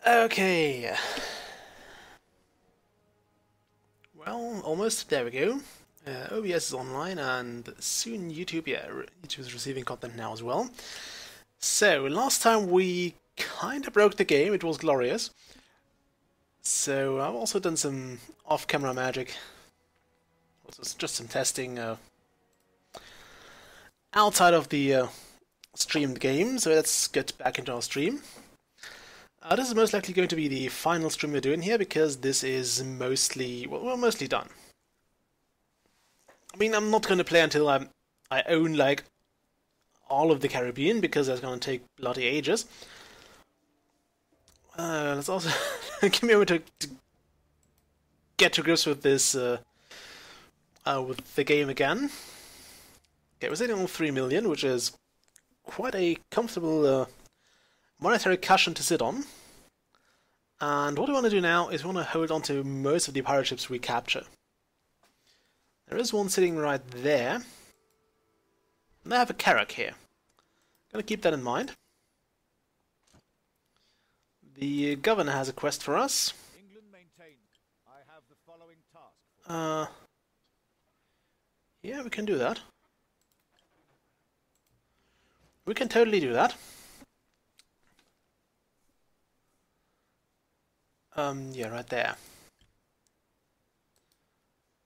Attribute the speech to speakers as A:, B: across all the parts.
A: Okay. Well, almost. There we go. OBS is online, and soon YouTube. Yeah, YouTube is receiving content now as well. So last time we kind of broke the game. It was glorious. So I've also done some off-camera magic. Just some testing outside of the streamed game. So let's get back into our stream. This is most likely going to be the final stream we're doing here, because this is mostly, well, we're mostly done. I mean, I'm not going to play until I own, like, all of the Caribbean, because that's going to take bloody ages. Let's also give me a moment to get to grips with this, with the game again. Okay, we're sitting on 3 million, which is quite a comfortable monetary cushion to sit on. And what we want to do now is we want to hold on to most of the pirate ships we capture. There is one sitting right there. And I have a carrack here. Gonna keep that in mind. The governor has a quest for us.
B: England maintained. I have the following task.
A: Yeah, we can do that. We can totally do that. Yeah, right there.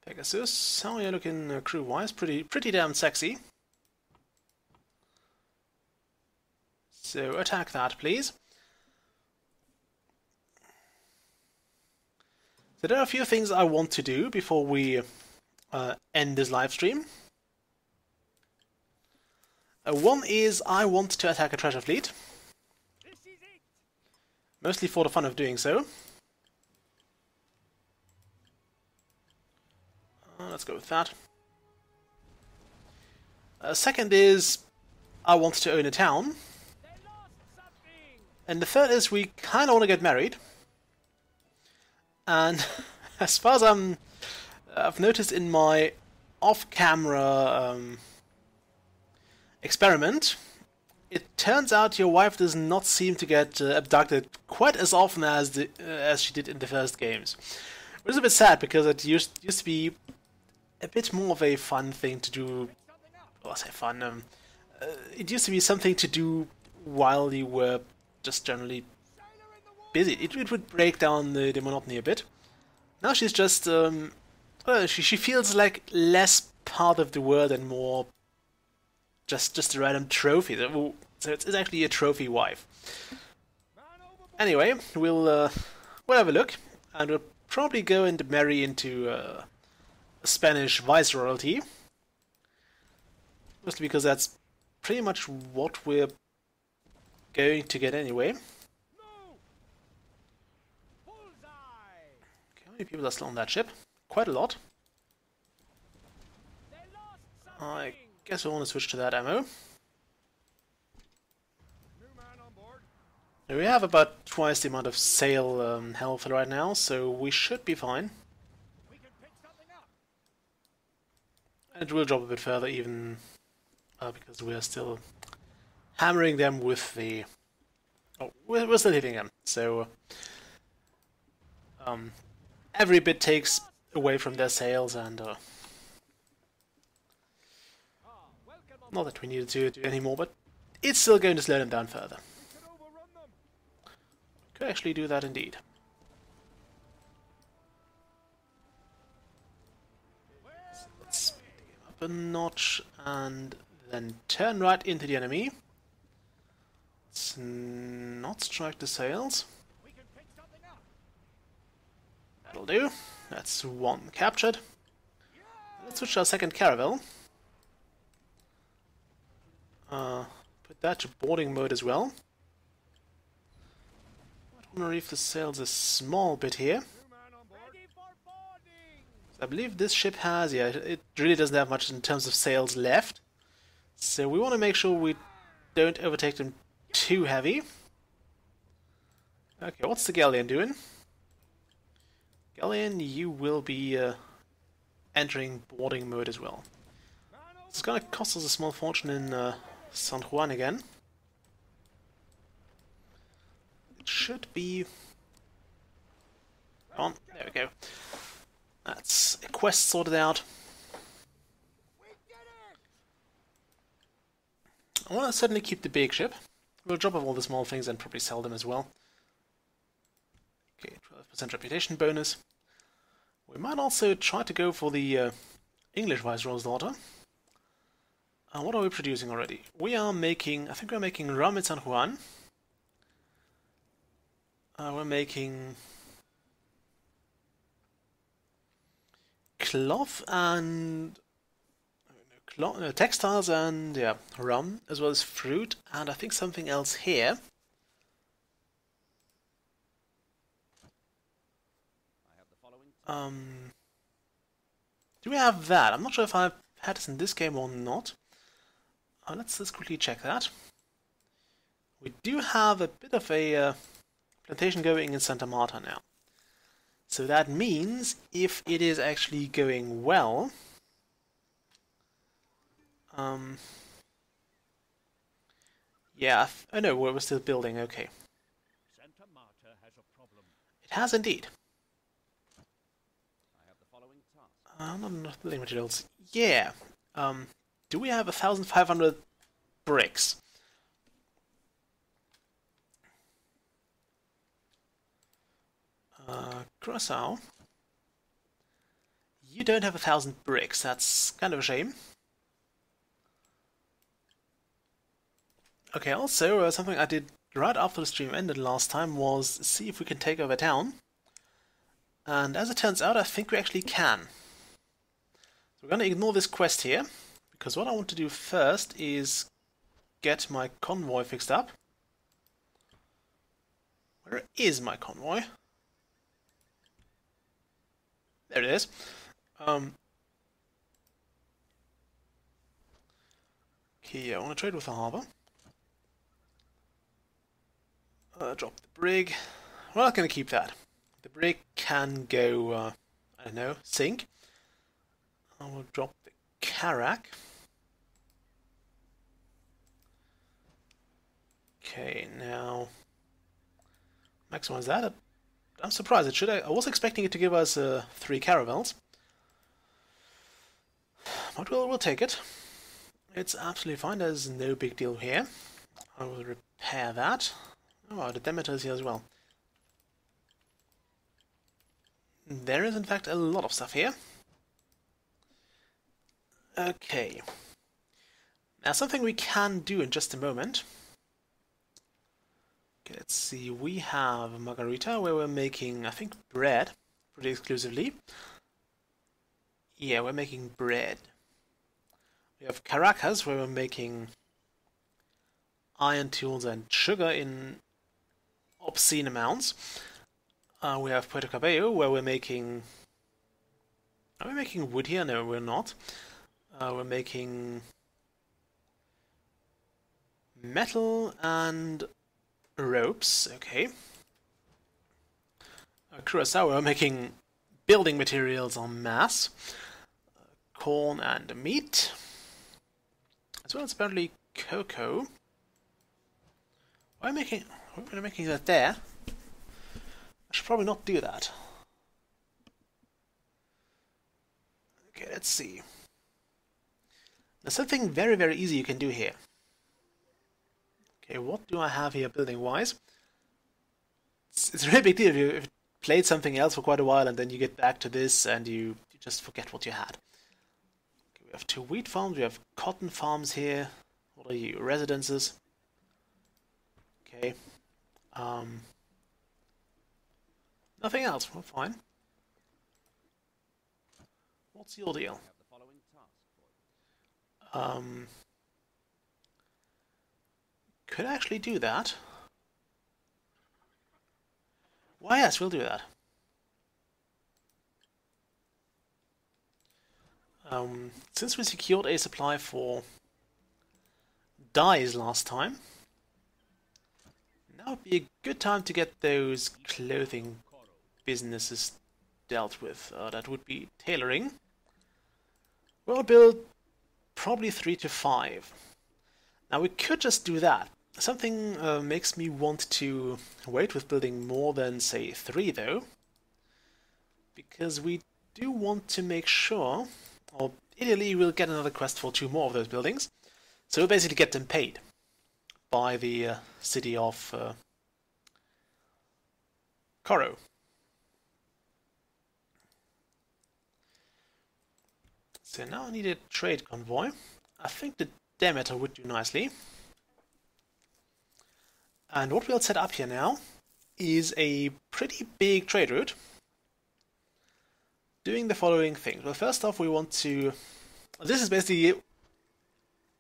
A: Pegasus, how are you looking crew-wise? Pretty damn sexy. So attack that, please. So there are a few things I want to do before we end this live stream. One is I want to attack a treasure fleet. Mostly for the fun of doing so. Let's go with that. Second is I want to own a town. And the third is we kind of want to get married. And as far as I've noticed in my off-camera experiment, it turns out your wife does not seem to get abducted quite as often as she did in the first games. Which is a bit sad, because it used to be a bit more of a fun thing to do. Well, I say fun. It used to be something to do while you were just generally busy. It would break down the monotony a bit. Now she's just she feels like less part of the world and more just a random trophy. So it's actually a trophy wife. Anyway, we'll have a look, and we'll probably go and marry into a Spanish viceroyalty. Mostly because that's pretty much what we're going to get anyway. Okay, how many people are still on that ship? Quite a lot. I guess we want to switch to that ammo. We have about twice the amount of sail health right now, so we should be fine. And it will drop a bit further, even because we are still hammering them with the... Oh, we're still hitting them, so every bit takes away from their sails, and not that we needed to do anymore, but it's still going to slow them down further. Could actually do that indeed. So let's speed the game up a notch and then turn right into the enemy. Let's not strike the sails. That'll do. That's one captured. Let's switch to our second caravel. Put that to boarding mode as well. I want to reef the sails a small bit here. I believe this ship has, yeah, it really doesn't have much in terms of sails left. So we want to make sure we don't overtake them too heavy. Okay, what's the galleon doing? Galleon, you will be entering boarding mode as well. It's going to cost us a small fortune in San Juan again. It should be Come on, there we go. That's a quest sorted out. I want to certainly keep the big ship. We'll drop off all the small things and probably sell them as well. Okay, 12% reputation bonus. We might also try to go for the English Viceroy's daughter. What are we producing already? We are making, I think we're making rum in San Juan. We're making cloth and textiles and yeah, rum, as well as fruit, and I think something else here. Do we have that? I'm not sure if I've had this in this game or not. Let's quickly check that. We do have a bit of a plantation going in Santa Marta now. So that means if it is actually going well, yeah, oh no, we're still building, okay.
B: Santa Marta has a problem.
A: It has indeed.
B: I have the following task.
A: Not enough building materials. Yeah. Do we have 1,500 bricks? Curacao. You don't have 1,000 bricks. That's kind of a shame. Okay, also, something I did right after the stream ended last time was see if we can take over town. And as it turns out, I think we actually can. So we're going to ignore this quest here, because what I want to do first is get my convoy fixed up. Where is my convoy? There it is. Okay, I want to trade with the harbour. Drop the brig. We're not going to keep that. The brig can go, I don't know, sink. I will drop the carrack. Okay, now maximize that. I'm surprised. It should. I was expecting it to give us 3 caravels, but we'll take it. It's absolutely fine. There's no big deal here. I will repair that. Oh, the Demeter is here as well. There is in fact a lot of stuff here. Okay. Now something we can do in just a moment. Okay, let's see. We have Margarita where we're making, I think, bread pretty exclusively. Yeah, we're making bread. We have Caracas where we're making iron tools and sugar in obscene amounts. We have Puerto Cabello where we're making... Are we making wood here? No, we're not. We're making metal and ropes. Okay. Curacao, we're making building materials en masse. Corn and meat. As well as apparently cocoa. Why am I making that there? I should probably not do that. Okay, let's see. There's something very, very easy you can do here. Okay, what do I have here building-wise? It's a really big deal if you played something else for quite a while and then you get back to this and you just forget what you had. Okay, we have 2 wheat farms, we have cotton farms here. What are you? Residences. Okay. Nothing else. We're fine. What's your deal? Could actually do that. Why, yes, we'll do that. Since we secured a supply for dyes last time, now would be a good time to get those clothing businesses dealt with. That would be tailoring. We'll build probably 3 to 5. Now we could just do that. Something makes me want to wait with building more than, say, 3 though. because we do want to make sure, or ideally we'll get another quest for 2 more of those buildings. So we'll basically get them paid by the city of Koro. So now I need a trade convoy. I think the Demeter would do nicely. And what we'll set up here now is a pretty big trade route doing the following things. Well, first off, we want to... This is basically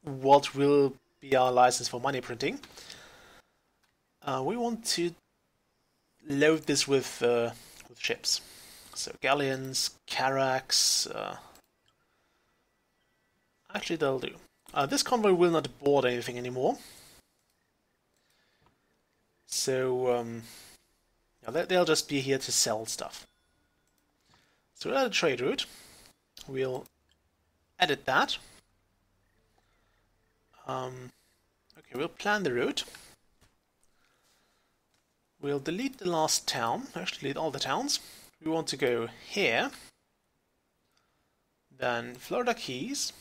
A: what will be our license for money printing. We want to load this with ships. So galleons, carracks... actually, that'll do. This convoy will not board anything anymore. So, they'll just be here to sell stuff. So we'll add a trade route. We'll edit that. Okay, we'll plan the route. We'll delete the last town, actually delete all the towns. We want to go here, then Florida Keys,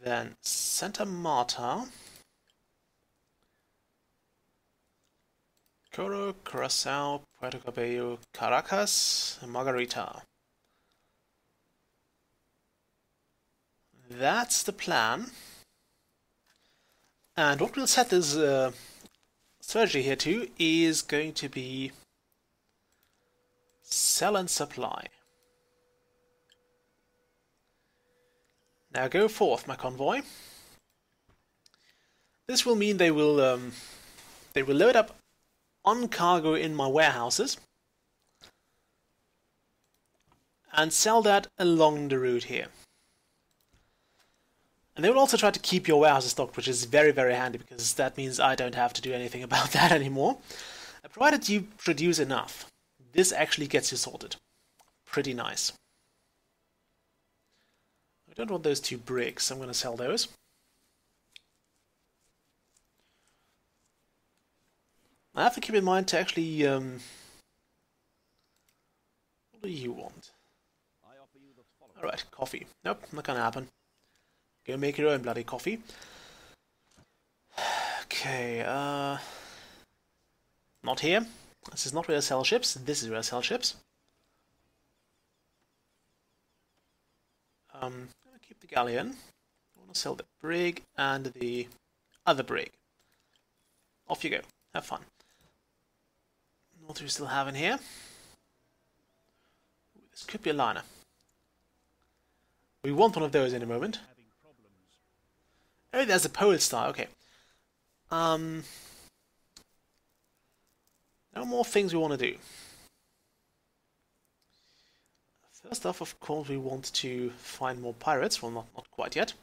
A: then Santa Marta, Coro, Curacao, Puerto Cabello, Caracas, and Margarita. That's the plan. And what we'll set this strategy here to is going to be sell and supply. Now go forth, my convoy. This will mean they will load up on cargo in my warehouses and sell that along the route here. And they will also try to keep your warehouses stocked, which is very, very handy because that means I don't have to do anything about that anymore. Provided you produce enough, this actually gets you sorted. Pretty nice. I don't want those 2 bricks, I'm going to sell those. I have to keep in mind to actually... what do you want? Alright, coffee. Nope, not gonna happen. Go make your own bloody coffee. Okay, not here. This is not where I sell ships, this is where I sell ships. I'm gonna keep the galleon. I want to sell the brig and the other brig. Off you go, have fun. What do we still have in here? Ooh, this could be a liner. We want one of those in a moment. Oh, there's a pole star, okay. There are more things we want to do. First off, of course, we want to find more pirates. Well, not quite yet.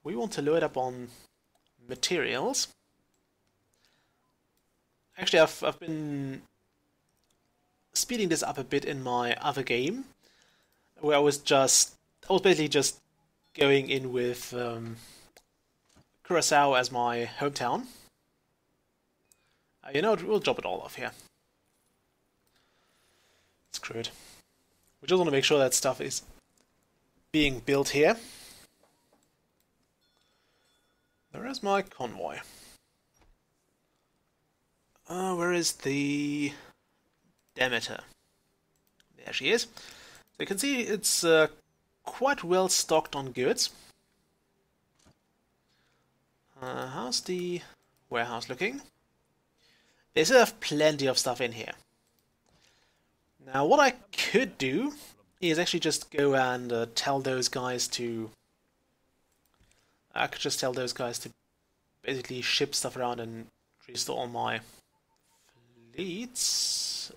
A: We want to load up on materials. Actually, I've been speeding this up a bit in my other game, where I was basically just going in with Curacao as my hometown. You know what, we'll drop it all off here. Screw it. We just want to make sure that stuff is being built here. Where is my convoy? Where is the Demeter? There she is. So you can see it's quite well stocked on goods. How's the warehouse looking? They still have plenty of stuff in here. Now what I could do is actually just go and tell those guys to... I could just tell those guys to basically ship stuff around and restore my fleets.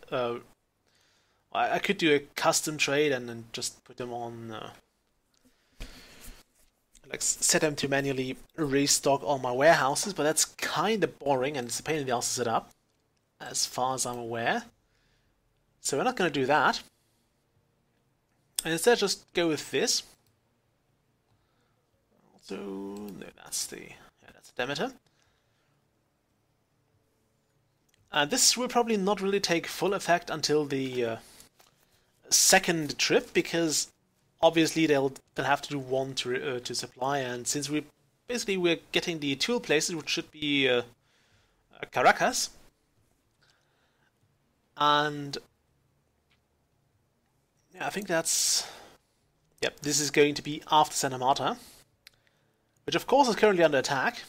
A: I could do a custom trade and then just put them on, like set them to manually restock all my warehouses, but that's kind of boring and it's a pain in the ass to set up, as far as I'm aware. So we're not going to do that. And instead just go with this. So, no, that's the Demeter. This will probably not really take full effect until the second trip, because obviously they'll have to do one to supply, and since we're getting the tool places, which should be Caracas, and yeah, I think that's, yep, this is going to be after Santa Marta, which of course is currently under attack,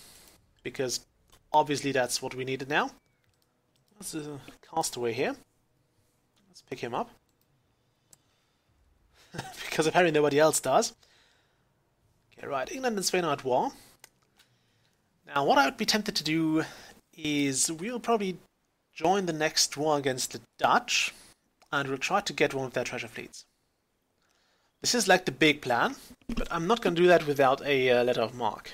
A: because obviously that's what we needed now. There's a castaway here. Let's pick him up. Because apparently nobody else does. Okay, right, England and Spain are at war. Now what I would be tempted to do is we'll probably join the next war against the Dutch, and we'll try to get one of their treasure fleets. This is like the big plan, but I'm not going to do that without a letter of marque.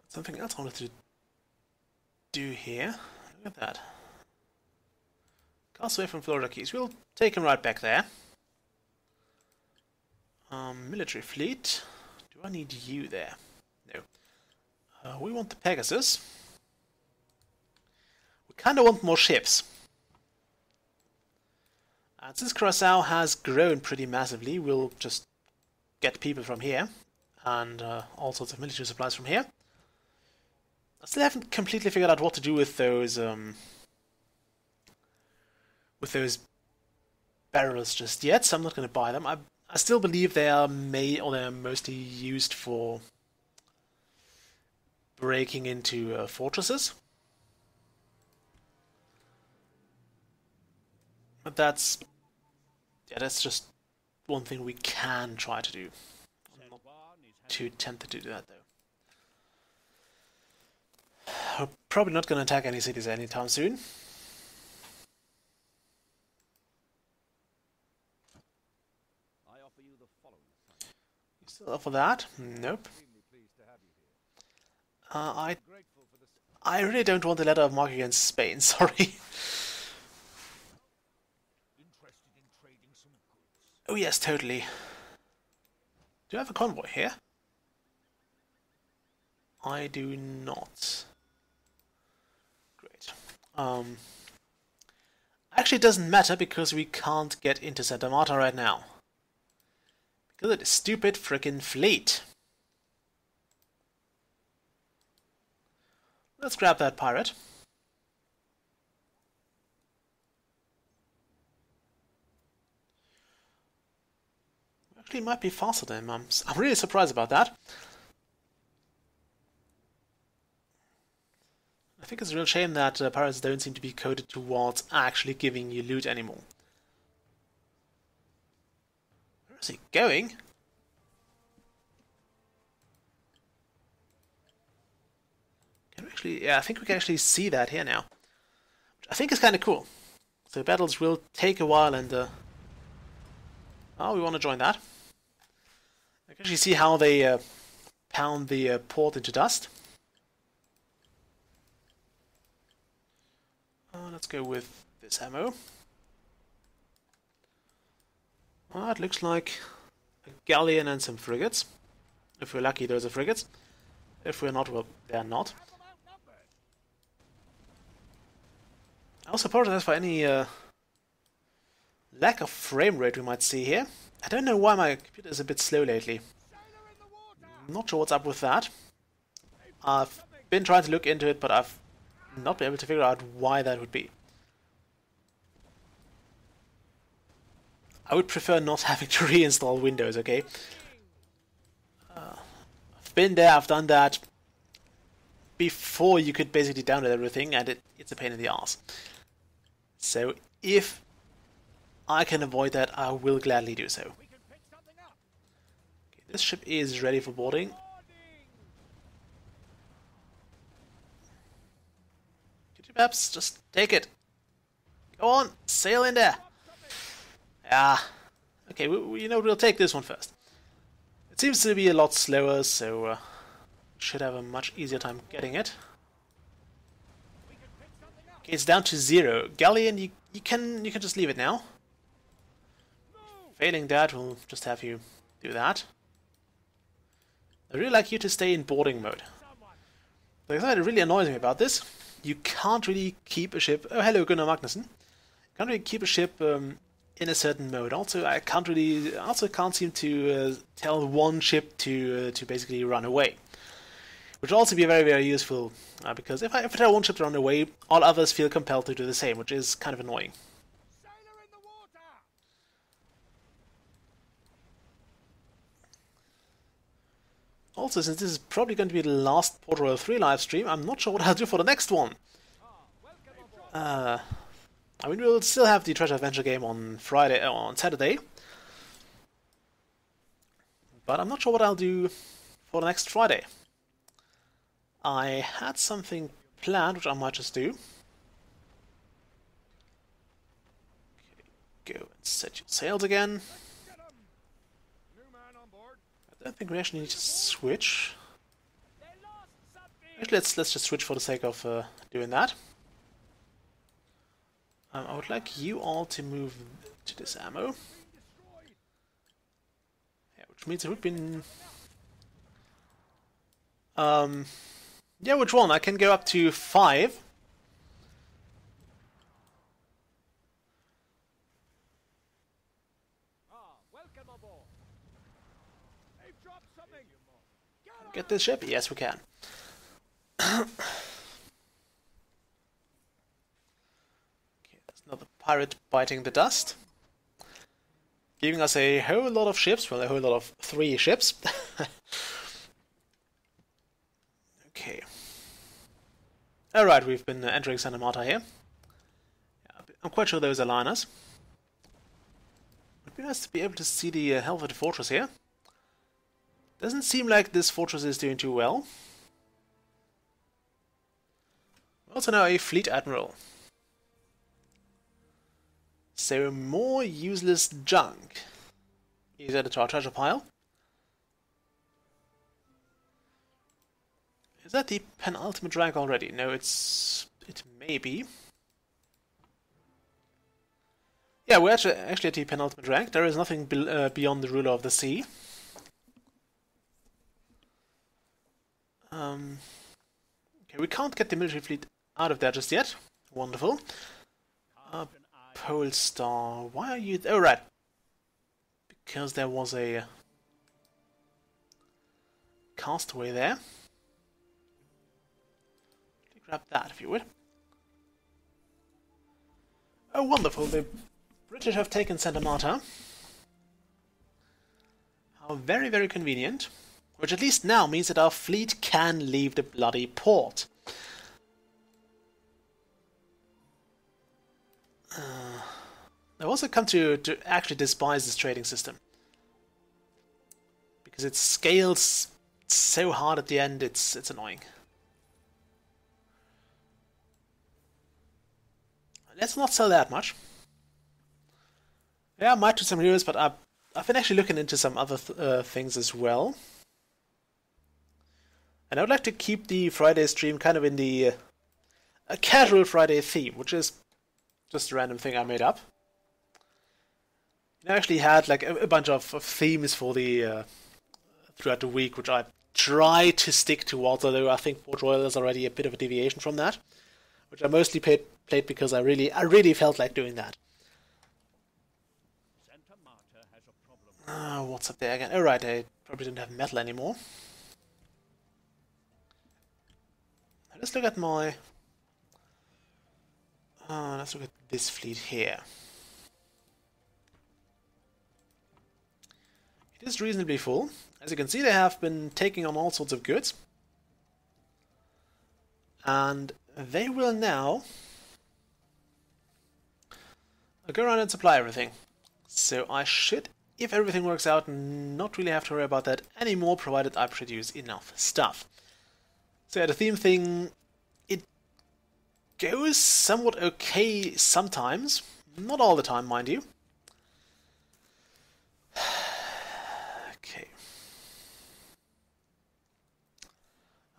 A: Something else I wanted to do here. Look at that. Castaway from Florida Keys. We'll take him right back there. Military fleet. Do I need you there? No. We want the Pegasus. We kind of want more ships. And since Curaçao has grown pretty massively, we'll just get people from here. And all sorts of military supplies from here. I still haven't completely figured out what to do with those barrels just yet, so I'm not going to buy them. I still believe they are they're mostly used for breaking into fortresses. But that's just one thing we can try to do. I'm not too tempted to do that though. We're probably not going to attack any cities anytime soon.
B: I offer you the following.
A: You still up for that? Nope. I really don't want the letter of marque against Spain, sorry.
B: Interested in trading some goods.
A: Oh yes, totally. Do I have a convoy here? I do not. Great. Actually it doesn't matter because we can't get into Santa Marta right now. Because of the stupid frickin' fleet. Let's grab that pirate. Actually it might be faster than him. I'm really surprised about that. I think it's a real shame that pirates don't seem to be coded towards actually giving you loot anymore. Where is he going? Can we actually? Yeah, I think we can actually see that here now. Which I think is kind of cool. So battles will take a while, and oh, we want to join that. I can actually see how they pound the port into dust. Let's go with this ammo. It looks like a galleon and some frigates. If we're lucky, those are frigates. If we're not, well, they're not. I also apologize for any lack of frame rate we might see here. I don't know why my computer is a bit slow lately. Not sure what's up with that. I've been trying to look into it, but I've not been able to figure out why that would be. I would prefer not having to reinstall Windows, okay? I've been there, I've done that before you could basically download everything, and it's a pain in the ass. So if I can avoid that, I will gladly do so. Okay, this ship is ready for boarding. Could you perhaps just take it? Go on, sail in there. Ah, okay, you know, we'll take this one first. It seems to be a lot slower, so should have a much easier time getting it. Okay, it's down to 0. Galleon, you can just leave it now. Failing that, we'll just have you do that. I'd really like you to stay in boarding mode. The thing that really annoys me about this, you can't really keep a ship... Oh, hello, Gunnar Magnussen. Can't really keep a ship in a certain mode. Also, I can't seem to tell one ship to basically run away. Which will also be very, very useful, because if I tell one ship to run away, all others feel compelled to do the same, which is kind of annoying. Also, since this is probably going to be the last Port Royale 3 live stream, I'm not sure what I'll do for the next one. I mean, we'll still have the Treasure Adventure game on Friday, on Saturday. But I'm not sure what I'll do for the next Friday. I had something planned, which I might just do. Okay, go and set your sails again. I don't think we actually need to switch. Actually, let's just switch for the sake of doing that. I would like you all to move to this ammo. Yeah, which means it would be... yeah, which one? I can go up to 5. Get this ship? Yes, we can. Okay, there's another pirate biting the dust. Giving us a whole lot of ships, well, a whole lot of 3 ships. Okay. Alright, we've been entering Santa Marta here. Yeah, I'm quite sure those are liners. It'd be nice to be able to see the Helveted Fortress here. Doesn't seem like this fortress is doing too well. We also now a Fleet Admiral. So more useless junk is added to our treasure pile. Is that the penultimate rank already? No, it may be. Yeah, we're actually at the penultimate rank. There is nothing beyond the ruler of the sea. Okay, we can't get the military fleet out of there just yet. Wonderful. Polestar, why are you... Oh, right. Because there was a castaway there. Grab that, if you would. Oh, wonderful. The British have taken Santa Marta. How very, very convenient. Which at least now means that our fleet can leave the bloody port. I've also come to actually despise this trading system. Because it scales so hard at the end, it's annoying. Let's not sell that much. Yeah, I might do some heroes, but I've been actually looking into some other things as well. And I would like to keep the Friday stream kind of in the a casual Friday theme, which is just a random thing I made up. I actually had like a bunch of themes for the throughout the week, which I try to stick towards, although I think Port Royale is already a bit of a deviation from that, which I mostly played because I really felt like doing that. What's up there again? Oh right, I probably didn't have metal anymore. Let's look at my... let's look at this fleet here. It is reasonably full. As you can see, they have been taking on all sorts of goods. And they will now go around and supply everything. So I should, if everything works out, not really have to worry about that anymore, provided I produce enough stuff. So yeah, the theme thing, it goes somewhat okay sometimes. Not all the time, mind you. Okay.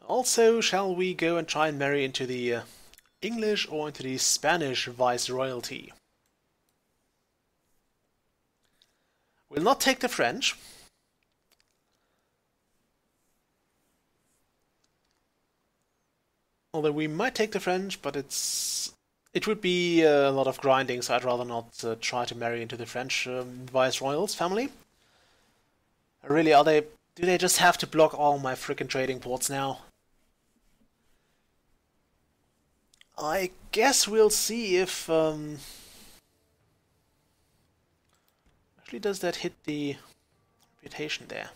A: Also, shall we go and try and marry into the English or into the Spanish viceroyalty? We'll not take the French. Although we might take the French, but it would be a lot of grinding, so I'd rather not try to marry into the French viceroyals family. Really, are they? Do they just have to block all my frickin' trading ports now? I guess we'll see if actually does that hit the reputation there.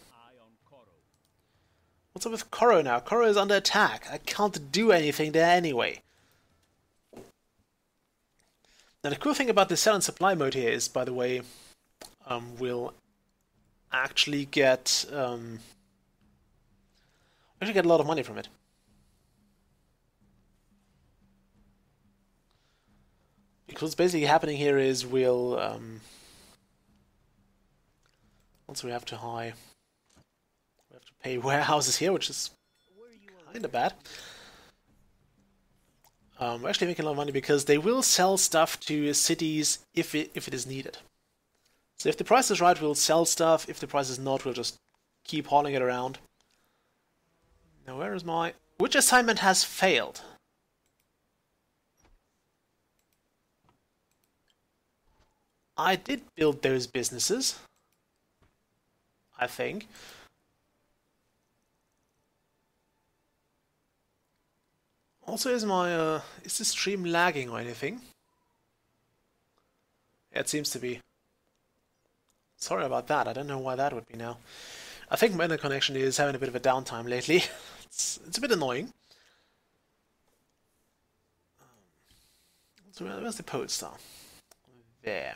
A: What's up with Koro now? Koro is under attack. I can't do anything there anyway. Now the cool thing about the sell and supply mode here is, by the way, we'll actually get a lot of money from it. Because what's basically happening here is we'll once we have to pay warehouses here, which is kind of bad. We're actually making a lot of money because they will sell stuff to cities if it is needed. So if the price is right, we'll sell stuff. If the price is not, we'll just keep hauling it around. Now where is my... Which assignment has failed? I did build those businesses, I think. Also, is the stream lagging or anything? Yeah, it seems to be. Sorry about that. I don't know why that would be now. I think my internet connection is having a bit of a downtime lately. It's a bit annoying. So where's the pole star? There.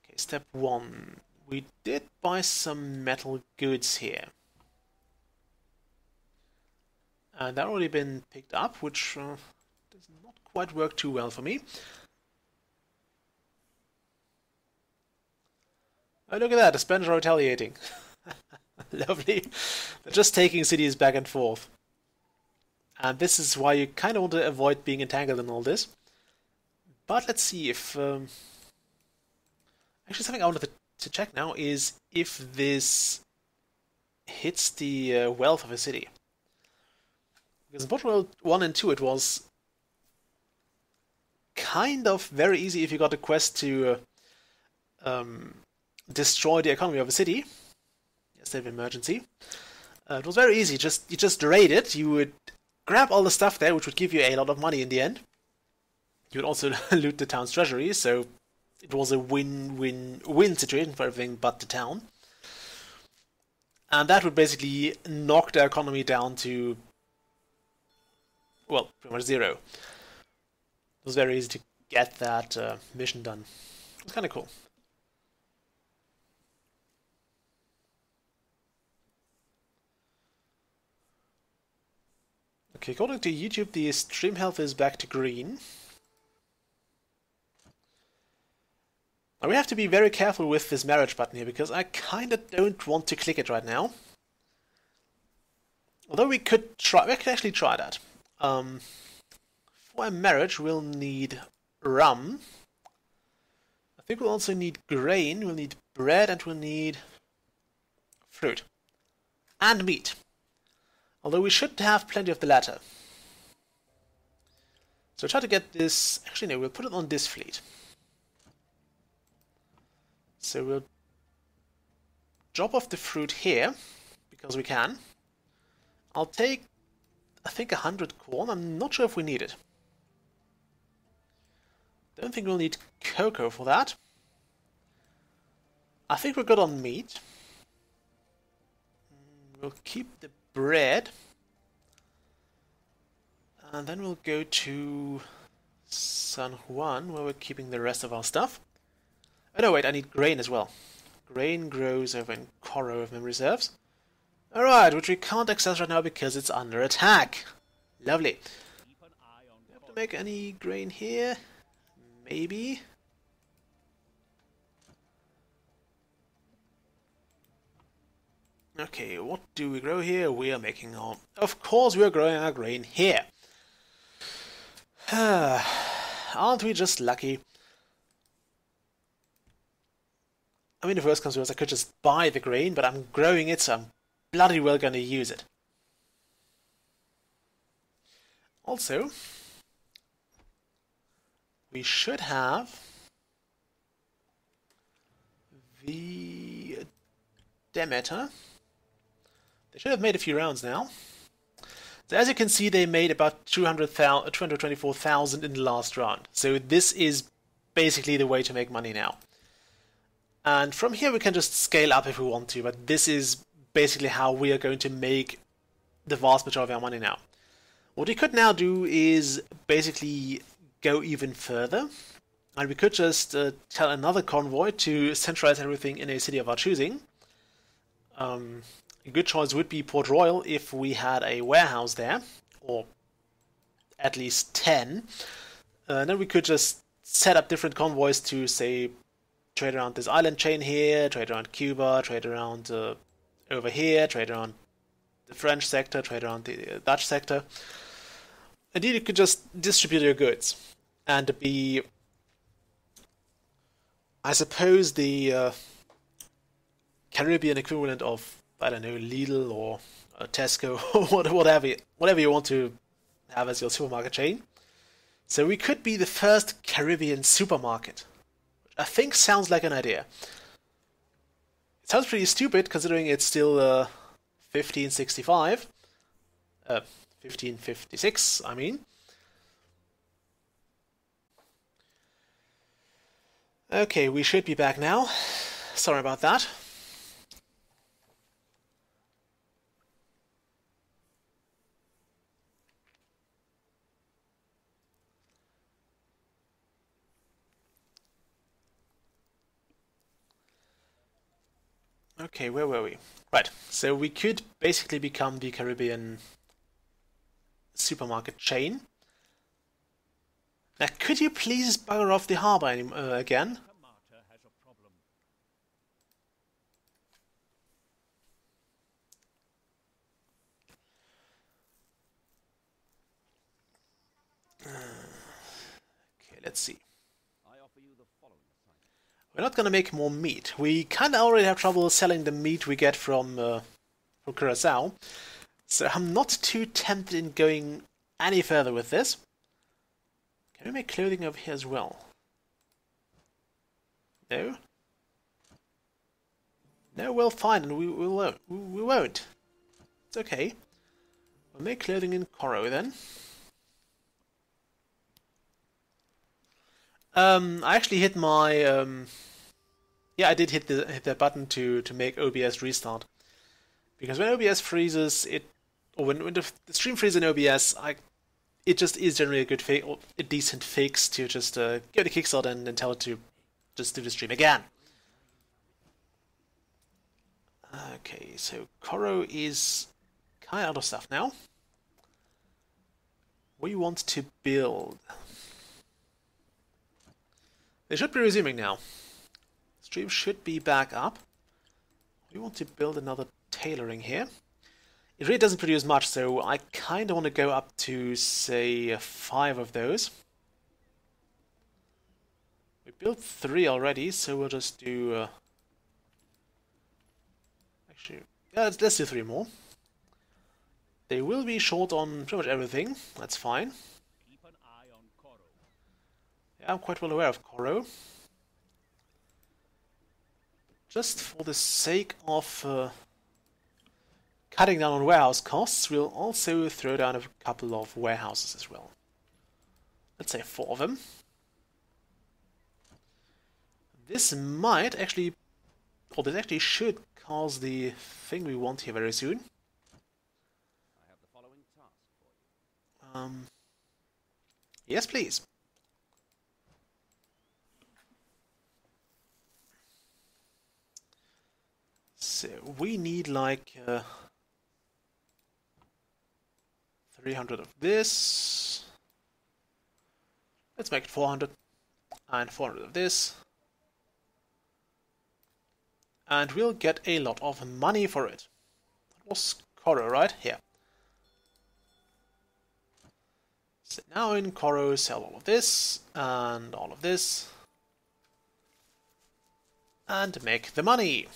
A: Okay, step 1. We did buy some metal goods here. And that already been picked up, which does not quite work too well for me. Oh, look at that, the Spanish are retaliating. Lovely. They're just taking cities back and forth. And this is why you kind of want to avoid being entangled in all this. But let's see if... Actually, something I wanted to check now is if this hits the wealth of a city. Because in Port Royale 1 and 2 it was kind of very easy if you got a quest to destroy the economy of a city. State of emergency. It was very easy. You just raid it. You would grab all the stuff there, which would give you a lot of money in the end. You would also loot the town's treasury, so it was a win-win-win situation for everything but the town. And that would basically knock the economy down to, well, pretty much zero. It was very easy to get that mission done. It was kind of cool. Okay, according to YouTube, the stream health is back to green. Now we have to be very careful with this marriage button here, because I kinda don't want to click it right now. Although we could actually try that. For a marriage, we'll need rum. I think we'll also need grain, we'll need bread, and we'll need fruit. And meat. Although we should have plenty of the latter. So try to get this... Actually, no, we'll put it on this fleet. So we'll drop off the fruit here, because we can. I'll take, I think, 100 corn. I'm not sure if we need it. Don't think we'll need cocoa for that. I think we're good on meat. We'll keep the bread. And then we'll go to San Juan, where we're keeping the rest of our stuff. Oh no, wait, I need grain as well. Grain grows over in Koro, if memory serves. Alright, which we can't access right now because it's under attack. Lovely. Do we have to make any grain here? Maybe. Okay, what do we grow here? We are making our... Of course we are growing our grain here. Aren't we just lucky? I mean, if worst comes to worst, I could just buy the grain, but I'm growing it, so I'm bloody well gonna use it. Also, we should have the Demeter. They should have made a few rounds now. So as you can see, they made about 224,000 in the last round. So this is basically the way to make money now. And from here we can just scale up if we want to, but this is basically how we are going to make the vast majority of our money now. What we could now do is basically go even further, and we could just tell another convoy to centralize everything in a city of our choosing. A good choice would be Port Royale if we had a warehouse there, or at least 10. Then we could just set up different convoys to, say, trade around this island chain here, trade around Cuba, trade around over here, trade around the French sector, trade around the Dutch sector. Indeed, you could just distribute your goods and be, I suppose, the Caribbean equivalent of, I don't know, Lidl or Tesco or whatever you want to have as your supermarket chain. So we could be the first Caribbean supermarket, which I think sounds like an idea. It sounds pretty stupid considering it's still 1565. 1556, I mean. Okay, we should be back now. Sorry about that. Okay, where were we? Right, so we could basically become the Caribbean supermarket chain. Now, could you please bugger off the harbor again? Okay, let's see. We're not gonna make more meat. We kinda already have trouble selling the meat we get from Curacao, so I'm not too tempted in going any further with this. Can we make clothing over here as well? No? No, well fine, and we won't. It's okay. We'll make clothing in Coro then. I actually hit my yeah, I did hit the button to make OBS restart, because when OBS freezes, or when the stream freezes in OBS, it just is generally a good fix, or a decent fix to just give it a kickstart and then tell it to just do the stream again. Okay, so Coro is kind of out of stuff now. We want to build. They should be resuming now. Stream should be back up. We want to build another tailoring here. It really doesn't produce much, so I kind of want to go up to, say, 5 of those. We built 3 already, so we'll just do... actually, yeah, let's do 3 more. They will be short on pretty much everything. That's fine. Yeah, I'm quite well aware of Coro. Just for the sake of cutting down on warehouse costs, we'll also throw down a couple of warehouses as well. Let's say 4 of them. This might actually, or this actually should cause the thing we want here very soon.
B: I have the following task for you.
A: Yes, please. So we need like 300 of this. Let's make it 400 and 400 of this. And we'll get a lot of money for it. That was Coro, right? Here. So now in Coro, sell all of this and all of this. and make the money.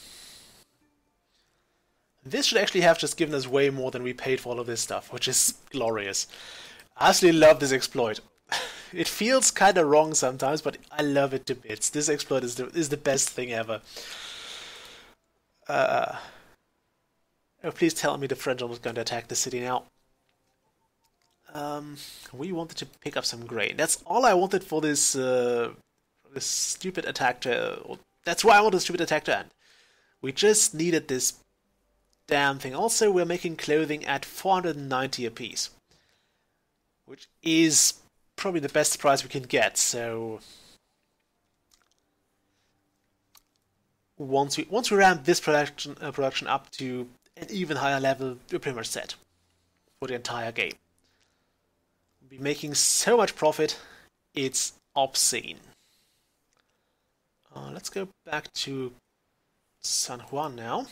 A: This should actually have just given us way more than we paid for all of this stuff, which is glorious. I absolutely love this exploit. It feels kinda wrong sometimes, but I love it to bits. This exploit is the best thing ever. Oh, please tell me the French are not going to attack the city now. We wanted to pick up some grain. That's all I wanted for this this stupid attack to... That's why I wanted the stupid attack to end. We just needed this damn thing. Also, we're making clothing at 490 apiece, which is probably the best price we can get. So once we ramp this production up to an even higher level, we're pretty much set for the entire game. We'll be making so much profit, it's obscene. Let's go back to San Juan now.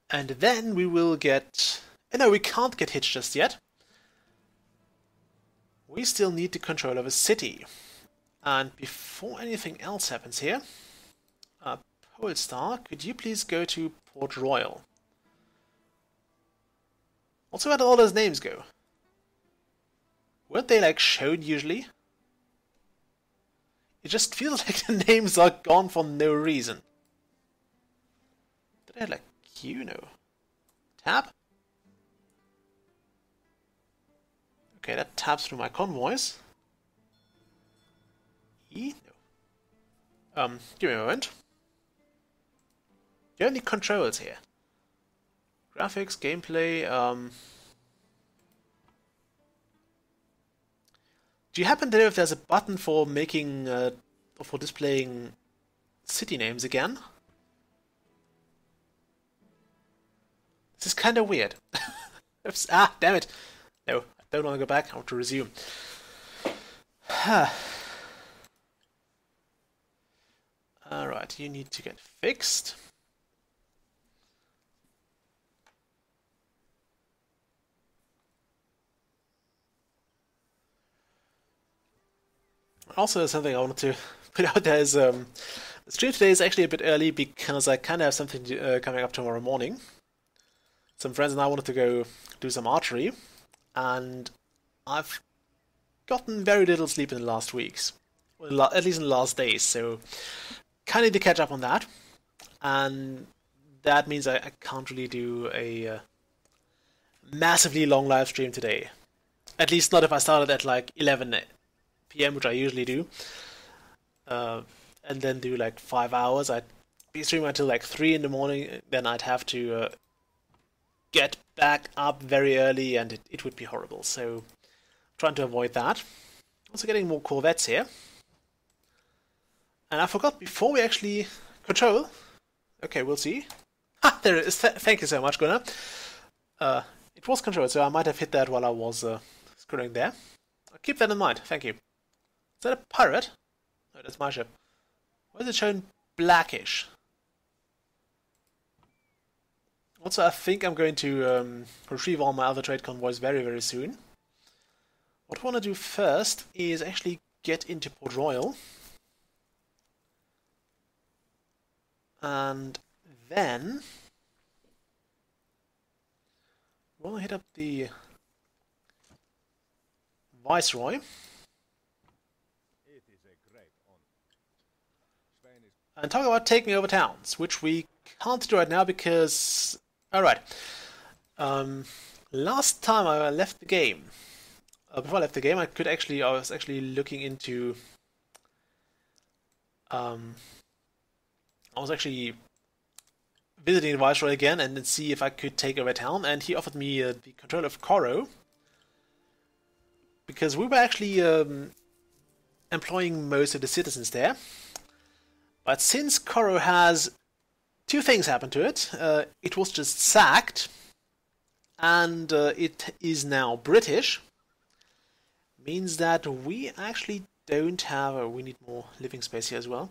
A: And then we will get... No, we can't get hit just yet. We still need the control of a city. And before anything else happens here, Polestar, could you please go to Port Royale? Also, where did all those names go? Weren't they, like, shown usually? It just feels like the names are gone for no reason. Did I have, like, Q? No. Tab? Okay, that tabs through my convoys. E? No. Give me a moment. Do you have any controls here? Graphics, gameplay, Do you happen to know if there's a button for making, for displaying city names again? This is kind of weird. Oops. Ah, damn it. No, I don't want to go back. I want to resume. Alright, you need to get fixed. Also, something I wanted to put out there is the stream today is actually a bit early because I kind of have something coming up tomorrow morning. Some friends and I wanted to go do some archery, and I've gotten very little sleep in the last weeks, at least in the last days, so kind of need to catch up on that. And that means I can't really do a massively long live stream today. At least not if I started at like 11 PM, which I usually do, and then do like 5 hours. I'd be streaming until like 3 in the morning, then I'd have to get back up very early, and it would be horrible. So, trying to avoid that. Also getting more corvettes here. And I forgot, before we actually control... Okay, we'll see. Ha! There it is. Thank you so much, Gunnar. It was controlled, so I might have hit that while I was scrolling there. I'll keep that in mind. Thank you. Is that a pirate? No, that's my ship. Why is it shown blackish? Also, I think I'm going to retrieve all my other trade convoys very, very soon. What I want to do first is actually get into Port Royale. And then I want to hit up the Viceroy. And talk about taking over towns, which we can't do right now because... Alright. Last time I left the game, before I left the game, I was actually looking into... I was actually visiting the Viceroy again and then see if I could take over a town, and he offered me the control of Coro, because we were actually employing most of the citizens there. But since Coro has two things happen to it, it was just sacked, and it is now British, means that we actually don't have, we need more living space here as well.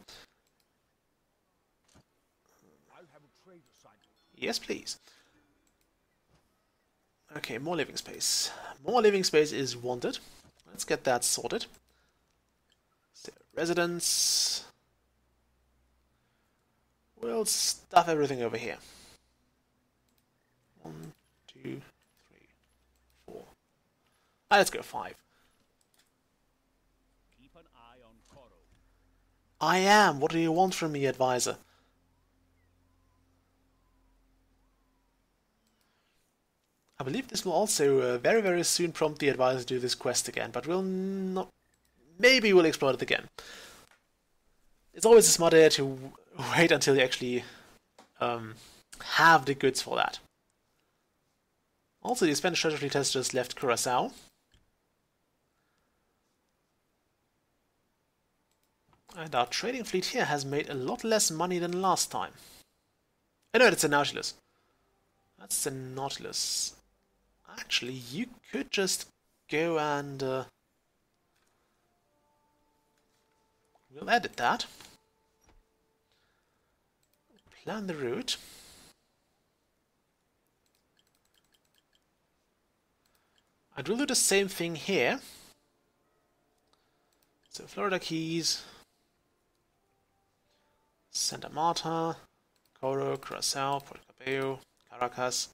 A: Yes, please. Okay, more living space. More living space is wanted. Let's get that sorted. So, residence. We'll stuff everything over here. 1, 2, 3, 4. Let's go 5.
B: Keep an eye on Koro.
A: I am. What do you want from me, advisor? I believe this will also very, very soon prompt the advisor to do this quest again, but we'll not. Maybe we'll explore it again. It's always a smart idea to wait until you actually have the goods for that. Also, the Spanish treasure fleet has just left Curacao. And our trading fleet here has made a lot less money than last time. Oh no, it's a Nautilus. That's the Nautilus. Actually, you could just go and... we'll edit that. Plan the route. And we'll do the same thing here. So Florida Keys, Santa Marta, Coro, Curacao, Puerto Cabello, Caracas,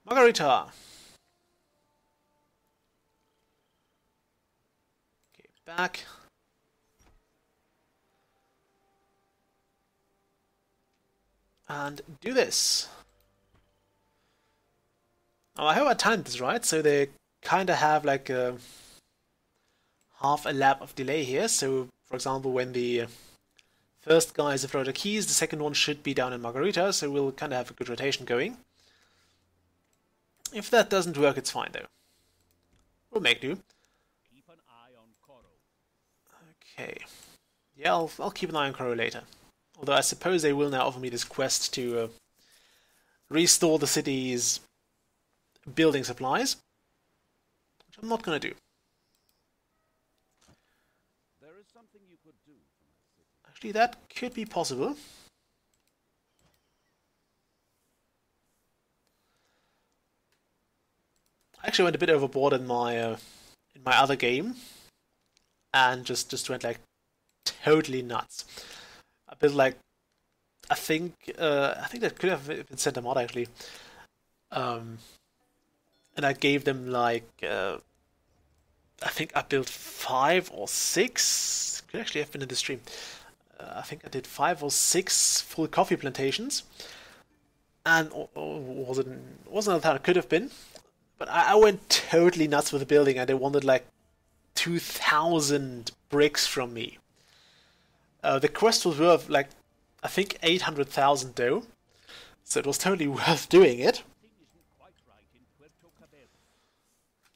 A: Margarita. Okay, back. And do this. Now, I hope I timed this right, so they kind of have like a half a lap of delay here. So, for example, when the first guy is in Florida Keys, the second one should be down in Margarita, so we'll kind of have a good rotation going. If that doesn't work, it's fine though. We'll make do.
B: Keep an eye on Koro.
A: Okay. Yeah, I'll keep an eye on Coro later. Although I suppose they will now offer me this quest to restore the city's building supplies, which I'm not going to do.
B: There is something you could do for my city.
A: Actually, that could be possible. I actually went a bit overboard in my other game, and just went like totally nuts. A bit like I think that could have been Santa Marta actually, and I gave them like I think I built 5 or 6. Could actually have been in the stream. I think I did 5 or 6 full coffee plantations, and wasn't that it could have been, but I went totally nuts with the building, and they wanted like 2,000 bricks from me. The quest was worth like I think 800,000 though, so it was totally worth doing it.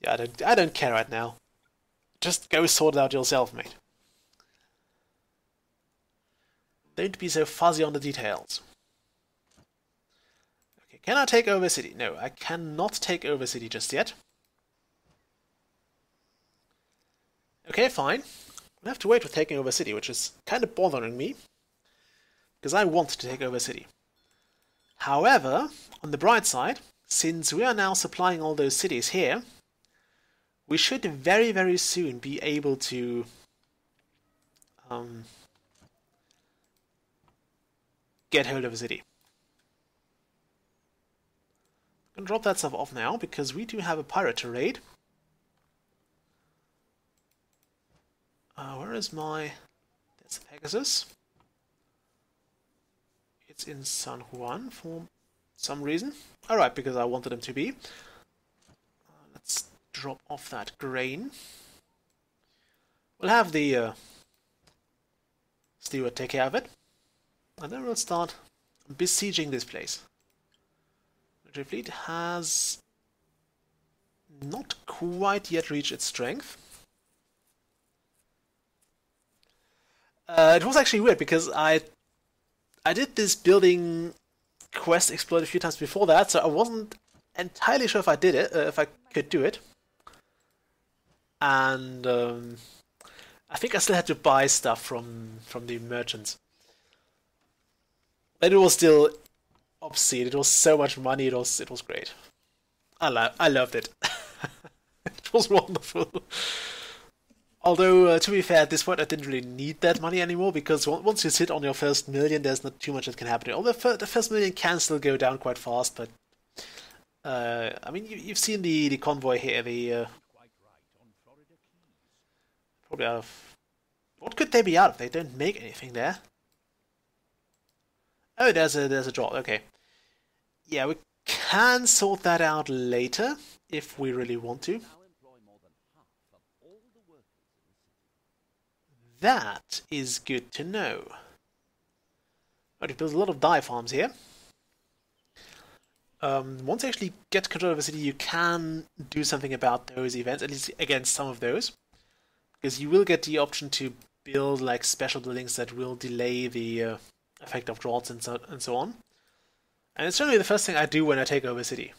A: Yeah, I don't care right now. Just go sort it out yourself, mate. Don't be so fuzzy on the details. Okay, can I take over a city? No, I cannot take over a city just yet. Okay, fine. We'll have to wait for taking over a city, which is kind of bothering me, because I want to take over a city. However, on the bright side, since we are now supplying all those cities here, we should very, very soon be able to get hold of a city. I'm going to drop that stuff off now, because we do have a pirate to raid. Where is my... That's Pegasus. It's in San Juan for some reason. Alright, because I wanted them to be. Let's drop off that grain. We'll have the steward take care of it. And then we'll start besieging this place. The fleet has not quite yet reached its strength. It was actually weird because I did this building quest exploit a few times before that, so I wasn't entirely sure if I did it, if I could do it. And I think I still had to buy stuff from the merchants. But it was still obscene. It was so much money. It was great. I loved it. It was wonderful. Although, to be fair, at this point I didn't really need that money anymore, because once you sit on your first million, there's not too much that can happen. Although the first million can still go down quite fast, but... I mean, you've seen the convoy here, the... probably out of... What could they be out of? They don't make anything there. Oh, there's a drop, okay. Yeah, we can sort that out later, if we really want to. That is good to know. Right, we've built a lot of dye farms here. Once you actually get control of a city, you can do something about those events, at least against some of those. Because you will get the option to build like special buildings that will delay the effect of droughts and so on. And it's generally the first thing I do when I take over a city.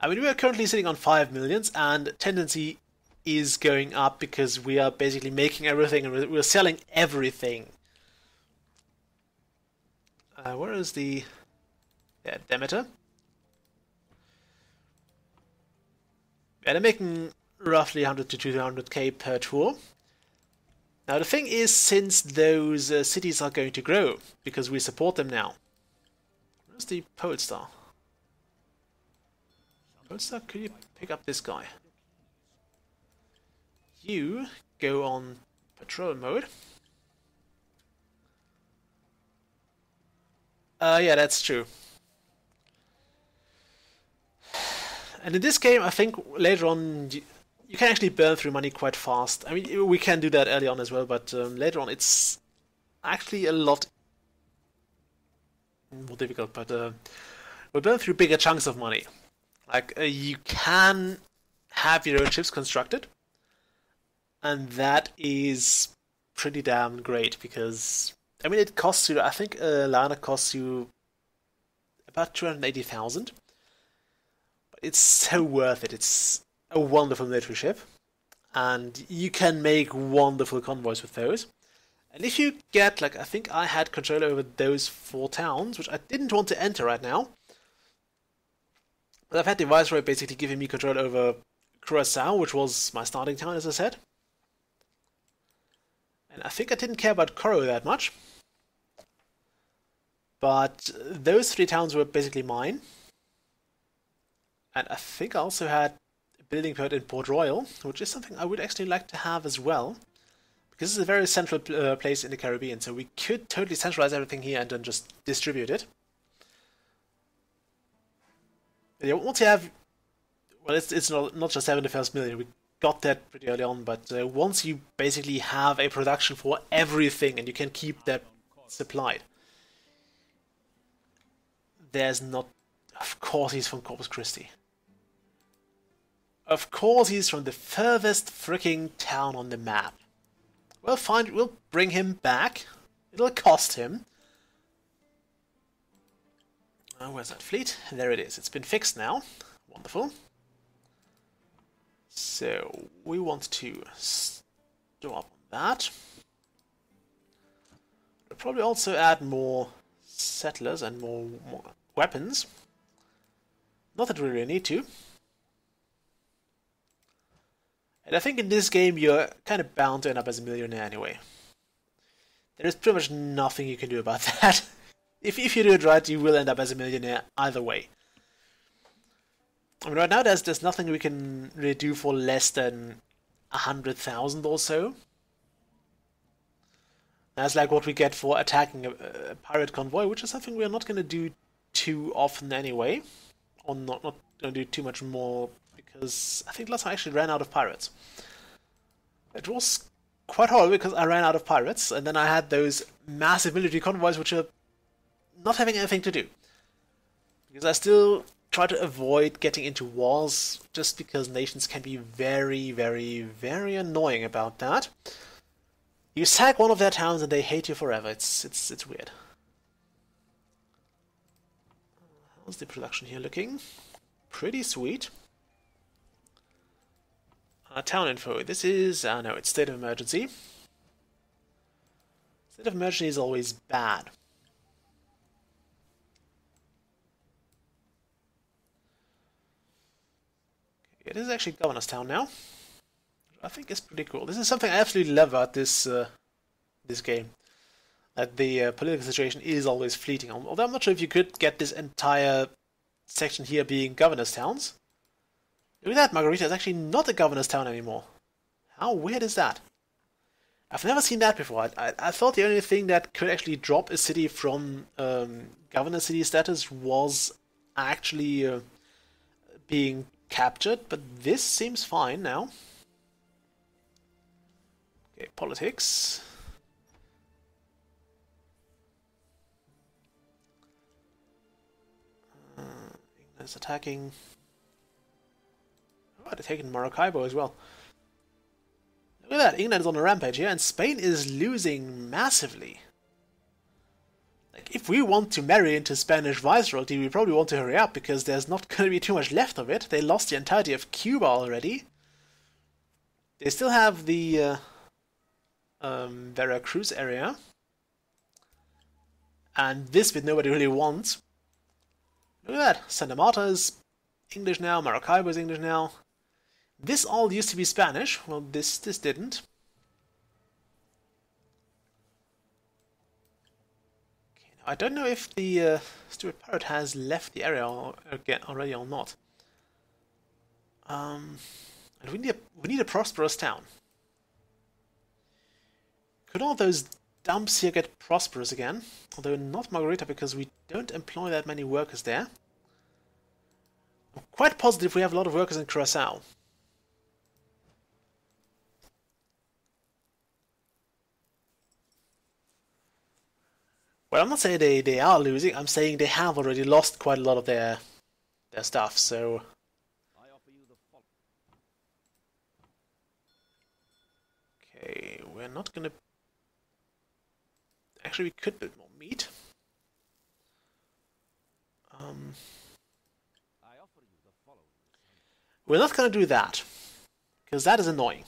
A: I mean, we are currently sitting on 5 millions, and tendency is going up because we are basically making everything and we're selling everything. Where is the... yeah, Demeter. Yeah, they're making roughly 100 to 200k per tour. Now the thing is, since those cities are going to grow, because we support them now. Where's the Polestar? Polestar, could you pick up this guy? You go on patrol mode. Yeah, that's true. And in this game, I think later on you can actually burn through money quite fast. I mean, we can do that early on as well, but later on it's actually a lot more difficult. But we'll burn through bigger chunks of money. Like, you can have your own ships constructed, and that is pretty damn great, because, I mean, it costs you, I think a liner costs you about 280,000, but it's so worth it. It's a wonderful military ship, and you can make wonderful convoys with those. And if you get, like, I think I had control over those 4 towns, which I didn't want to enter right now, but I've had the Viceroy basically giving me control over Curacao, which was my starting town, as I said. And I think I didn't care about Coro that much. But those 3 towns were basically mine. And I think I also had a building permit in Port Royale, which is something I would actually like to have as well. Because it's a very central place in the Caribbean, so we could totally centralize everything here and then just distribute it. Yeah, once you have, well, it's not just having the first million, we got that pretty early on, but once you basically have a production for everything and you can keep that supplied, there's not, of course he's from Corpus Christi. Of course he's from the furthest freaking town on the map. Well, fine, we'll bring him back. It'll cost him. Where's that fleet? There it is. It's been fixed now. Wonderful. So, we want to stop that. We'll probably also add more settlers and more weapons. Not that we really need to. And I think in this game you're kind of bound to end up as a millionaire anyway. There is pretty much nothing you can do about that. If you do it right, you will end up as a millionaire either way. I mean, right now there's nothing we can really do for less than 100,000 or so. That's like what we get for attacking a pirate convoy, which is something we're not going to do too often anyway. Or not going to do too much more, because I think last time I actually ran out of pirates. It was quite horrible because I ran out of pirates, and then I had those massive military convoys which are not having anything to do. Because I still try to avoid getting into wars, just because nations can be very, very, very annoying about that. You sack one of their towns and they hate you forever. It's weird. How's the production here looking? Pretty sweet. Town info. This is, no, it's state of emergency. State of emergency is always bad. Okay, this is actually Governor's Town now. I think it's pretty cool. This is something I absolutely love about this this game. That the political situation is always fleeting. Although I'm not sure if you could get this entire section here being Governor's Towns. Look at that, Margarita is actually not a Governor's Town anymore. How weird is that? I've never seen that before. I thought the only thing that could actually drop a city from Governor City status was actually being captured, but this seems fine now. Okay, politics. England's attacking. Oh, they're taking Maracaibo as well. Look at that, England is on a rampage here, and Spain is losing massively. Like, if we want to marry into Spanish Viceroyalty, we probably want to hurry up, because there's not going to be too much left of it. They lost the entirety of Cuba already. They still have the Veracruz area. And this bit nobody really wants. Look at that, Santa Marta is English now, Maracaibo is English now. This all used to be Spanish. Well, this didn't. Okay, now I don't know if the stupid pirate has left the area already or not. And we need a prosperous town. Could all those dumps here get prosperous again? Although not Margarita, because we don't employ that many workers there. I'm quite positive we have a lot of workers in Curaçao. Well, I'm not saying they are losing, I'm saying they have already lost quite a lot of their stuff, so...
B: I offer you the
A: Okay, we're not gonna... Actually, we could build more meat.
B: I offer you the following.
A: We're not gonna do that, because that is annoying.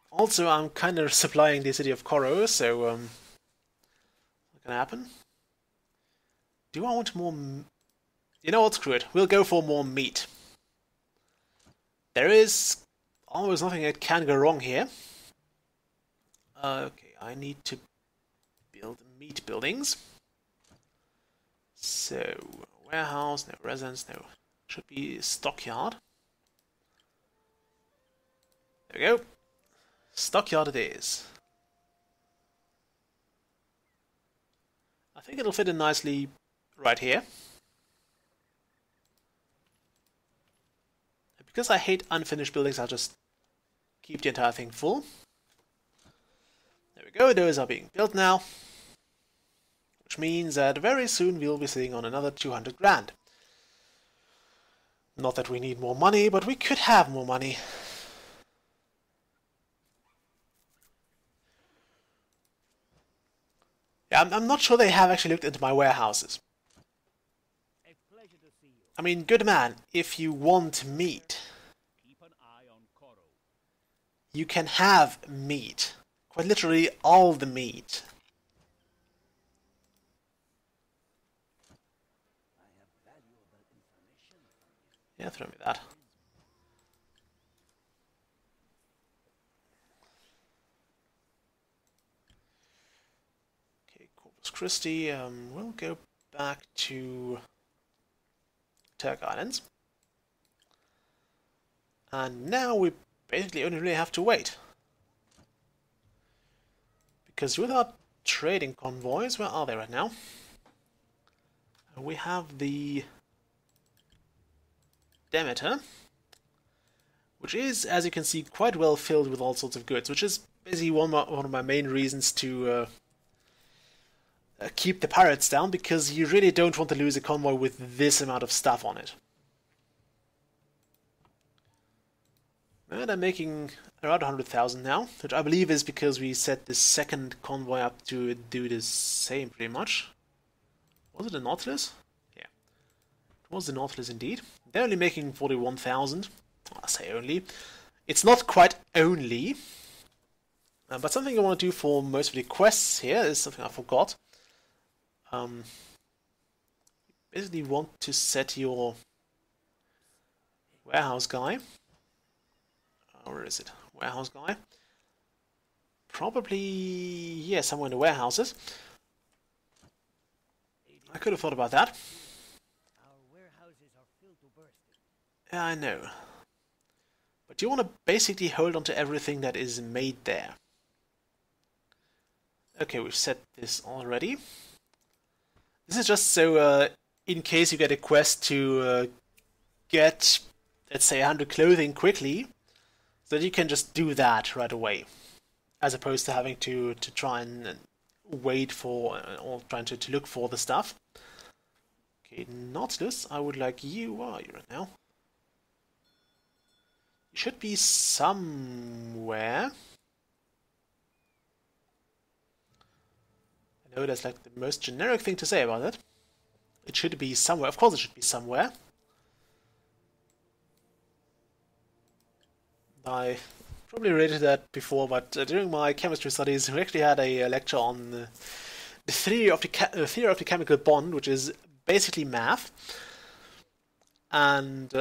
A: Also, I'm kind of supplying the city of Coro, so what can happen? Do I want more? You know what? Screw it. We'll go for more meat. There is almost nothing that can go wrong here. Okay, I need to build meat buildings. So, warehouse, no residence, no. Should be stockyard. There we go. Stockyard it is. I think it'll fit in nicely right here. And because I hate unfinished buildings, I'll just keep the entire thing full. There we go, those are being built now. Which means that very soon we'll be sitting on another 200 grand. Not that we need more money, but we could have more money. Yeah, I'm not sure they have actually looked into my warehouses.
B: A pleasure to see you.
A: I mean, good man, if you want meat,
B: Keep an eye on Coro.
A: you can have meat. Quite literally all the meat.
B: I have valuable information from you.
A: Yeah, throw me that. Okay, Corpus Christi. We'll go back to Turk Islands. And now we basically only really have to wait. Because with our trading convoys, where are they right now? We have the Demeter, which is, as you can see, quite well filled with all sorts of goods, which is basically one of my main reasons to keep the pirates down, because you really don't want to lose a convoy with this amount of stuff on it. And I'm making around 100,000 now, which I believe is because we set the second convoy up to do the same, pretty much. Was it the Nautilus? Yeah. It was the Nautilus indeed. They're only making 41,000. I say only. It's not quite only. But something I want to do for most of the quests here is something I forgot. You basically want to set your Warehouse guy. Where is it? Warehouse guy. Probably, yeah, somewhere in the warehouses. I could have thought about that.
C: Our warehouses are filled to bursting.
A: Yeah, I know. But you want to basically hold on to everything that is made there. Okay, we've set this already. This is just so in case you get a quest to get, let's say, 100 clothing quickly, so that you can just do that right away, as opposed to having to try and wait for, or trying to look for the stuff. Okay, Nautilus, I would like you. Where are you right now? You should be somewhere. I know that's like the most generic thing to say about it. It should be somewhere. Of course it should be somewhere. I probably related that before, but during my chemistry studies we actually had a lecture on the theory of the chemical bond, which is basically math. And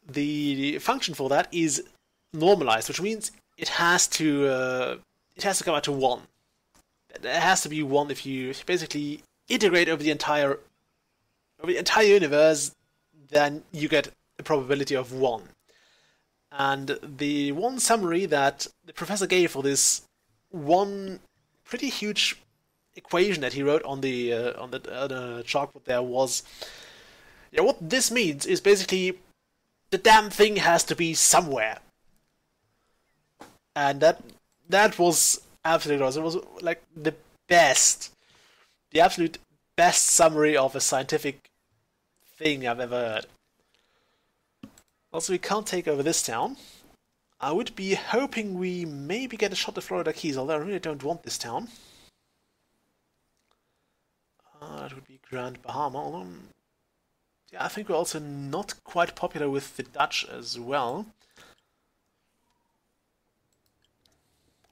A: the function for that is normalized, which means it has to come out to 1. It has to be 1 if you basically integrate over the entire universe, then you get a probability of 1. And the one summary that the professor gave for this one pretty huge equation that he wrote on the chalkboard there was, yeah, what this means is basically the damn thing has to be somewhere. And that was absolutely awesome. It was like the absolute best summary of a scientific thing I've ever heard. Also, we can't take over this town. I would be hoping we maybe get a shot at Florida Keys, although I really don't want this town. That would be Grand Bahama, although yeah, I think we're also not quite popular with the Dutch as well.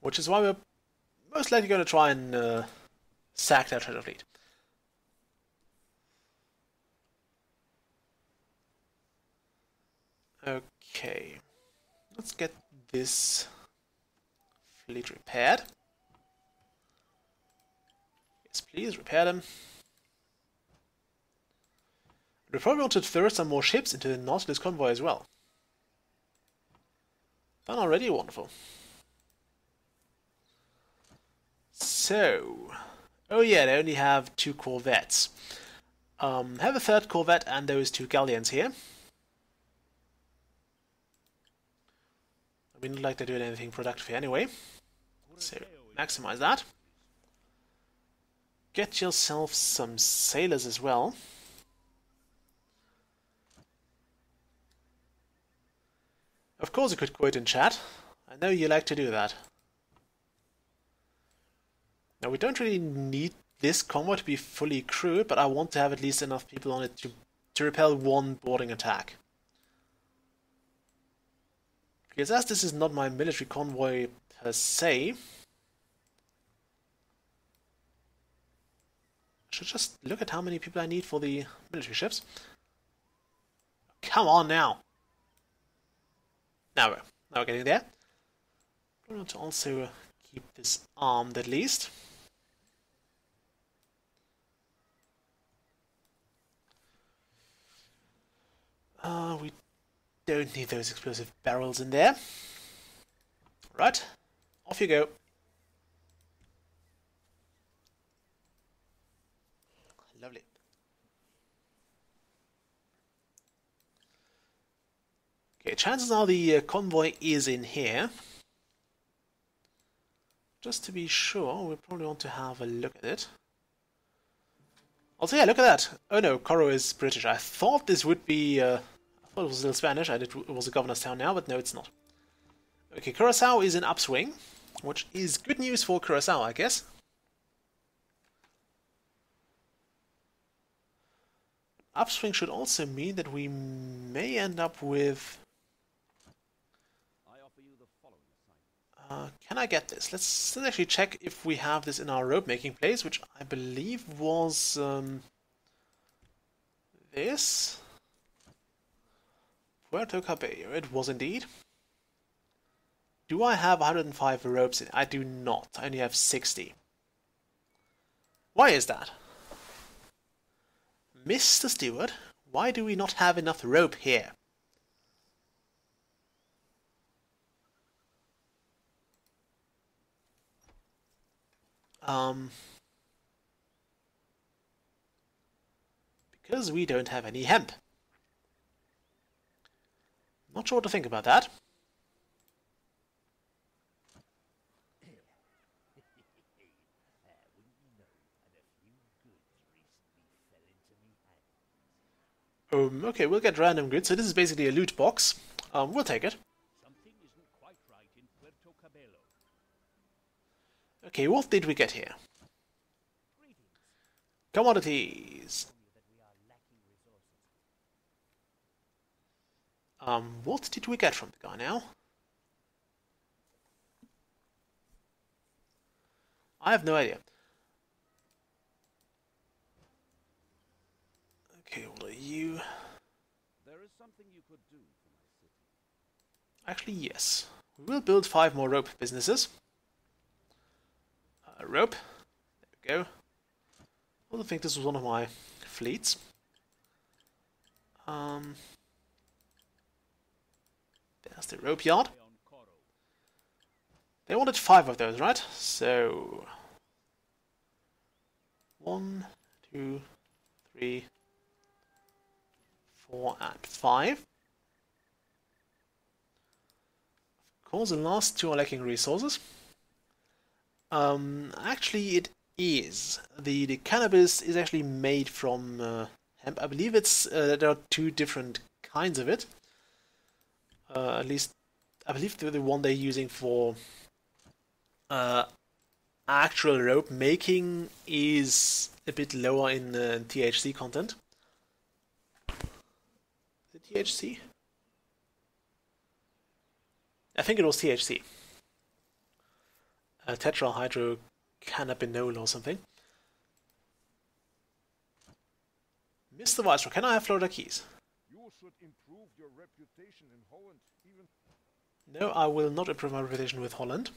A: Which is why we're most likely going to try and sack their treasure fleet. Okay, let's get this fleet repaired. Yes, please, repair them. We probably want to throw some more ships into the Nautilus convoy as well. Done already, wonderful. So, oh yeah, they only have 2 corvettes. Have a 3rd corvette and those 2 galleons here. We don't like they're doing anything productive here anyway. So, maximize that. Get yourself some sailors as well. Of course you could quote in chat. I know you like to do that. Now, we don't really need this convoy to be fully crewed, but I want to have at least enough people on it to repel 1 boarding attack. Because as this is not my military convoy per se, I should just look at how many people I need for the military ships. Come on now! Now we're getting there. I want to also keep this armed at least. We don't need those explosive barrels in there. Right, off you go. Lovely. Okay, chances are the convoy is in here. Just to be sure, we probably want to have a look at it. Also, yeah, look at that. Oh no, Coro is British. I thought this would be... I thought it was still Spanish. It was a governor's town now, but no, it's not. Okay, Curacao is in upswing, which is good news for Curacao, I guess. Upswing should also mean that we may end up with...
B: I offer you the following assignment.
A: Can I get this? Let's actually check if we have this in our rope making place, which I believe was this. Puerto Cabello, it was indeed. Do I have 105 ropes in? I do not. I only have 60. Why is that? Mr. Steward, why do we not have enough rope here? Because we don't have any hemp. Not sure what to think about that. Okay, we'll get random goods. So this is basically a loot box. We'll take it.
B: Something isn't quite right in Puerto Cabello.
A: Okay, what did we get here? Commodities. What did we get from the guy now? I have no idea. Okay, what are you?
B: There is something you could do for my city.
A: Actually, yes. We will build 5 more rope businesses. Rope. There we go. I don't think this was one of my fleets. There's the rope yard. They wanted 5 of those, right? So 1, 2, 3, 4, and 5. Of course, the last 2 are lacking resources. Actually, it is. The cannabis is actually made from hemp. I believe it's there are 2 different kinds of it. At least, I believe the one they're using for actual rope making is a bit lower in THC content. Is it THC? I think it was THC. Tetrahydrocannabinol or something. Mr. Viceroy, can I have Florida keys?
D: You should improve your reputation in Holland even.
A: No, I will not improve my reputation with Holland.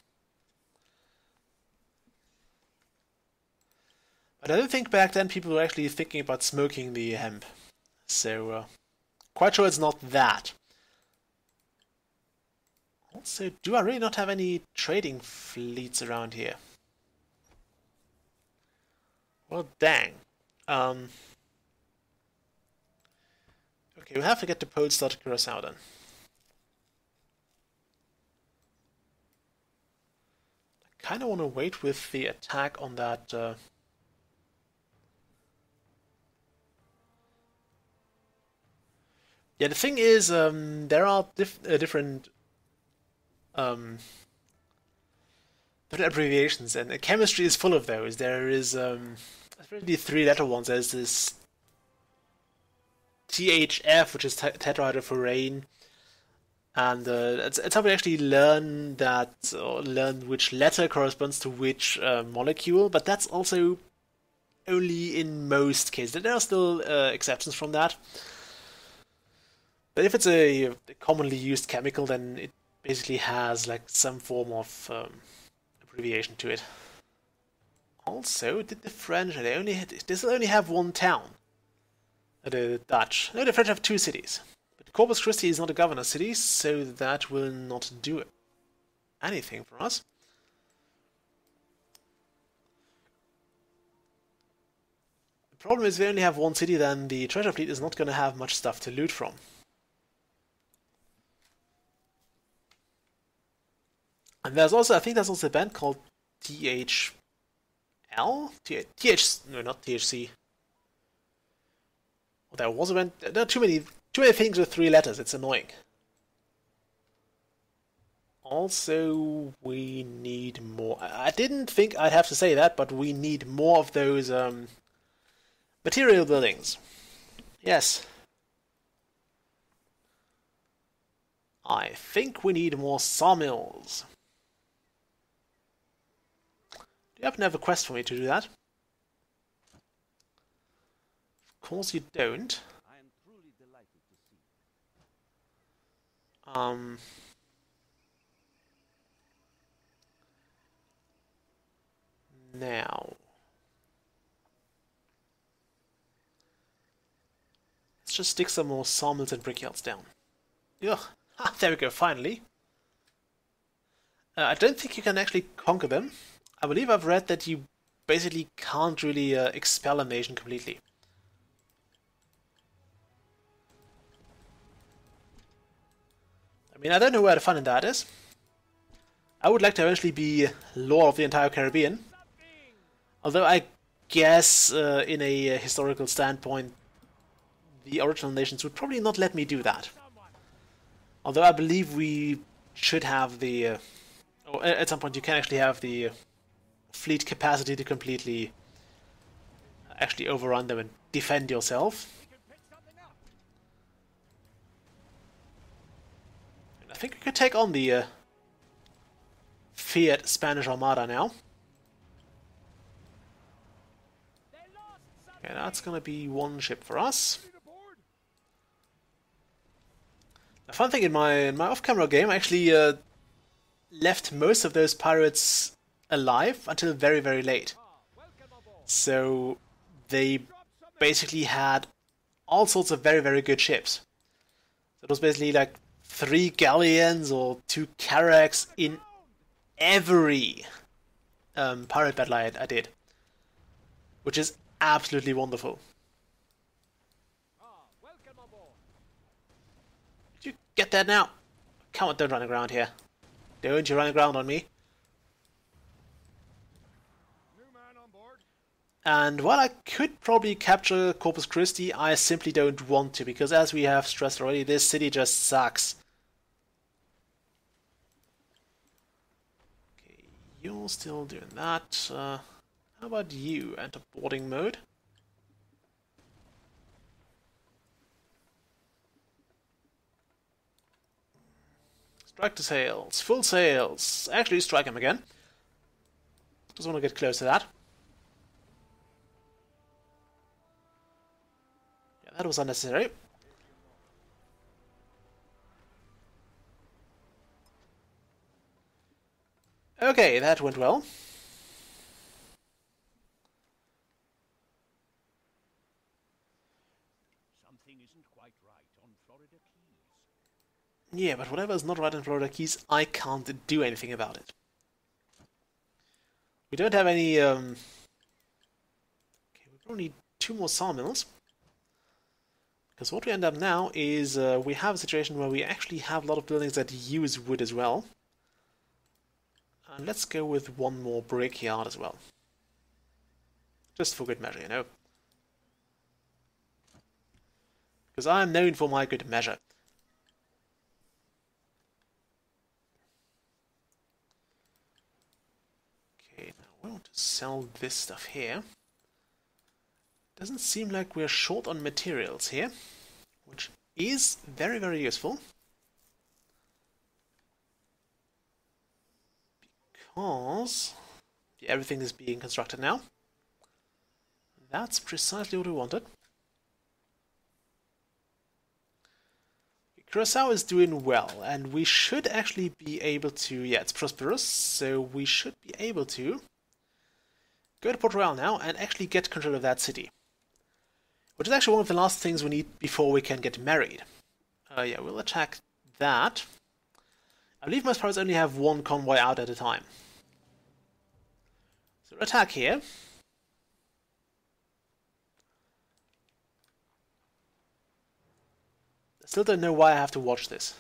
A: But I don't think back then people were actually thinking about smoking the hemp. So, quite sure it's not that. Also, do I really not have any trading fleets around here? Well, dang. Okay, we'll have to get the Pole Star to Curacao then. I kind of want to wait with the attack on that... Yeah, the thing is, there are different abbreviations, and chemistry is full of those. There is, especially 3-letter ones. There's this THF, which is tetrahydrofuran, and it's how we actually learn that, or learn which letter corresponds to which molecule. But that's also only in most cases. There are still exceptions from that. But if it's a commonly used chemical, then it basically has like some form of abbreviation to it. Also, did the French? They still only have 1 town. The Dutch. No, the French have 2 cities. But Corpus Christi is not a governor city, so that will not do anything for us. The problem is, if we only have 1 city, then the treasure fleet is not going to have much stuff to loot from. And there's also, I think there's also a band called THL? No, not THC. Well, there was a band, there are too many things with 3 letters, it's annoying. Also, we need more. I didn't think I'd have to say that, but we need more of those material buildings. Yes. I think we need more sawmills. Do you happen to have a quest for me to do that? Of course you don't.
B: I am truly delighted to see
A: Um, Now, let's just stick some more sawmills and brickyards down. Ugh, ha, there we go, finally. I don't think you can actually conquer them. I believe I've read that you basically can't really expel a nation completely. I mean, I don't know where the fun in that is. I would like to eventually be Lord of the entire Caribbean. Although I guess, in a historical standpoint, the original nations would probably not let me do that. Although I believe we should have the... or at some point you can actually have the fleet capacity to completely actually overrun them and defend yourself. And I think we could take on the feared Spanish Armada now. Okay, that's gonna be one ship for us. The fun thing in my off-camera game, I actually left most of those pirates alive until very, very late. So they basically had all sorts of very, very good ships. So it was basically like 3 galleons or 2 carracks in every pirate battle I did, which is absolutely wonderful. Did you get that now? Come on, don't run aground here. Don't you run aground on me. And while I could probably capture Corpus Christi, I simply don't want to, because as we have stressed already, this city just sucks. Okay, you're still doing that. How about you enter boarding mode? Strike the sails, full sails. Actually, strike him again. Just want to get close to that. Yeah, that was unnecessary. Okay, that went well.
B: Something isn't quite right on Florida Keys.
A: Yeah, but whatever is not right in Florida Keys, I can't do anything about it. We don't have any... Okay, we probably need 2 more sawmills. Because what we end up now is we have a situation where we actually have a lot of buildings that use wood as well. And let's go with 1 more brickyard as well. Just for good measure, you know. Because I am known for my good measure. Okay, now we want to sell this stuff here. Doesn't seem like we're short on materials here, which is very, very useful. Because everything is being constructed now. That's precisely what we wanted. Curacao is doing well, and we should actually be able to... Yeah, it's prosperous, so we should be able to go to Port Royale now and actually get control of that city. Which is actually one of the last things we need before we can get married. Yeah, we'll attack that. I believe most pirates only have 1 convoy out at a time. So we'll attack here. I still don't know why I have to watch this.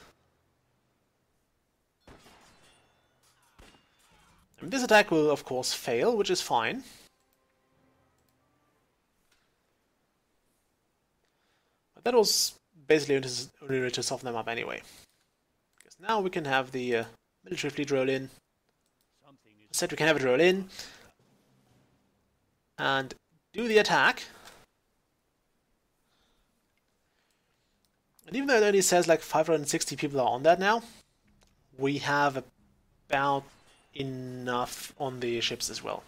A: And this attack will of course fail, which is fine. But that was basically only to soften them up anyway. Because now we can have the military fleet roll in. I said we can have it roll in. And do the attack. And even though it only says like 560 people are on that now, we have about enough on the ships as well.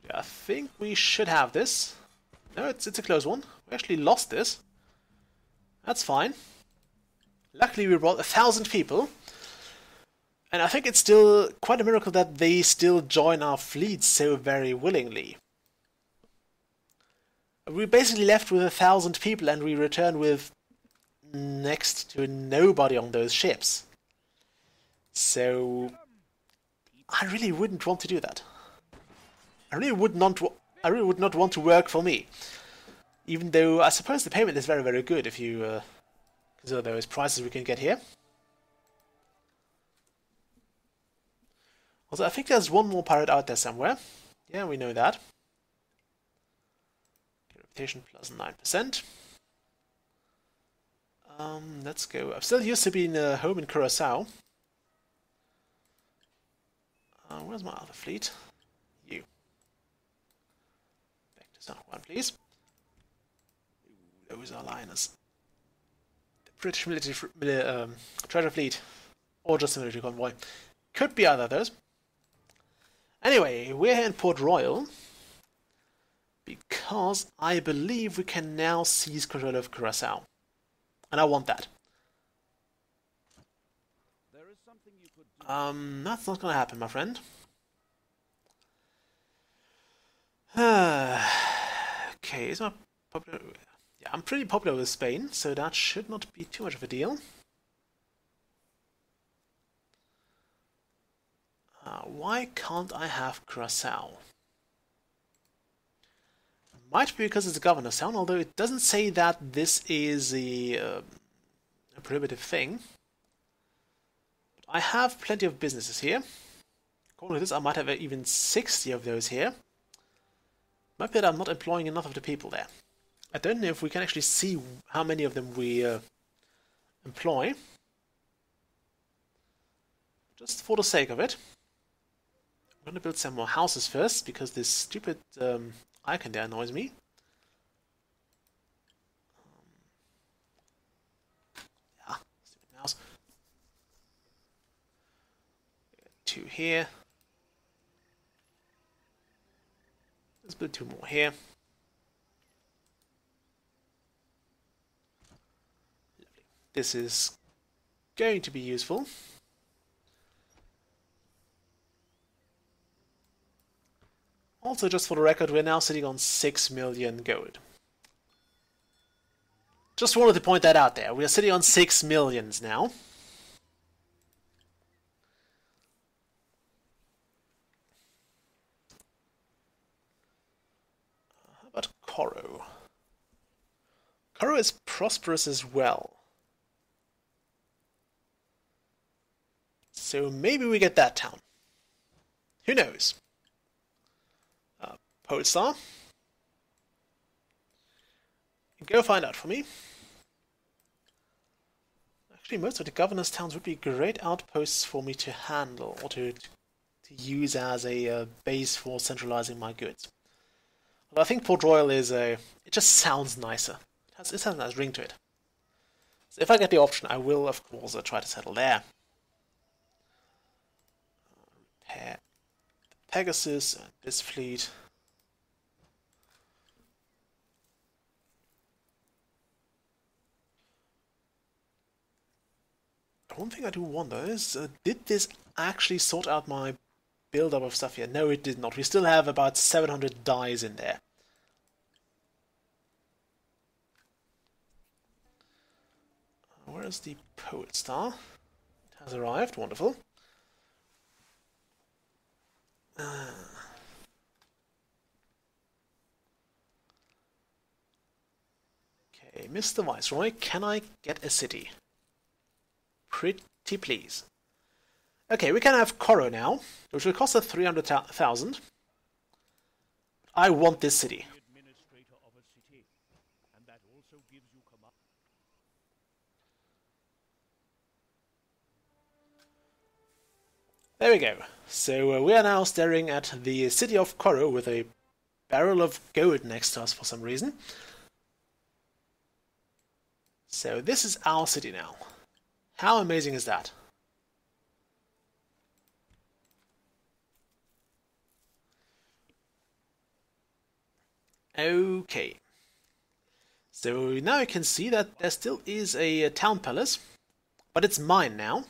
A: Yeah, I think we should have this. No, it's a close one. We actually lost this. That's fine. Luckily we brought 1,000 people. And I think it's still quite a miracle that they still join our fleet so very willingly. We basically left with 1,000 people and we returned with next to nobody on those ships. So I really wouldn't want to do that. I really would not want to work for me. Even though I suppose the payment is very, very good if you consider those prices we can get here. Also, I think there's one more pirate out there somewhere. Yeah, we know that. Reputation plus 9%. Let's go. I've still used to be in home in Curacao. Where's my other fleet? You. Back to San Juan, please. Ooh, those are liners. The British military treasure fleet, or just a military convoy. Could be either of those. Anyway, we're here in Port Royale because I believe we can now seize control of Curacao. And I want that.
B: There is something you could do.
A: That's not gonna happen, my friend. Okay, is my popular? Yeah, I'm pretty popular with Spain, so that should not be too much of a deal. Why can't I have Curacao? Might be because it's a governor's town, although it doesn't say that this is a prohibitive thing. But I have plenty of businesses here. According to this, I might have even 60 of those here. Might be that I'm not employing enough of the people there. I don't know if we can actually see how many of them we employ. Just for the sake of it. I'm going to build some more houses first, because this stupid icon there annoys me. Yeah, stupid mouse. 2 here. Let's build 2 more here. Lovely. This is going to be useful. Also, just for the record, we're now sitting on 6 million gold. Just wanted to point that out there. We are sitting on 6 millions now. How about Coro? Coro is prosperous as well. So maybe we get that town. Who knows? Polestar. Go find out for me. Actually, most of the governor's towns would be great outposts for me to handle, or to use as a base for centralizing my goods. But I think Port Royale is it just sounds nicer. It has a nice ring to it. So if I get the option, I will, of course, try to settle there. Repair the Pegasus and this fleet. One thing I do wonder is, did this actually sort out my build-up of stuff here? No, it did not. We still have about 700 dies in there. Where is the Polestar? It has arrived. Wonderful. Okay, Mr. Viceroy, can I get a city? Pretty please. Okay, we can have Coro now, which will cost us 300,000. I want this city.
D: Administrator of a city, and that also gives you command.
A: There we go. So we are now staring at the city of Coro with a barrel of gold next to us for some reason. So this is our city now. How amazing is that? Okay. So now you can see that there still is a town palace. but it's mine now.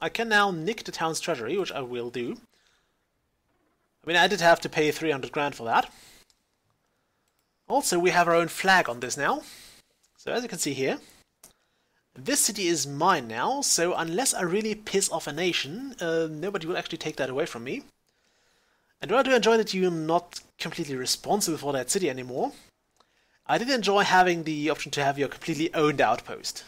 A: I can now nick the town's treasury, which I will do. I mean, I did have to pay 300 grand for that. Also, we have our own flag on this now. So as you can see here, this city is mine now, so unless I really piss off a nation, nobody will actually take that away from me. And while I do enjoy that you're not completely responsible for that city anymore, I did enjoy having the option to have your completely owned outpost.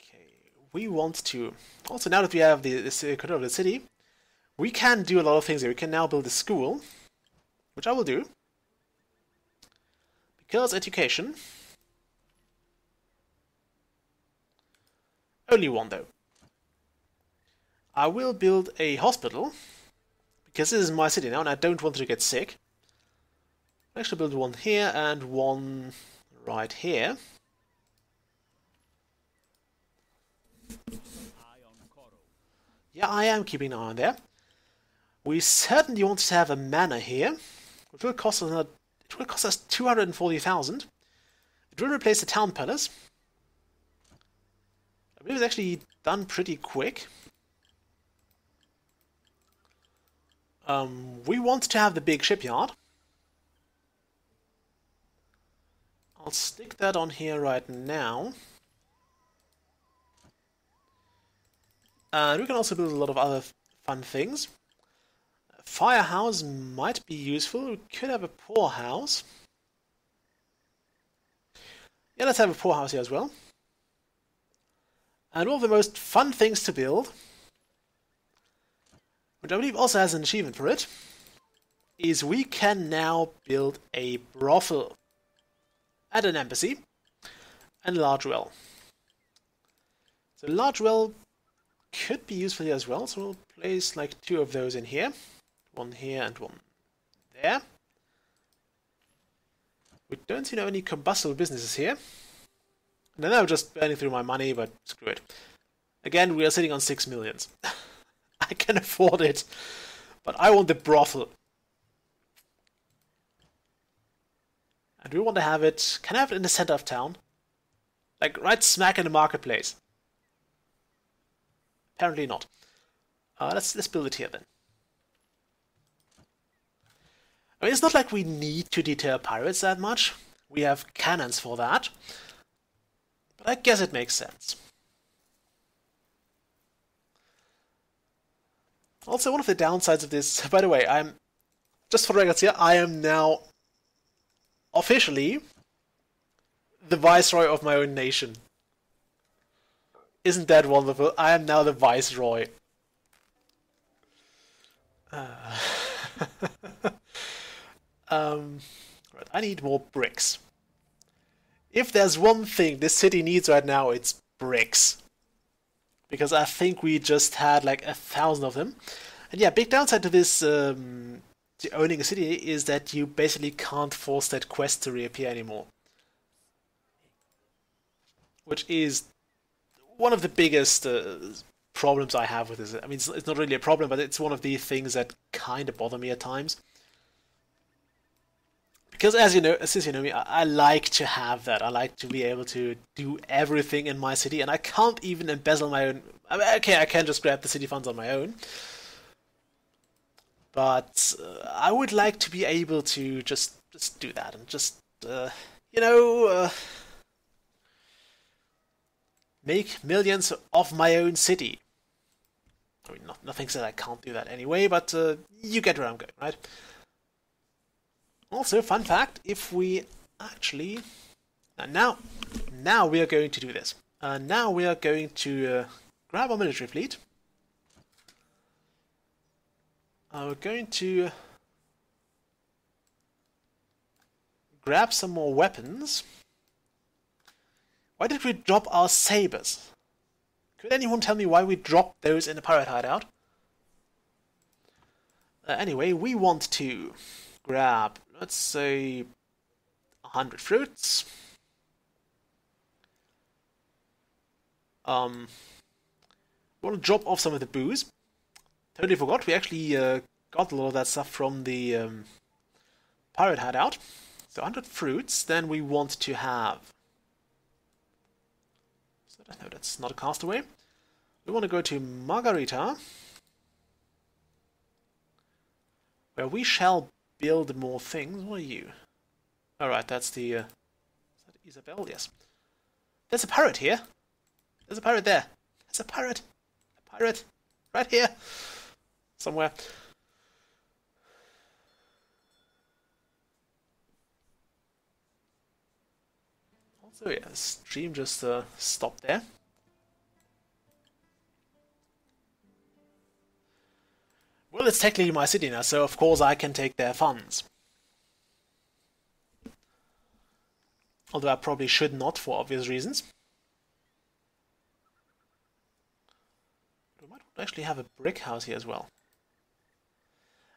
A: Okay, we want to... Also, now that we have this control of the city, we can do a lot of things here. We can now build a school, which I will do. Because education... Only one, though. I will build a hospital, because this is my city now, and I don't want to get sick. I'll actually build one here, and one right here. Yeah, I am keeping an eye on there. We certainly want to have a manor here, which will cost us it will cost us 240,000. It will replace the town palace. I believe it's actually done pretty quick. We want to have the big shipyard. I'll stick that on here right now. And we can also build a lot of other fun things. A firehouse might be useful. We could have a poorhouse. Yeah, let's have a poorhouse here as well. And one of the most fun things to build, which I believe also has an achievement for it, is we can now build a brothel and an embassy and a large well. So a large well could be useful here as well, so we'll place like 2 of those in here. One here and one there. We don't seem to have any combustible businesses here. And then I'm just burning through my money, but screw it. Again, we are sitting on 6 million. I can afford it, but I want the brothel. And we want to have it... Can I have it in the center of town? Like right smack in the marketplace. Apparently not. Let's build it here then. I mean, it's not like we need to deter pirates that much. We have cannons for that. But I guess it makes sense. Also, one of the downsides of this... By the way, just for the records here, I am now officially the viceroy of my own nation. Isn't that wonderful? I am now the viceroy. Right, I need more bricks. If there's one thing this city needs right now, it's bricks. Because I think we just had like 1,000 of them. And yeah, big downside to this to owning a city is that you basically can't force that quest to reappear anymore. Which is one of the biggest problems I have with this. I mean, it's not really a problem, but it's one of the things that kind of bother me at times. Because as you know, since you know me, I like to have that. I like to be able to do everything in my city, and I can't even embezzle my own... I mean, okay, I can just grab the city funds on my own. But I would like to be able to just do that, and just, you know... make millions of my own city. I mean, nothing said I can't do that anyway, but you get where I'm going, right? Also, fun fact, if we actually... Now we are going to do this. Now we are going to grab our military fleet. We're going to grab some more weapons. Why did we drop our sabers? Could anyone tell me why we dropped those in the pirate hideout? Anyway, we want to grab, let's say, 100 fruits. We want to drop off some of the booze. Totally forgot, we actually got a lot of that stuff from the pirate hideout. So 100 fruits. Then we want to have... No, that's not a castaway. We want to go to Margarita, where we shall build more things. What are you? Alright, that's the... is that Isabel? Yes. There's a pirate here. There's a pirate there. There's a pirate. A pirate. Right here. Somewhere. Also, yeah, stream just stopped there. Well, it's technically my city now, so of course I can take their funds. Although I probably should not, for obvious reasons. But we might actually have a brick house here as well.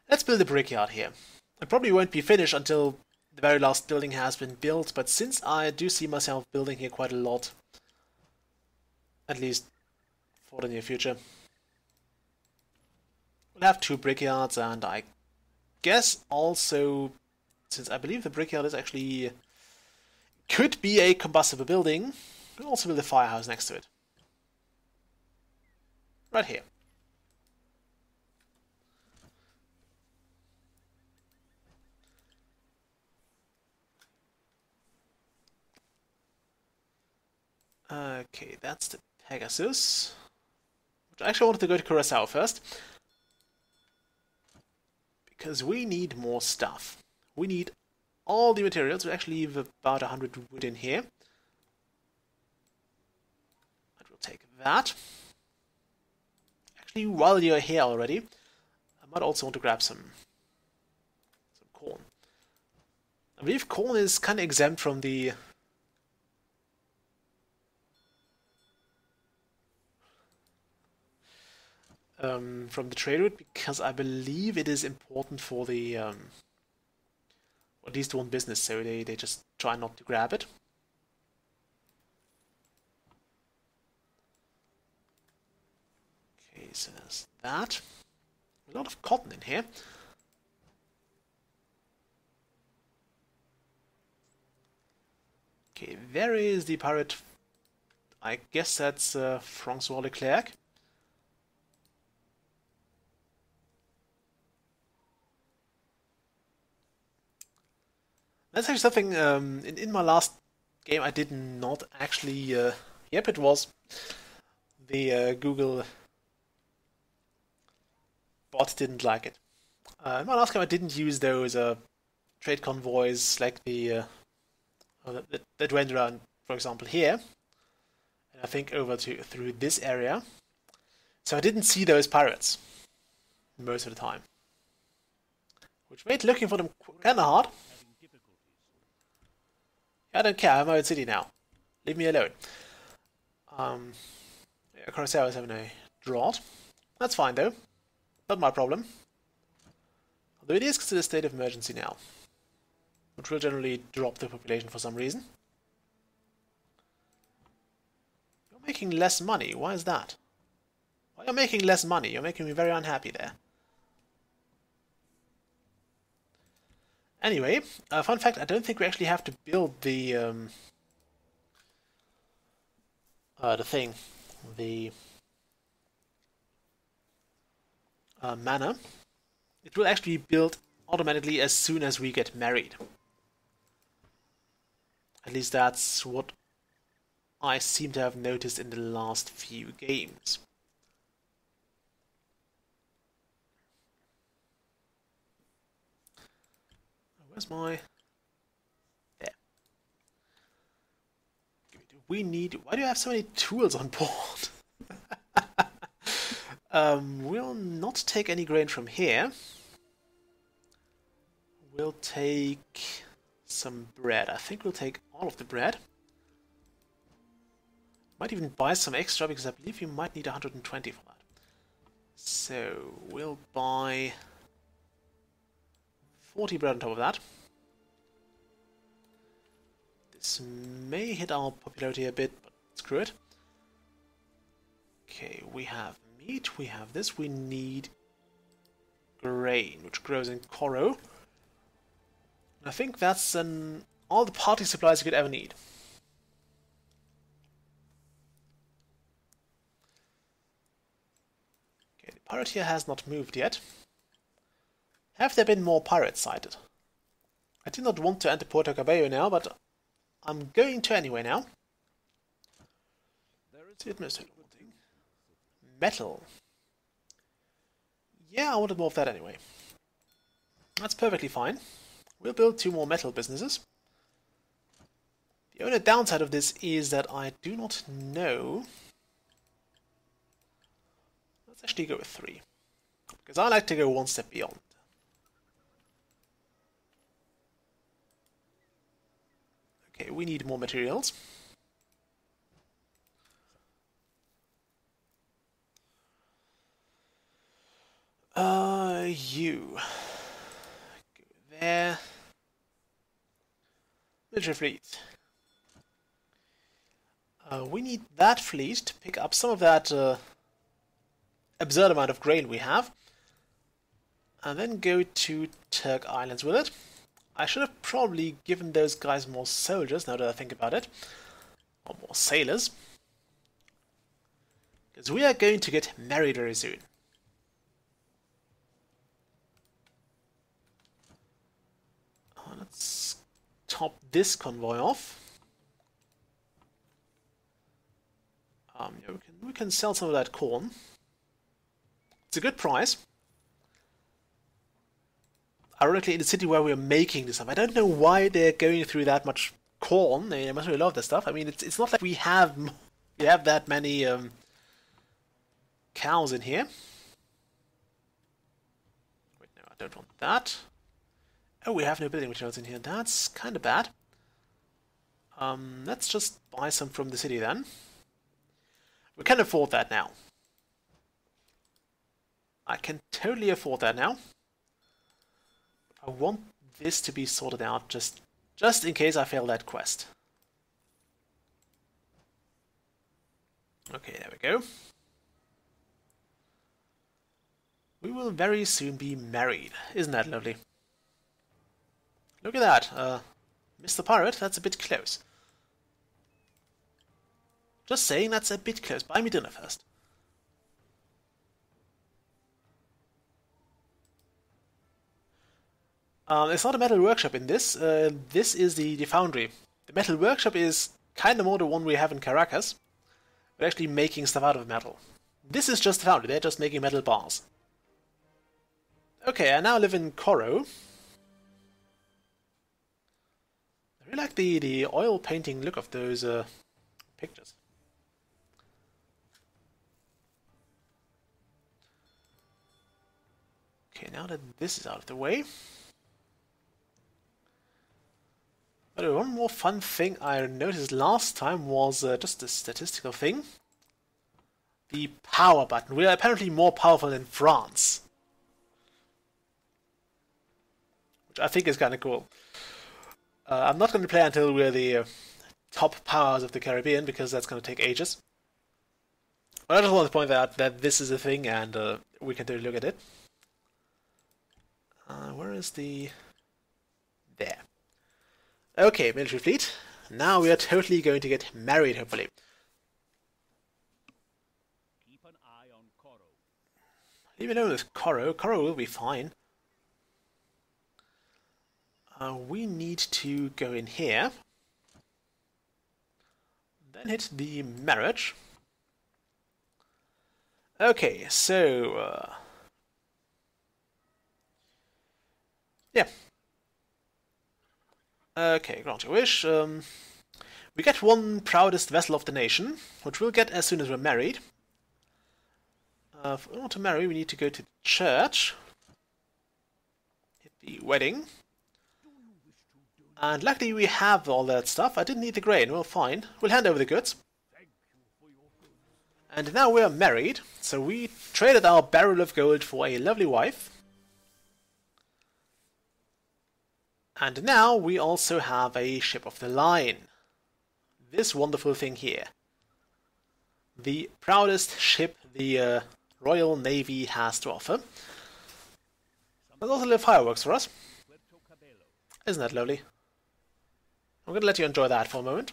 A: Let's build a brickyard here. It probably won't be finished until the very last building has been built, but since I do see myself building here quite a lot, at least for the near future, we'll have 2 brickyards, and I guess also, since I believe the brickyard is actually... could be a combustible building, we'll also build a firehouse next to it. Right here. Okay, that's the Pegasus. Which I actually wanted to go to Curacao first. Because we need more stuff. We need all the materials. We actually leave about 100 wood in here. And we'll take that. Actually, while you're here already, I might also want to grab some corn. I believe corn is kind of exempt from the... from the trade route, because I believe it is important for the... or at least one business, so they just try not to grab it. Okay, so there's that. A lot of cotton in here. Okay, there is the pirate. I guess that's Francois Leclerc. That's actually something in my last game I did not actually... yep, it was the Google bot didn't like it. In my last game I didn't use those trade convoys like the that went around, for example, here, and I think over to through this area. So I didn't see those pirates most of the time, which made looking for them kind of hard. I don't care, I'm out of city now. Leave me alone. Yeah, Curacao is having a drought. That's fine though. Not my problem. Although it is considered a state of emergency now, which will generally drop the population for some reason. You're making less money. Why is that? Why are you making less money? You're making me very unhappy there. Anyway, fun fact, I don't think we actually have to build the thing, the manor. It will actually be built automatically as soon as we get married. At least that's what I seem to have noticed in the last few games. Where's my... there. We need... why do you have so many tools on board? We'll not take any grain from here. We'll take some bread. I think we'll take all of the bread. Might even buy some extra, because I believe you might need 120 for that. So, we'll buy 40 bread on top of that. This may hit our popularity a bit, but screw it. Okay, we have meat, we have this, we need grain, which grows in Coro. I think that's all the party supplies you could ever need. Okay, the pirate here has not moved yet. Have there been more pirates sighted? I do not want to enter Puerto Cabello now, but I'm going to anyway now. Metal. Yeah, I wanted more of that anyway. That's perfectly fine. We'll build 2 more metal businesses. The only downside of this is that I do not know. Let's actually go with 3. Because I like to go one step beyond. Okay, we need more materials. You. Go there. Military fleet. We need that fleet to pick up some of that absurd amount of grain we have. And then go to Turk Islands with it. I should have probably given those guys more soldiers, now that I think about it. Or more sailors. Because we are going to get married very soon. Let's top this convoy off. Yeah, we can sell some of that corn. It's a good price. Ironically, in the city where we're making this stuff, I don't know why they're going through that much corn. They must really love this stuff. I mean, it's not like we have that many cows in here. Wait, no, I don't want that. Oh, we have no building materials in here. That's kind of bad. Let's just buy some from the city then. We can afford that now. I can totally afford that now. I want this to be sorted out just in case I fail that quest. Okay, there we go. We will very soon be married. Isn't that lovely? Look at that. Mr. Pirate, that's a bit close. Just saying, that's a bit close. Buy me dinner first. It's not a metal workshop in this. This is the foundry. The metal workshop is kind of more the one we have in Caracas. We're actually making stuff out of metal. This is just the foundry. They're just making metal bars. Okay, I now live in Coro. I really like the oil painting look of those pictures. Okay, now that this is out of the way. But one more fun thing I noticed last time was just a statistical thing. The power button. We are apparently more powerful than France. Which I think is kind of cool. I'm not going to play until we're the top powers of the Caribbean, because that's going to take ages. But I just want to point out that this is a thing, and we can take a look at it. Where is the... There. Okay, military fleet. Now we are totally going to get married, hopefully.
B: Keep an eye on Coro.
A: Leave it alone with Coro. Coro will be fine. We need to go in here. Then hit the marriage. Okay, so... yeah. Okay, grant your wish. We get one proudest vessel of the nation, which we'll get as soon as we're married. In order to marry, we need to go to the church. Hit the wedding. And luckily we have all that stuff. I didn't need the grain, well fine. We'll hand over the goods. And now we're married, so we traded our barrel of gold for a lovely wife. And now we also have a ship of the line. This wonderful thing here. The proudest ship the Royal Navy has to offer. There's also a little fireworks for us. Isn't that lovely? I'm gonna let you enjoy that for a moment.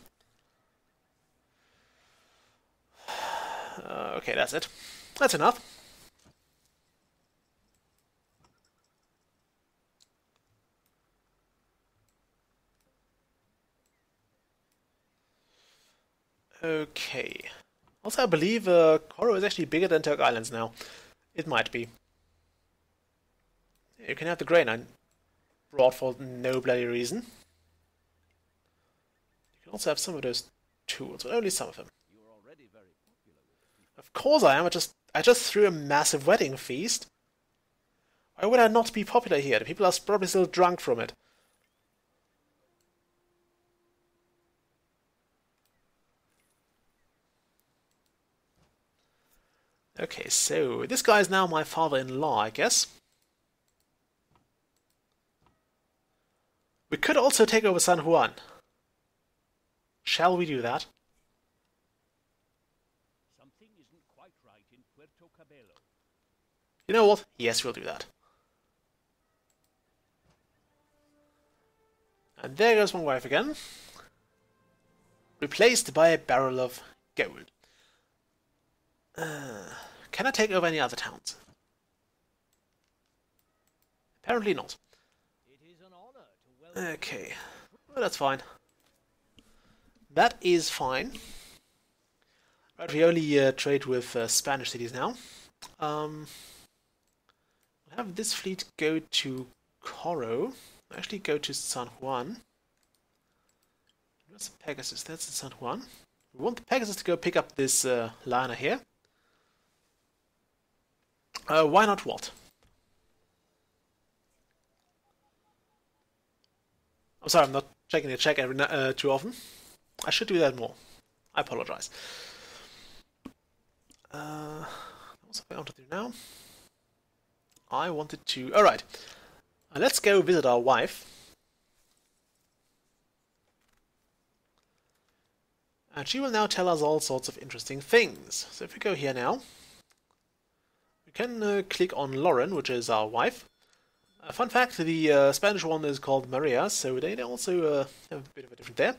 A: Okay, that's it. That's enough. Okay. Also, I believe Koro is actually bigger than Turk Islands now. It might be. You can have the grain I brought for no bloody reason. You can also have some of those tools, but only some of them.
B: You're already very popular with the people.
A: Of course I am. I just threw a massive wedding feast. Why would I not be popular here? The people are probably still drunk from it. Okay, so this guy is now my father-in-law, I guess. We could also take over San Juan. Shall we do that?
B: Something isn't quite right in Puerto Cabello.
A: You know what? Yes, we'll do that. And there goes my wife again. Replaced by a barrel of gold. Can I take over any other towns? Apparently not.
C: It is an honor to welcome.
A: Okay, well, that's fine. That is fine. Right, we only trade with Spanish cities now. We'll have this fleet go to Coro. Actually, go to San Juan. Where's the Pegasus? That's in San Juan. We want the Pegasus to go pick up this liner here. Why not what? I'm sorry, I'm not checking the check every too often. I should do that more. I apologize. What's I want to do now? I wanted to... Alright. Let's go visit our wife. And she will now tell us all sorts of interesting things. So if we go here now, we can click on Lauren, which is our wife. Fun fact, the Spanish one is called Maria, so they also have a bit of a different there.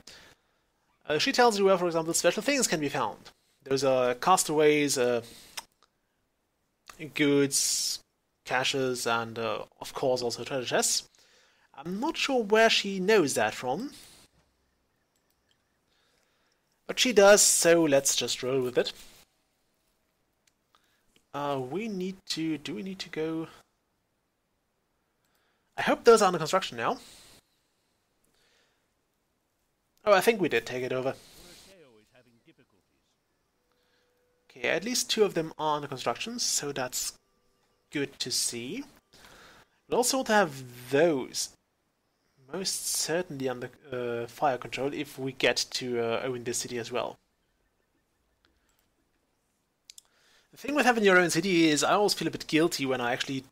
A: She tells you where, for example, special things can be found. Those are castaways, goods, caches, and of course also treasure chests. I'm not sure where she knows that from. But she does, so let's just roll with it. We need to... Do we need to go... I hope those are under construction now. Oh, I think we did take it over.
B: Puerto is having difficulties.
A: Okay, at least 2 of them are under construction, so that's good to see. We also want to have those most certainly under fire control if we get to own this city as well. The thing with having your own city is I always feel a bit guilty when I actually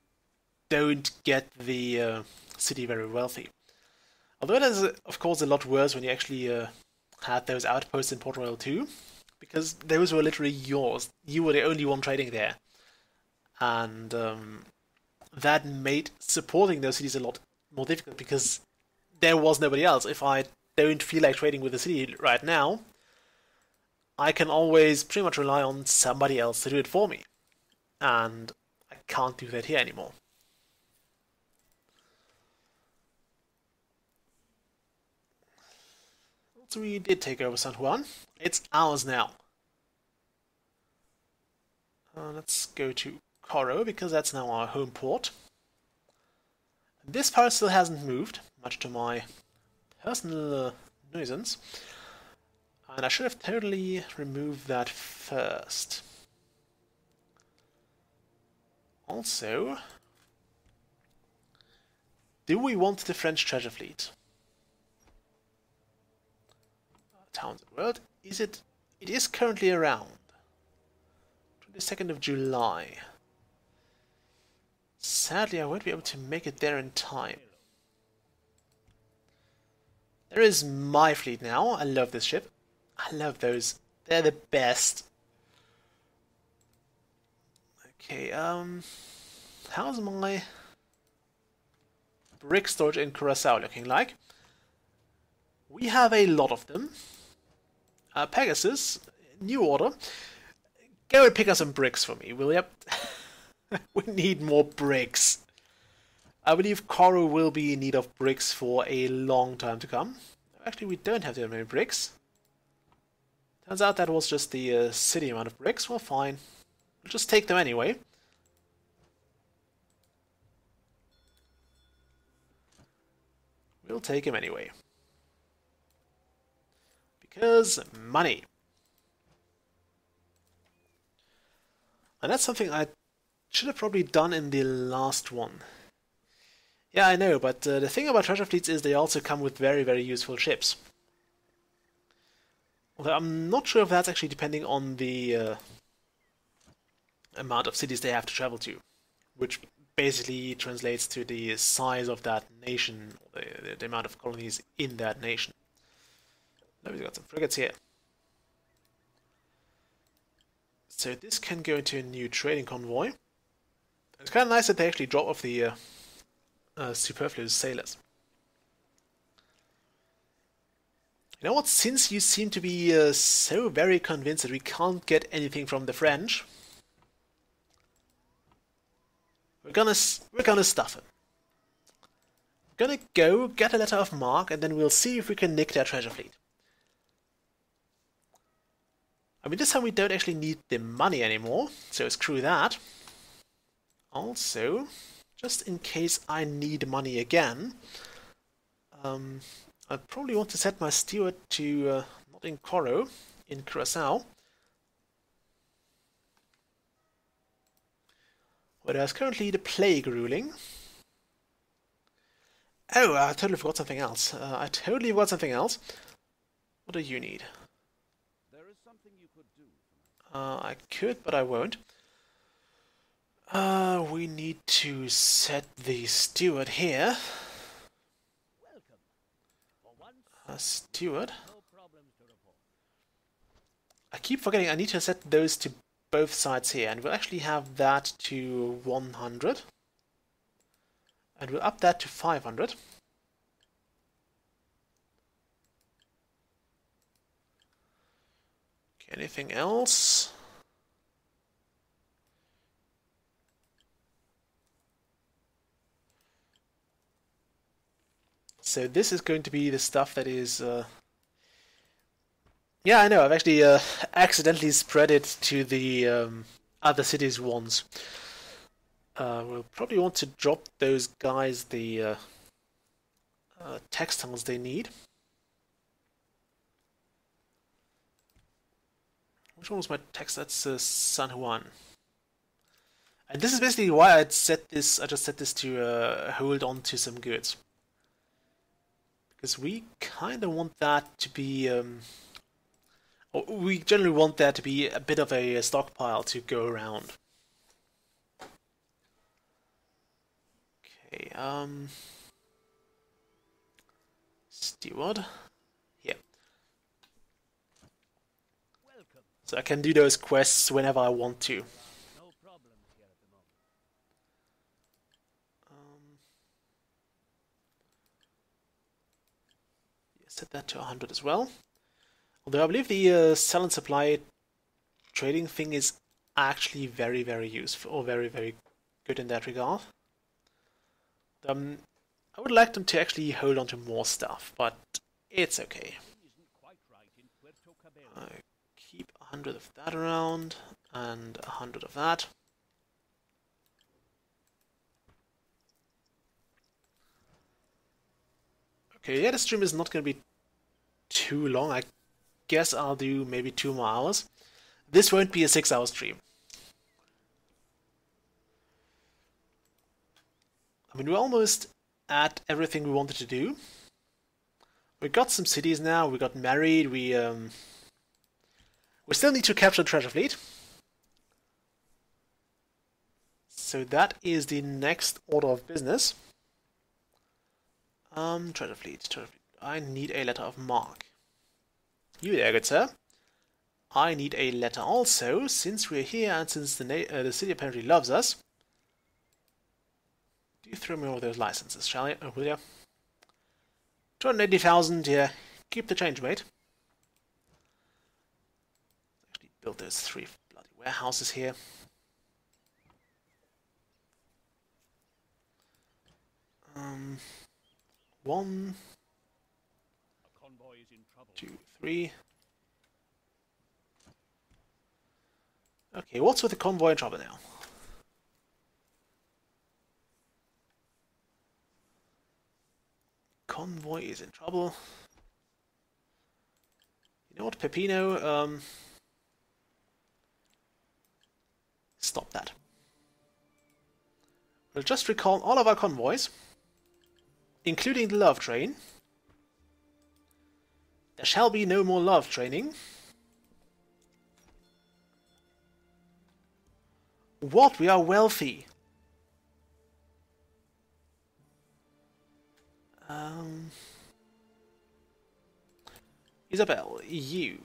A: don't get the city very wealthy. Although it is, of course, a lot worse when you actually had those outposts in Port Royale too, because those were literally yours. You were the only one trading there. And that made supporting those cities a lot more difficult, because there was nobody else. If I don't feel like trading with the city right now, I can always pretty much rely on somebody else to do it for me. And I can't do that here anymore. So we did take over San Juan. It's ours now. Let's go to Coro, because that's now our home port. This part still hasn't moved, much to my personal nuisance. And I should have totally removed that first. Also, do we want the French treasure fleet? Towns of the world. Is it? It is currently around. 22nd of July. Sadly, I won't be able to make it there in time. There is my fleet now. I love this ship. I love those. They're the best. Okay, how's my... brick storage in Curacao looking like? We have a lot of them. Pegasus, new order. Go and pick up some bricks for me, will you? We need more bricks. I believe Koru will be in need of bricks for a long time to come. Actually, we don't have that many bricks. Turns out that was just the city amount of bricks. Well, fine. We'll just take them anyway. We'll take them anyway. Because money. And that's something I should have probably done in the last one. Yeah, I know, but the thing about treasure fleets is they also come with very, very useful ships. Although I'm not sure if that's actually depending on the amount of cities they have to travel to, which basically translates to the size of that nation, the amount of colonies in that nation. Now we've got some frigates here. So this can go into a new trading convoy. It's kind of nice that they actually drop off the superfluous sailors. You know what, since you seem to be so very convinced that we can't get anything from the French, we're gonna stuff him. We're gonna go get a letter of marque, and then we'll see if we can nick their treasure fleet. I mean, this time we don't actually need the money anymore, so screw that. Also, just in case I need money again, I probably want to set my steward to, not in Coro, in Curacao. Where there's currently the plague ruling. Oh, I totally forgot something else. What do you need?
B: There is something you could do.
A: I could, but I won't. We need to set the steward here.
C: Welcome. For once,
A: Steward.
C: no problems to report.
A: I keep forgetting I need to set those to both sides here, and we'll actually have that to 100. And we'll up that to 500. Okay, anything else? So this is going to be the stuff that is... Yeah, I know, I've actually accidentally spread it to the other cities once. We'll probably want to drop those guys the textiles they need. Which one was my text? That's San Juan. And this is basically why I just set this to hold on to some goods. Because we kind of want that to be... we generally want there to be a bit of a stockpile to go around. Okay, steward. Here.
C: Welcome.
A: So I can do those quests whenever I want to.
C: No problems here at the moment.
A: Set that to 100 as well. Although I believe the sell and supply trading thing is actually very, very useful, or very, very good in that regard. I would like them to actually hold on to more stuff, but it's okay.
C: Isn't quite right in Puerto Cabello.
A: Keep 100 of that around, and 100 of that. Okay, yeah, the stream is not going to be too long. I guess I'll do maybe 2 more hours. This won't be a 6-hour stream. I mean, we're almost at everything we wanted to do. We got some cities now, we got married, we still need to capture the treasure fleet. So that is the next order of business. Treasure fleet. I need a letter of marque. You there, good sir. I need a letter also, since we're here and since the city apparently loves us. Do throw me all those licenses, shall you? Oh, will you? 280,000, yeah. Keep the change, mate. Actually build those 3 bloody warehouses here. One,
B: A convoy is in trouble.
A: 2, 3. Okay, what's with the convoy in trouble now? Convoy is in trouble. You know what, Peppino? Stop that. We'll just recall all of our convoys, including the love train. There shall be no more love training. What? We are wealthy. Isabel, you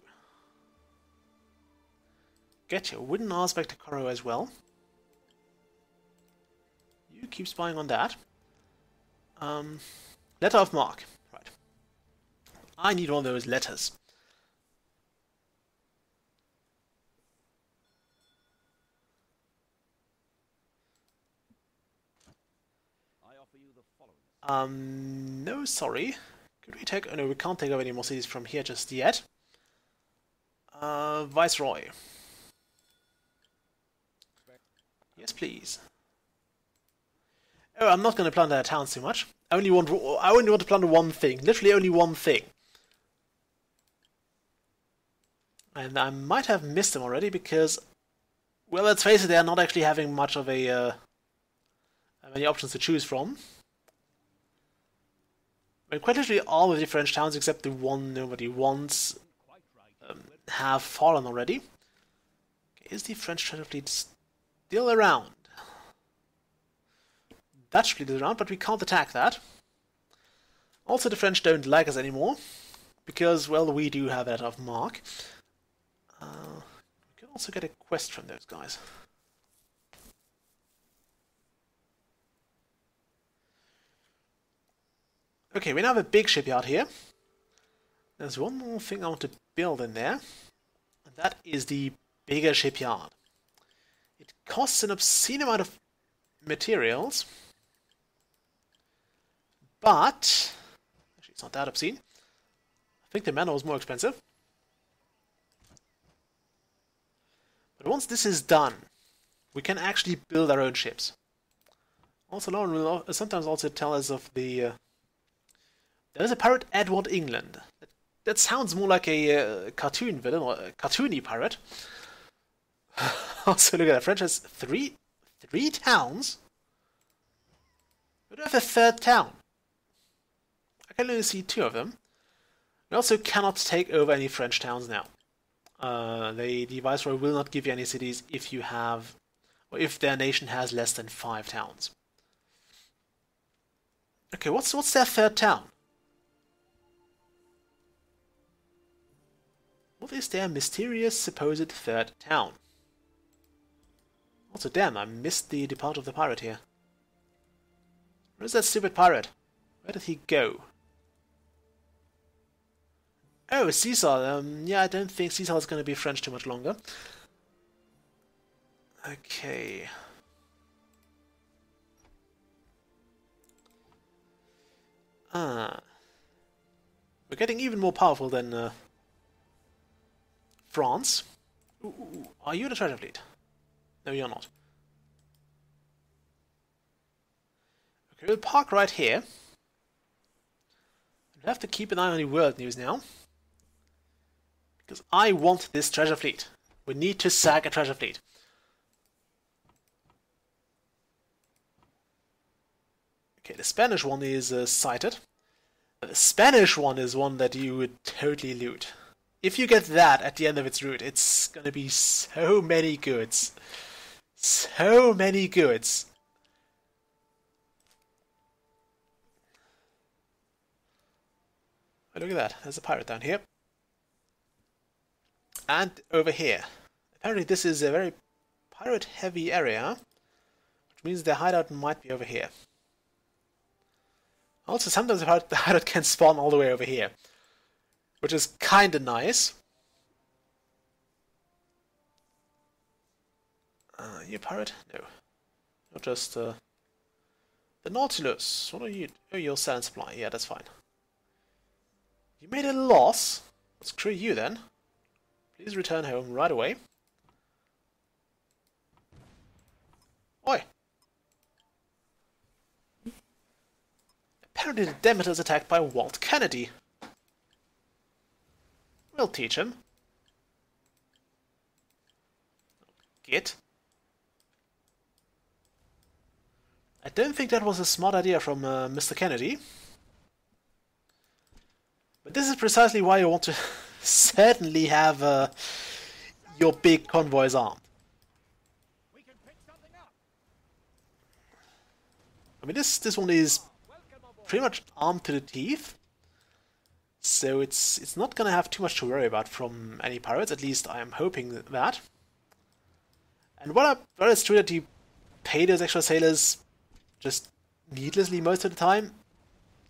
A: get your wooden aspect to Coro as well. You keep spying on that. Letter of marque. Right. I need all those letters.
B: I offer you the following.
A: No, sorry. Could we take... Oh, no, we can't take over any more cities from here just yet. Viceroy. Yes, please. Oh, I'm not going to plunder towns too much. I only want to plunder one thing. Literally only one thing. And I might have missed them already because... Well, let's face it, they are not actually having much of a... many options to choose from. I mean, quite literally all of the French towns except the one nobody wants have fallen already. Okay, is the French treasure fleet still around? Dutch fleet is around, but we can't attack that. Also, the French don't like us anymore, because, well, we do have that of marque. We can also get a quest from those guys. Okay, we now have a big shipyard here. There's one more thing I want to build in there, and that is the bigger shipyard. It costs an obscene amount of materials, but actually it's not that obscene. I think the manor was more expensive. But once this is done, we can actually build our own ships. Also, Lauren will sometimes also tell us of the... There is a pirate, Edward England. That sounds more like a cartoon villain, or a cartoony pirate. Also, look at that. French has three towns? We don't have a third town. I can only see 2 of them. We also cannot take over any French towns now. The Viceroy will not give you any cities if you have... or if their nation has less than 5 towns. Okay, what's their third town? What is their mysterious supposed third town? Also, damn, I missed the depart of the pirate here. Where's that stupid pirate? Where did he go? Oh, Caesar. Yeah, I don't think Caesar is going to be French too much longer. Okay. We're getting even more powerful than France. Ooh, are you the treasure fleet? No, you're not. Okay, we'll park right here. We'll have to keep an eye on the world news now. Because I want this treasure fleet. We need to sack a treasure fleet. Okay, the Spanish one is sighted. The Spanish one is one that you would totally loot. If you get that at the end of its route, it's gonna be so many goods. So many goods. Oh, look at that. There's a pirate down here. And over here. Apparently this is a very pirate-heavy area, which means their hideout might be over here. Also, sometimes the pirate can spawn all the way over here, which is kinda nice. You a pirate? No. You're just, the Nautilus. What are you? Oh, you're sell and supply. Yeah, that's fine. You made a loss? Well, screw you then. Please return home right away. Oi! Apparently the Demeter is attacked by Walt Kennedy. We'll teach him. Git. I don't think that was a smart idea from Mr. Kennedy. But this is precisely why you want to certainly have your big convoys armed.
D: We can pick something up.
A: I mean, this one is pretty much armed to the teeth. So it's not gonna have too much to worry about from any pirates, at least I am hoping that. And while it's true that you pay those extra sailors just needlessly most of the time,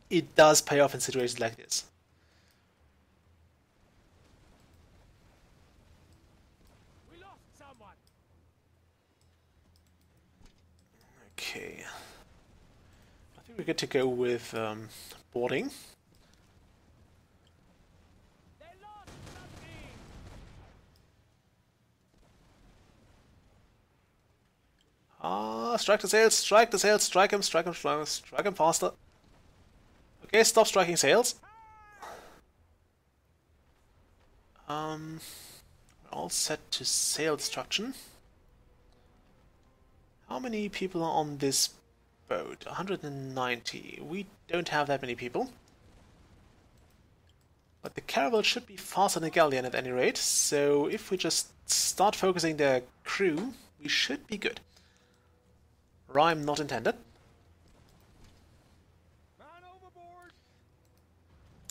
A: it does pay off in situations like this.
D: We lost someone.
A: Okay. I think we're good to go with boarding.
D: They lost something.
A: Strike the sails, strike the sails, strike him, strike him, strike him faster. Okay, stop striking sails. We're all set to sail destruction. How many people are on this boat? 190. We don't have that many people. But the caravel should be faster than a galleon at any rate, so if we just start focusing their crew, we should be good. Rhyme not intended.
D: Man overboard.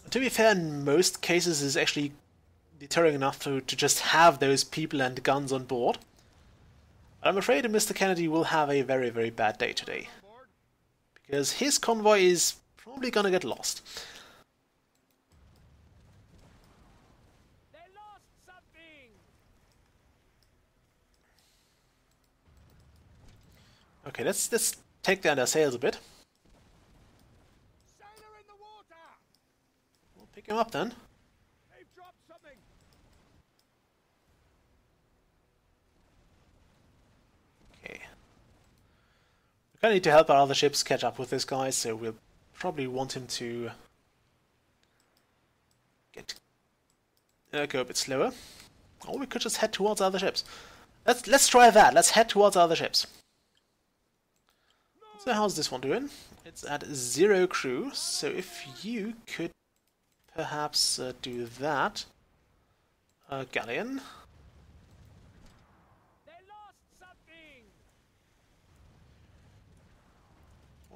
A: To be fair, in most cases it's actually deterring enough to just have those people and guns on board. But I'm afraid Mr. Kennedy will have a very, very bad day today.
D: Board.
A: Because his convoy is probably gonna get lost.
D: They lost something.
A: Okay, let's take down their sails a bit.
D: Sailor in the water.
A: We'll pick him up then.
D: They've dropped something.
A: Okay. We kinda need to help our other ships catch up with this guy, so we'll probably want him to go a bit slower. Or we could just head towards other ships. Let's try that. Let's head towards other ships. So how's this one doing? It's at 0 crew, so if you could perhaps do that. Galleon.
D: They lost something.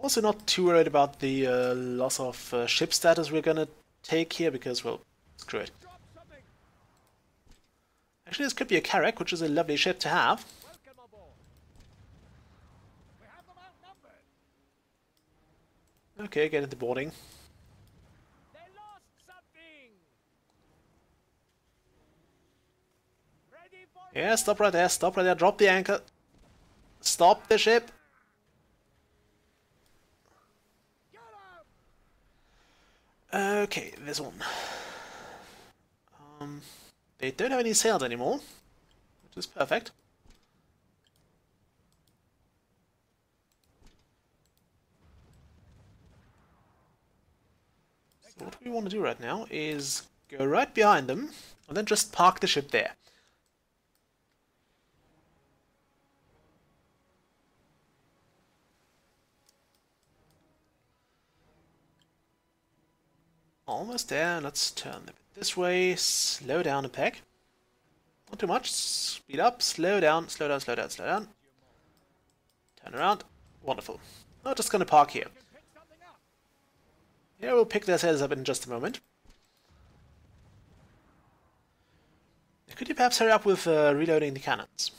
A: Also not too worried about the loss of ship status we're gonna take here, because, well, screw it.
D: Dropped something.
A: Actually, this could be a carrack, which is a lovely ship to have.
D: Welcome aboard. We have them outnumbered.
A: Okay, get into boarding.
D: They lost something. Ready for
A: Yeah, stop right there, stop right there, drop the anchor. Stop the ship.
D: get up.
A: Okay, this one. They don't have any sails anymore, which is perfect. So what we want to do right now is go right behind them and then just park the ship there. Almost there. Let's turn a bit this way. Slow down a peg. Not too much. Speed up. Slow down. Slow down. Slow down. Slow down. Turn around. Wonderful. We're just gonna park here.
D: Can pick something up.
A: Yeah, we'll pick their sails up in just a moment. Could you perhaps hurry up with reloading the cannons?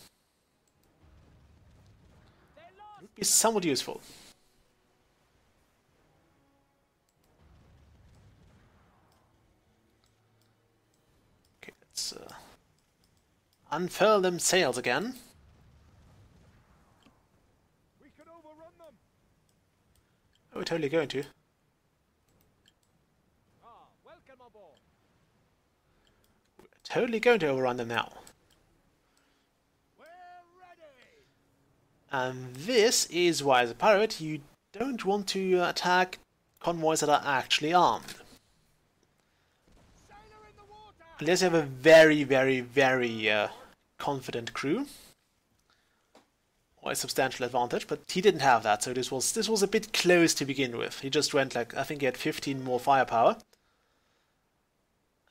D: They
A: It
D: lost.
A: would be somewhat useful. unfurl them sails again.
D: We can overrun them.
A: Oh, we're totally going to.
D: Welcome aboard.
A: Totally going to overrun them now.
D: We're ready.
A: And this is why, as a pirate, you don't want to attack convoys that are actually armed.
D: Sailor in the water.
A: Unless you have a very, very, very confident crew. Or a substantial advantage, but he didn't have that, so this was a bit close to begin with. He just went like, I think he had 15 more firepower.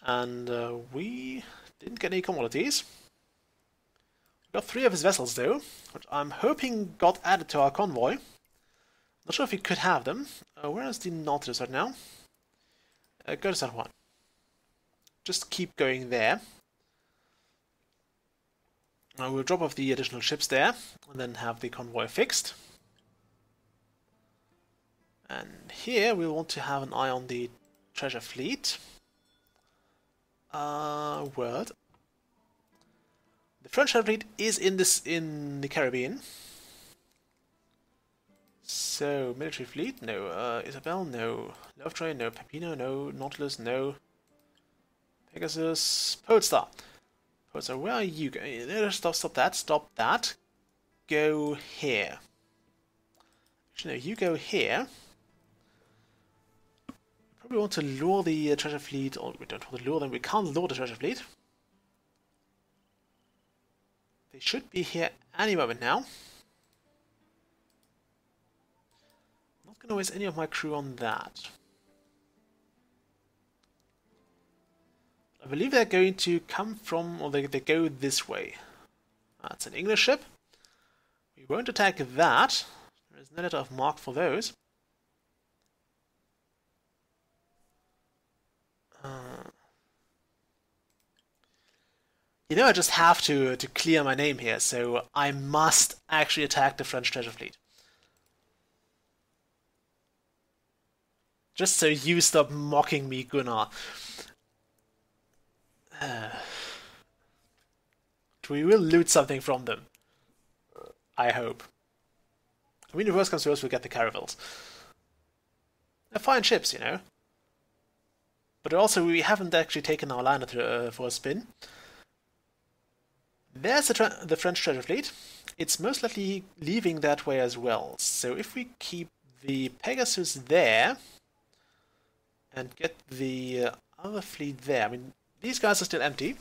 A: And we didn't get any commodities. We got 3 of his vessels though, which I'm hoping got added to our convoy. Not sure if we could have them. Where is the Nautilus right now? Go to that one. Just keep going there. We'll drop off the additional ships there, and then have the convoy fixed. And here we'll want to have an eye on the treasure fleet. Word. The French treasure fleet is in the Caribbean. So, military fleet, no. Isabel, no. Love Train, no. Pepino, no. Nautilus, no. Pegasus, Polestar. Polestar, where are you going? Stop that. Go here. Actually, no, you go here. Probably want to lure the treasure fleet, or we don't want to lure them, we can't lure the treasure fleet. They should be here any moment now. Not going to waste any of my crew on that. I believe they're going to come from, or they go this way. That's an English ship. We won't attack that. There is no letter of mark for those. You know, I just have to clear my name here, so I must actually attack the French treasure fleet. Just so you stop mocking me, Gunnar. We will loot something from them. I hope. I mean, if worst comes to worst, we'll get the caravels. They're fine ships, you know. But also, we haven't actually taken our liner for a spin. There's the French treasure fleet. It's most likely leaving that way as well. So if we keep the Pegasus there and get the other fleet there, I mean, these guys are still empty.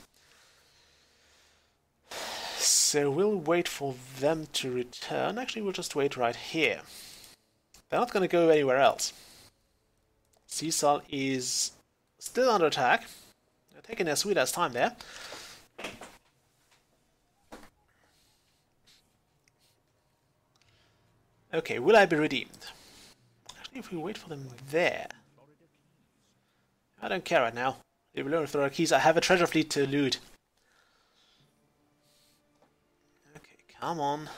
A: So we'll wait for them to return. Actually, we'll just wait right here. They're not going to go anywhere else. Seasal is still under attack. They're taking their sweet ass time there. Okay, will I be redeemed? Actually, if we wait for them there... I don't care right now. Leave alone with our keys. I have a treasure fleet to loot. Okay, come on.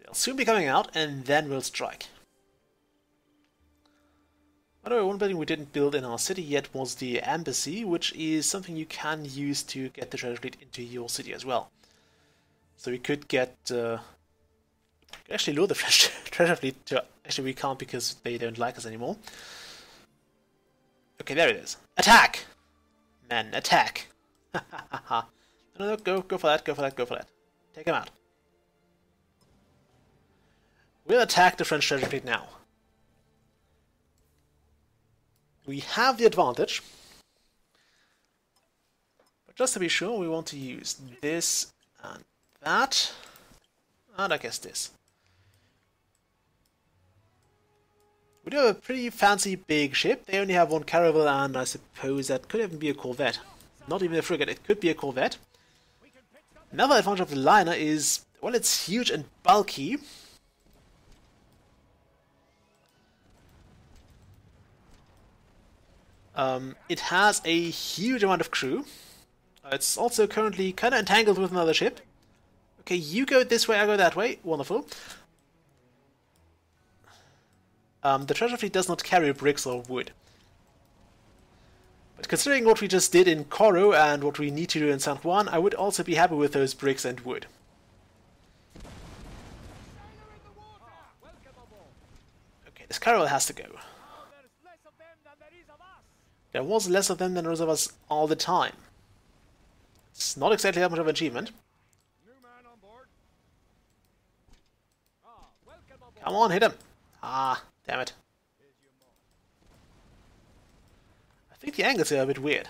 A: They'll soon be coming out, and then we'll strike. By the way, one building we didn't build in our city yet was the embassy, which is something you can use to get the treasure fleet into your city as well. So we could get... actually lure the French treasure fleet to... Actually, we can't because they don't like us anymore. Okay, there it is. Attack! Men, attack! No, go for that, go for that, go for that. Take him out. We'll attack the French treasure fleet now. We have the advantage. But just to be sure, we want to use this and that. And I guess this. We do have a pretty fancy big ship. They only have one caravel, and I suppose that could even be a corvette. Not even a frigate, it could be a corvette. Another advantage of the liner is, well, it's huge and bulky. It has a huge amount of crew. It's also currently kind of entangled with another ship. Okay, you go this way, I go that way. Wonderful. The treasure fleet does not carry bricks or wood. But considering what we just did in Coro and what we need to do in San Juan, I would also be happy with those bricks and wood. Okay, this carol has to go. There was less of them than there was of us all the time. It's not exactly that much of an achievement. Come on, hit him! Ah, damn it. I think the angles are a bit weird.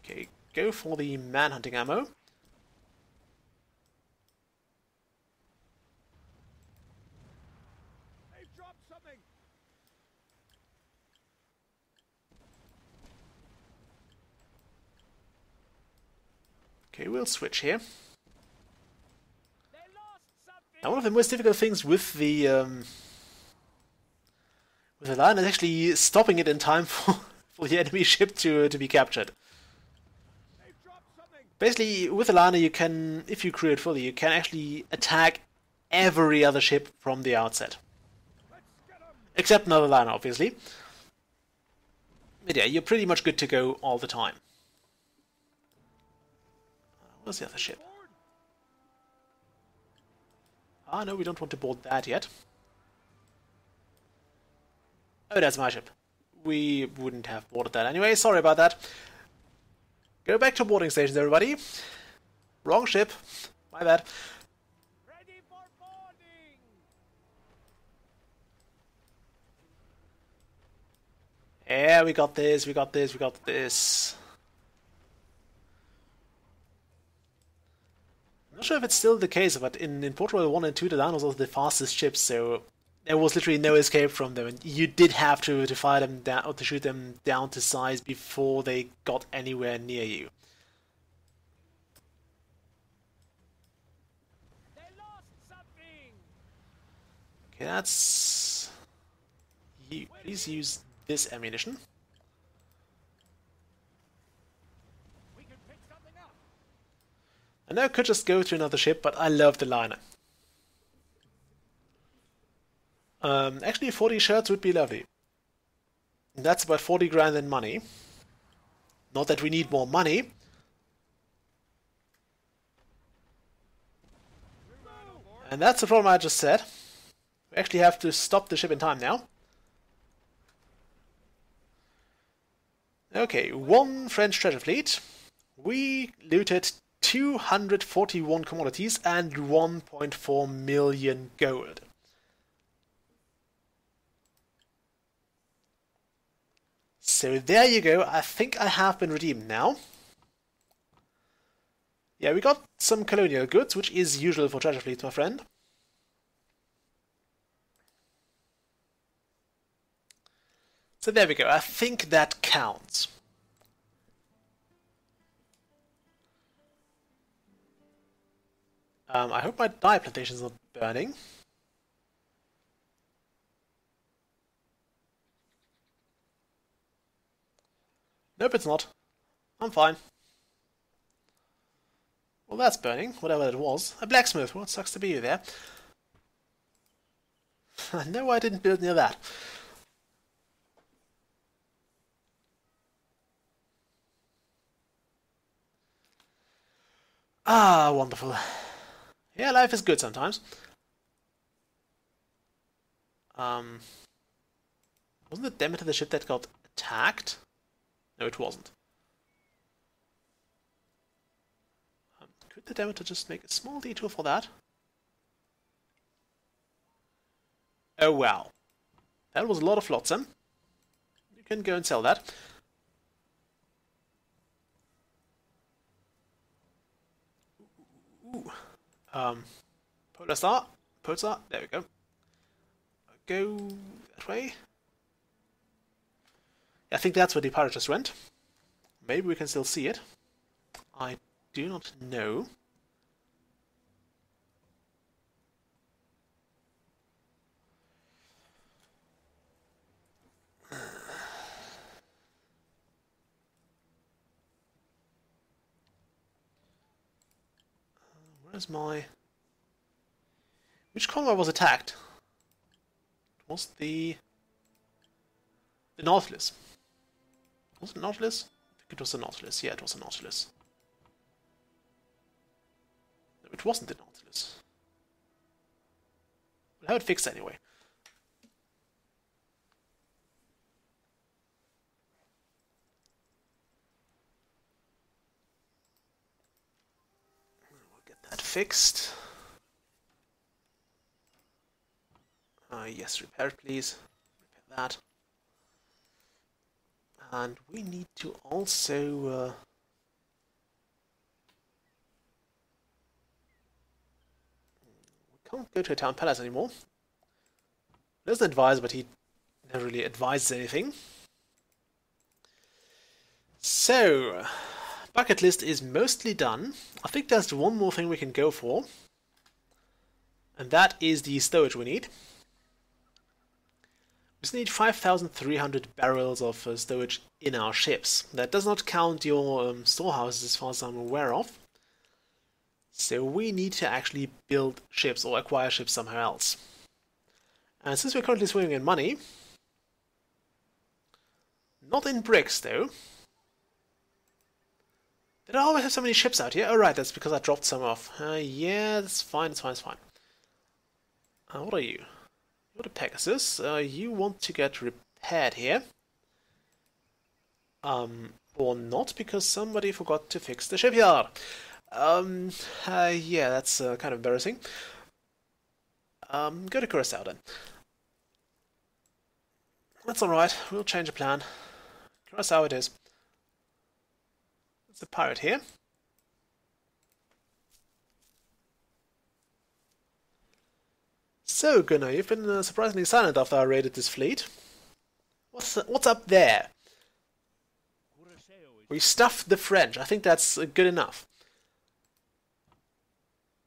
A: Okay, go for the manhunting ammo. Okay, we'll switch here. Now, one of the most difficult things with the line is actually stopping it in time for the enemy ship to be captured. Basically, with the liner, you can, if you crew it fully, you can actually attack every other ship from the outset, except another liner, obviously. But yeah, you're pretty much good to go all the time. Where's the other ship? Ah, no, we don't want to board that yet. Oh, that's my ship. We wouldn't have boarded that anyway, sorry about that. Go back to boarding stations, everybody. Wrong ship. My bad.
C: Ready for boarding.
A: Yeah, we got this, we got this, we got this. I'm not sure if it's still the case, but in Port Royale 1 and 2, the Line was also the fastest ships, so there was literally no escape from them, and you did have to fire them down, or to shoot them down to size before they got anywhere near you.
C: They lost something.
A: Okay, that's... Please use this ammunition.
C: We can pick something up.
A: I know I could just go to another ship, but I love the liner. Actually, 40 shirts would be lovely. That's about 40 grand in money. Not that we need more money. And that's the problem I just said. We actually have to stop the ship in time now. Okay, 1 French treasure fleet. We looted 241 commodities and 1.4 million gold. So there you go, I think I have been redeemed now. Yeah, we got some colonial goods, which is usual for treasure fleets, my friend. So there we go, I think that counts. I hope my dye plantation's not burning. Nope, it's not. I'm fine. Well, that's burning, whatever it was. A blacksmith, well, it sucks to be you there. No, I didn't build near that. Ah, wonderful. Yeah, life is good sometimes. Wasn't the Demeter the ship that got attacked? No, it wasn't. Could the Demeter just make a small detour for that? Oh wow. That was a lot of flotsam. You can go and sell that. Ooh. Polar Star. Polar Star. There we go. Go that way. I think that's where the pirate just went. Maybe we can still see it. I do not know. Where's my... Which convoy was attacked? It was the... The Nautilus. Was it Nautilus? I think it was the Nautilus. Yeah, it was the Nautilus. No, it wasn't the Nautilus. We'll have it fixed anyway. We'll get that fixed. Yes, repair it, please. Repair that. And we need to also... we can't go to a town palace anymore. There's an advisor, but he never really advises anything. So, bucket list is mostly done. I think there's one more thing we can go for. And that is the stowage we need. We just need 5,300 barrels of stowage in our ships. That does not count your storehouses as far as I'm aware of. So we need to actually build ships or acquire ships somewhere else. And since we're currently swimming in money, not in bricks though. Did I always have so many ships out here? Oh right, that's because I dropped some off. Yeah, that's fine, it's fine, it's fine. What are you? You're the Pegasus. You want to get repaired here. Or not, because somebody forgot to fix the shipyard. Yeah, that's kind of embarrassing. Go to Curacao then. That's alright, we'll change the plan. Curacao it is. There's a pirate here. So, Gunnar, you've been surprisingly silent after I raided this fleet. What's up there? We stuffed the French. I think that's good enough.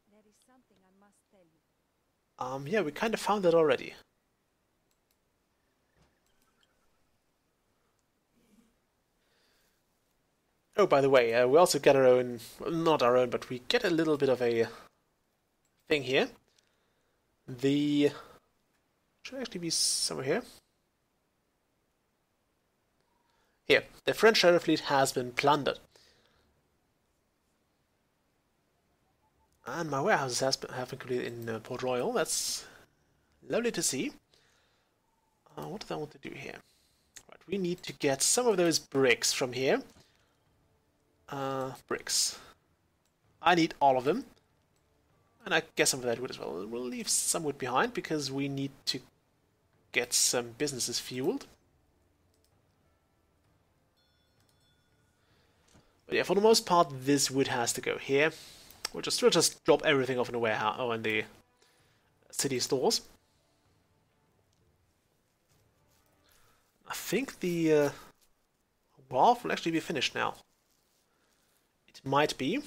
E: There is something I must tell you.
A: Yeah, we kind of found that already. Oh, by the way, we also get our own, well, not our own, but we get a little bit of a thing here. The should actually be somewhere here. Here, the French sheriff fleet has been plundered. And my warehouses have been completed in Port Royale. That's lovely to see. What do I want to do here? Right, we need to get some of those bricks from here. Bricks. I need all of them. And I guess some of that wood as well. We'll leave some wood behind because we need to get some businesses fueled. But yeah, for the most part, this wood has to go here. We'll just drop everything off in the warehouse or in the city stores. I think the wharf will actually be finished now. It might be.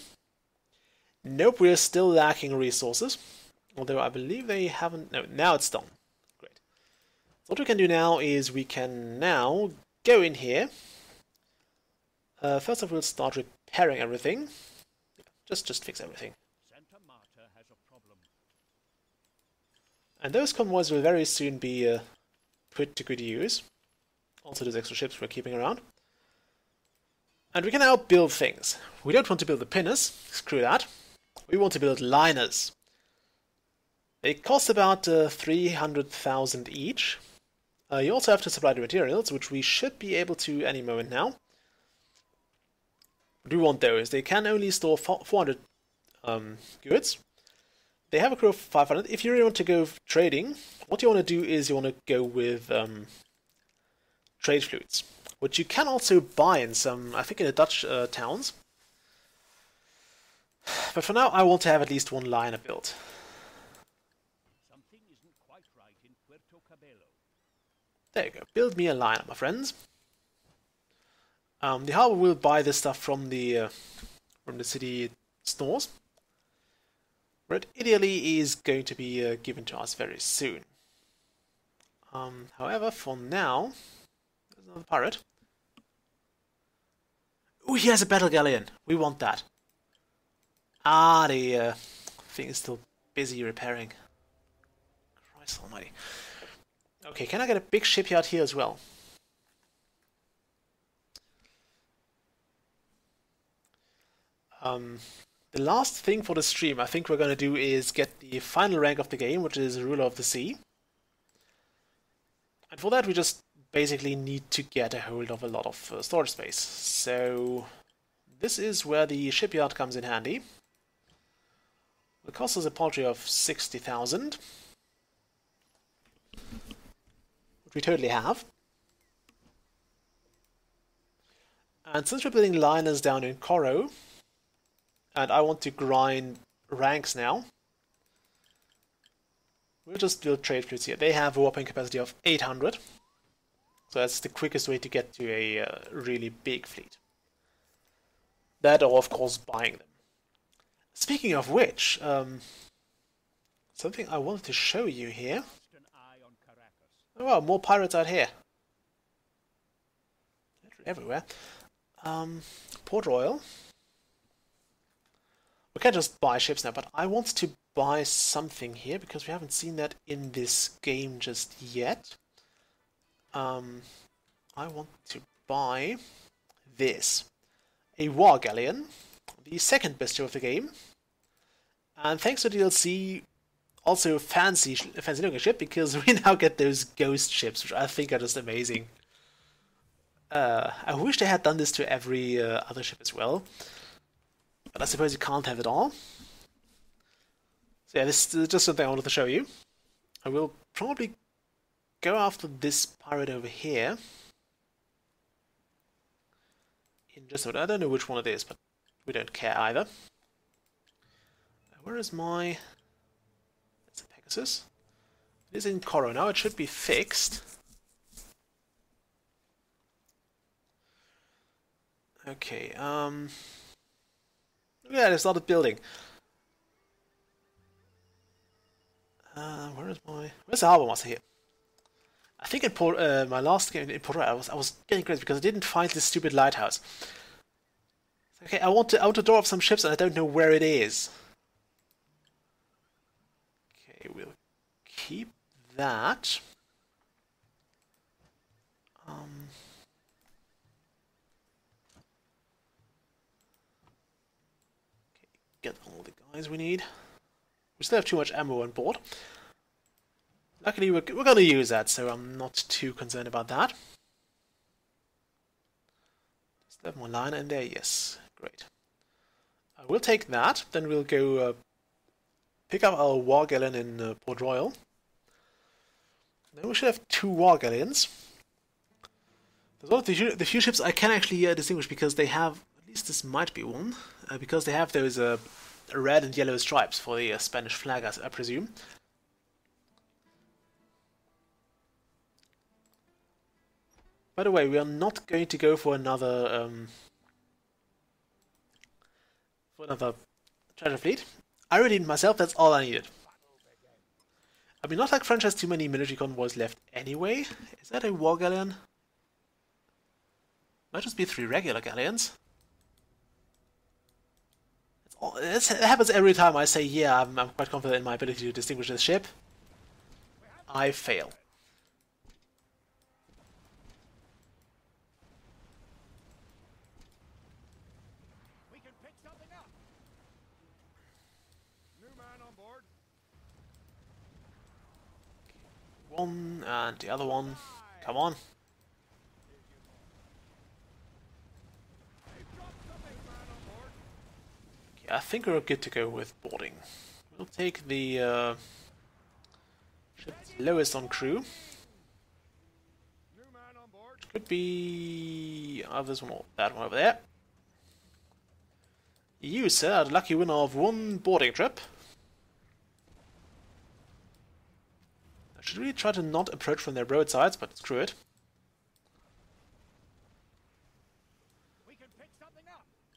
A: Nope, we're still lacking resources. Although I believe they haven't... No, now it's done. Great. So what we can do now is we can now go in here. First of all, we'll start repairing everything. Just fix everything.
D: Santa Marta has a problem.
A: And those convoys will very soon be put to good use. Also those extra ships we're keeping around. And we can now build things. We don't want to build the pinners. Screw that. We want to build liners. They cost about 300,000 each. You also have to supply the materials, which we should be able to any moment now. What do we want those? They can only store 400 goods. They have a crew of 500. If you really want to go trading, what you want to do is you want to go with trade flutes, which you can also buy in some, I think in the Dutch towns. But for now, I want to have at least one liner built.
D: Something isn't quite right in Puerto Cabello.
A: There you go. Build me a liner, my friends. The harbor will buy this stuff from the city stores, but ideally is going to be given to us very soon. However, for now, there's another pirate. Oh, he has a battle galleon. We want that. Ah, the thing is still busy repairing. Christ almighty. Okay, can I get a big shipyard here as well? The last thing for the stream I think we're going to do is get the final rank of the game, which is Ruler of the Sea. And for that we just basically need to get a hold of a lot of storage space. So this is where the shipyard comes in handy. It costs us a paltry of 60,000, which we totally have. And since we're building liners down in Coro, and I want to grind ranks now, we'll just build trade fleets here. They have a warping capacity of 800, so that's the quickest way to get to a really big fleet. That, or of course buying them. Speaking of which, something I wanted to show you here. Oh wow, more pirates out here. Literally everywhere. Port Royale. We can't just buy ships now, but I want to buy something here because we haven't seen that in this game just yet. I want to buy this. A War Galleon, the second best ship of the game. And thanks to DLC, also fancy looking ship, because we now get those ghost ships, which I think are just amazing. I wish they had done this to every other ship as well. But I suppose you can't have it all. So yeah, this is just something I wanted to show you. I will probably go after this pirate over here. In just a minute. I don't know which one it is, but we don't care either. Where is my... That's a Pegasus. It is in Coro now, it should be fixed. Okay, yeah, they started building. Where's the Harbour Master here? I think in my last game in Port Royale, I was getting crazy because I didn't find this stupid lighthouse. Okay, I want to door up some ships and I don't know where it is. Okay, we'll keep that. Okay, get all the guys we need. We still have too much ammo on board. Luckily, we're going to use that, so I'm not too concerned about that. Still have more liner in there? Yes, great. We'll take that, then we'll go pick up our War Galleon in Port Royale. Then we should have 2 War Galleons. There's one of the few ships I can actually distinguish because they have, at least this might be one, because they have those red and yellow stripes for the Spanish flag, I presume. By the way, we are not going to go for another treasure fleet. I already did myself, that's all I needed. I mean, not like France has too many military convoys left anyway. Is that a War Galleon? Might just be 3 regular galleons. It happens every time I say, yeah, I'm quite confident in my ability to distinguish this ship. I fail.
D: We can pick something up. New man on board.
A: One and the other one. Come on. I think we're good to go with boarding. We'll take the ship lowest on crew. Could be this one or that one over there. You, sir, are the lucky winner of 1 boarding trip. I should really try to not approach from their broadsides, but screw it.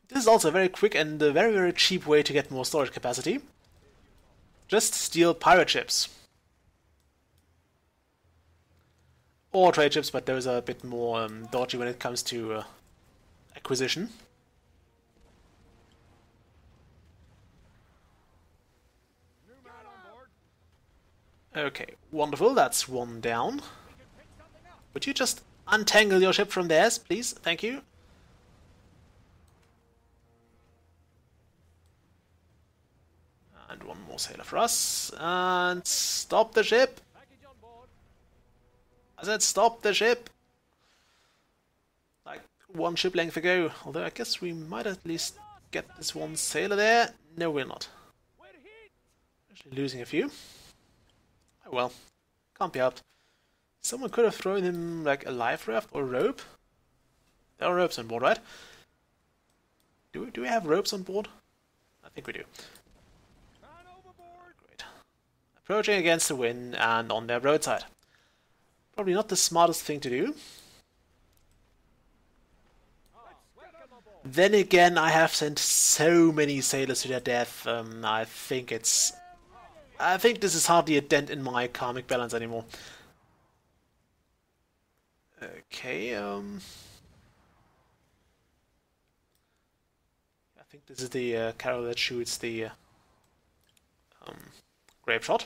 A: This is also a very quick and a very, very cheap way to get more storage capacity. Just steal pirate ships. Or trade ships, but those are a bit more dodgy when it comes to acquisition. Okay, wonderful, that's 1 down. Would you just untangle your ship from theirs, please? Thank you. more sailor for us. And stop the ship! I said stop the ship! Like one ship length ago. Although I guess we might at least get this one sailor there. No, we're not. Actually losing a few. Oh well. Can't be helped. Someone could have thrown him like a life raft or rope. There are ropes on board, right? Do we have ropes on board? I think we do. Great. Approaching against the wind and on their broadside. Probably not the smartest thing to do. Then again, I have sent so many sailors to their death. I think this is hardly a dent in my karmic balance anymore. Okay, I think this is the carol that shoots the grape shot.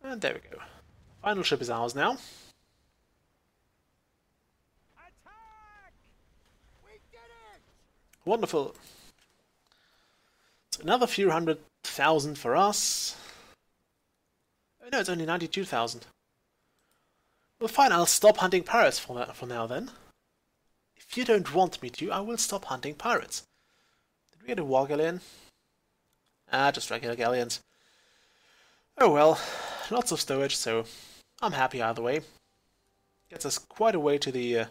A: And there we go. Final ship is ours now.
C: Attack! We did it!
A: Wonderful. So another few 100,000 for us. Oh no, it's only 92,000. Well, fine, I'll stop hunting pirates for now then. If you don't want me to, I will stop hunting pirates. Did we get a war galleon? Ah, just regular galleons. Oh well, lots of stowage, so I'm happy either way. Gets us quite a way to the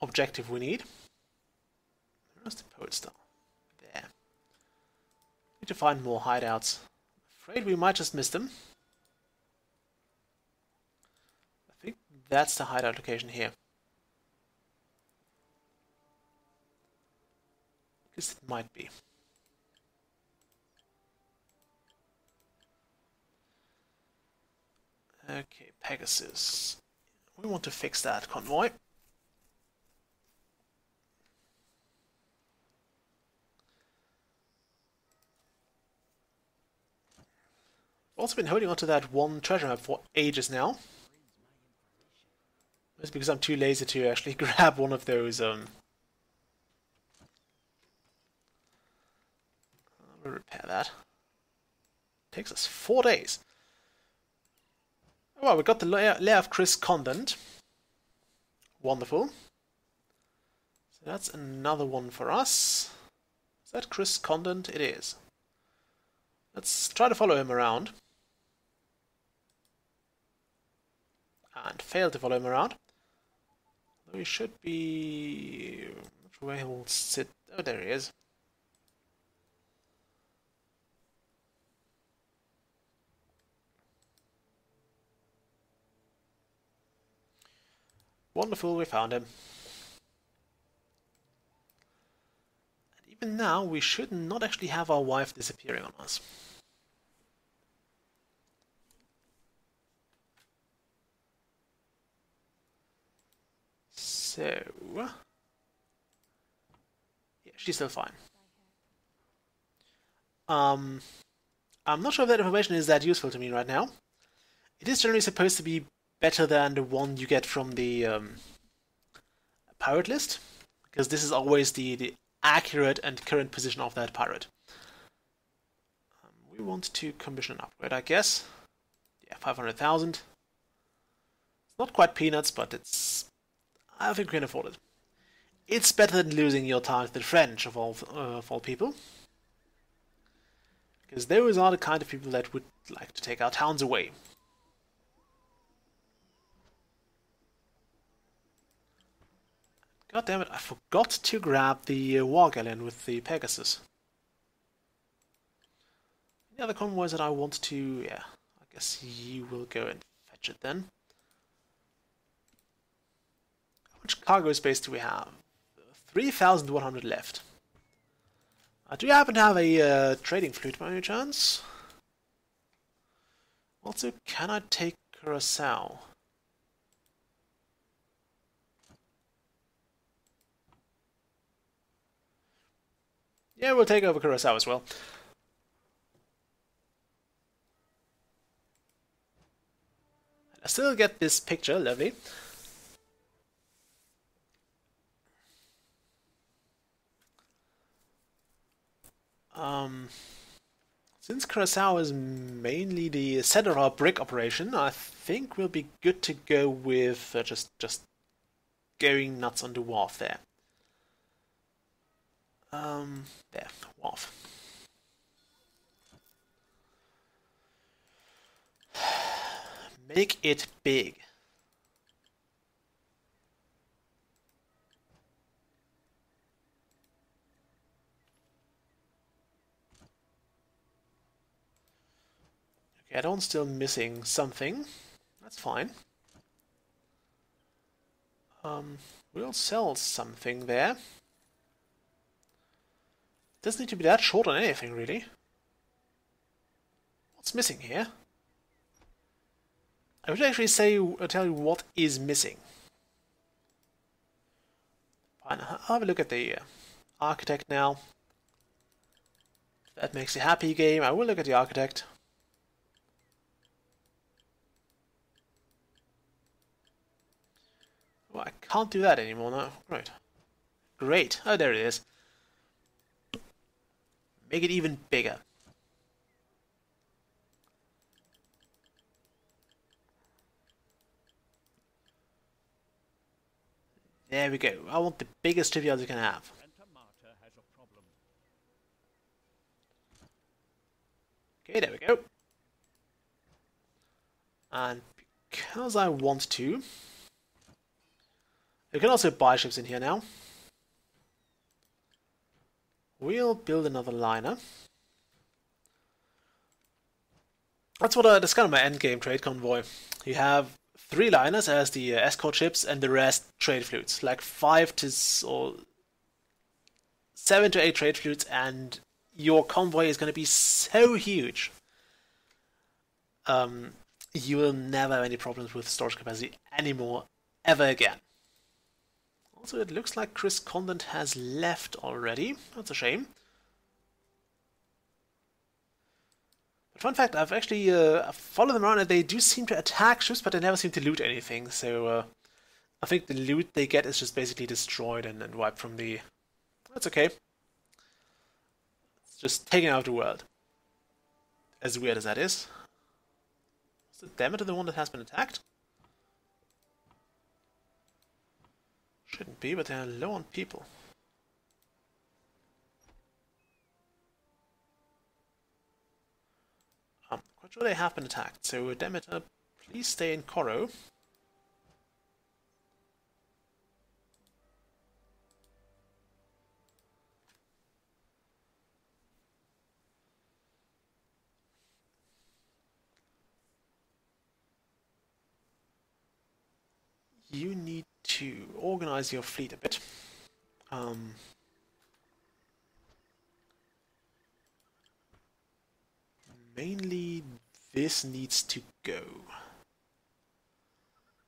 A: objective we need. Where's the poet star? There. Need to find more hideouts. Afraid we might just miss them. I think that's the hideout location here. At least it might be. Okay, Pegasus. We want to fix that convoy. Also been holding on to that one treasure map for ages now. It's because I'm too lazy to actually grab one of those. We'll repair that. Takes us 4 days. Well, we got the lair of Chris Condent. Wonderful. So that's another one for us. Is that Chris Condent? It is. Let's try to follow him around. And fail to follow him around. Though he should be... I'm not sure where he will sit. Oh, there he is. Wonderful, we found him. And even now, we should not actually have our wife disappearing on us. So... yeah, she's still fine. I'm not sure if that information is that useful to me right now. It is generally supposed to be better than the one you get from the pirate list, because this is always the accurate and current position of that pirate. We want to commission an upgrade, I guess. Yeah, 500,000. It's not quite peanuts, but I think we can afford it. It's better than losing your time to the French, of all people. Because those are the kind of people that would like to take our towns away. God damn it, I forgot to grab the war galleon with the Pegasus. The other convoys that I want to... yeah, I guess you will go and fetch it then. How much cargo space do we have? 3,100 left. Do you happen to have a trading fleet by any chance? Also, can I take Curacao? Yeah, we'll take over Curacao as well. I still get this picture, lovely. Since Curacao is mainly the center of our brick operation, I think we'll be good to go with just going nuts on the wharf there. There, wharf. Make it big. Okay, I don't still missing something. That's fine. We'll sell something there. Doesn't need to be that short on anything, really. What's missing here? I would actually tell you what is missing. Fine, I'll have a look at the architect now. If that makes you happy, game, I will look at the architect. Oh, I can't do that anymore now. Right. Great. Oh, there it is. Make it even bigger. There we go. I want the biggest shipyard you can have.
D: Has a problem.
A: Okay, there we go. And because I want to, you can also buy ships in here now. We'll build another liner. That's kind of my endgame trade convoy. You have 3 liners as the escort ships, and the rest trade fleets, like 7 to 8 trade fleets, and your convoy is going to be so huge. You will never have any problems with storage capacity anymore, ever again. Also, it looks like Chris Condent has left already. That's a shame. But fun fact, I've actually followed them around, and they do seem to attack ships, but they never seem to loot anything. So I think the loot they get is just basically destroyed and wiped from the... That's okay. It's just taken out of the world. As weird as that is. Is the Demeter the one that has been attacked? Shouldn't be, but they're low on people. I'm quite sure they have been attacked, so Demeter, please stay in Coro. You need to organize your fleet a bit. Mainly, this needs to go.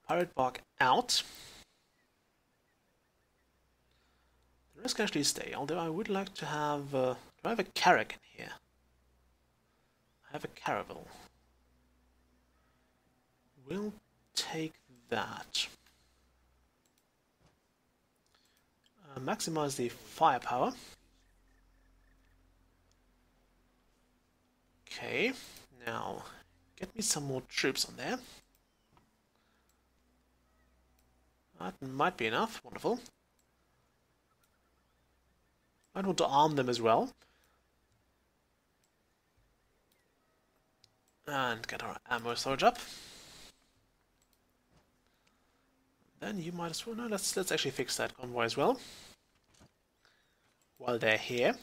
A: Pirate bark out. The rest can actually stay, although I would like to have... do I have a carrack in here? I have a caravel. We'll take that. Maximize the firepower. Okay, now get me some more troops on there. That might be enough. Wonderful. Might want to arm them as well. And get our ammo storage up. Then you might as well... No, let's actually fix that convoy as well. While they're here.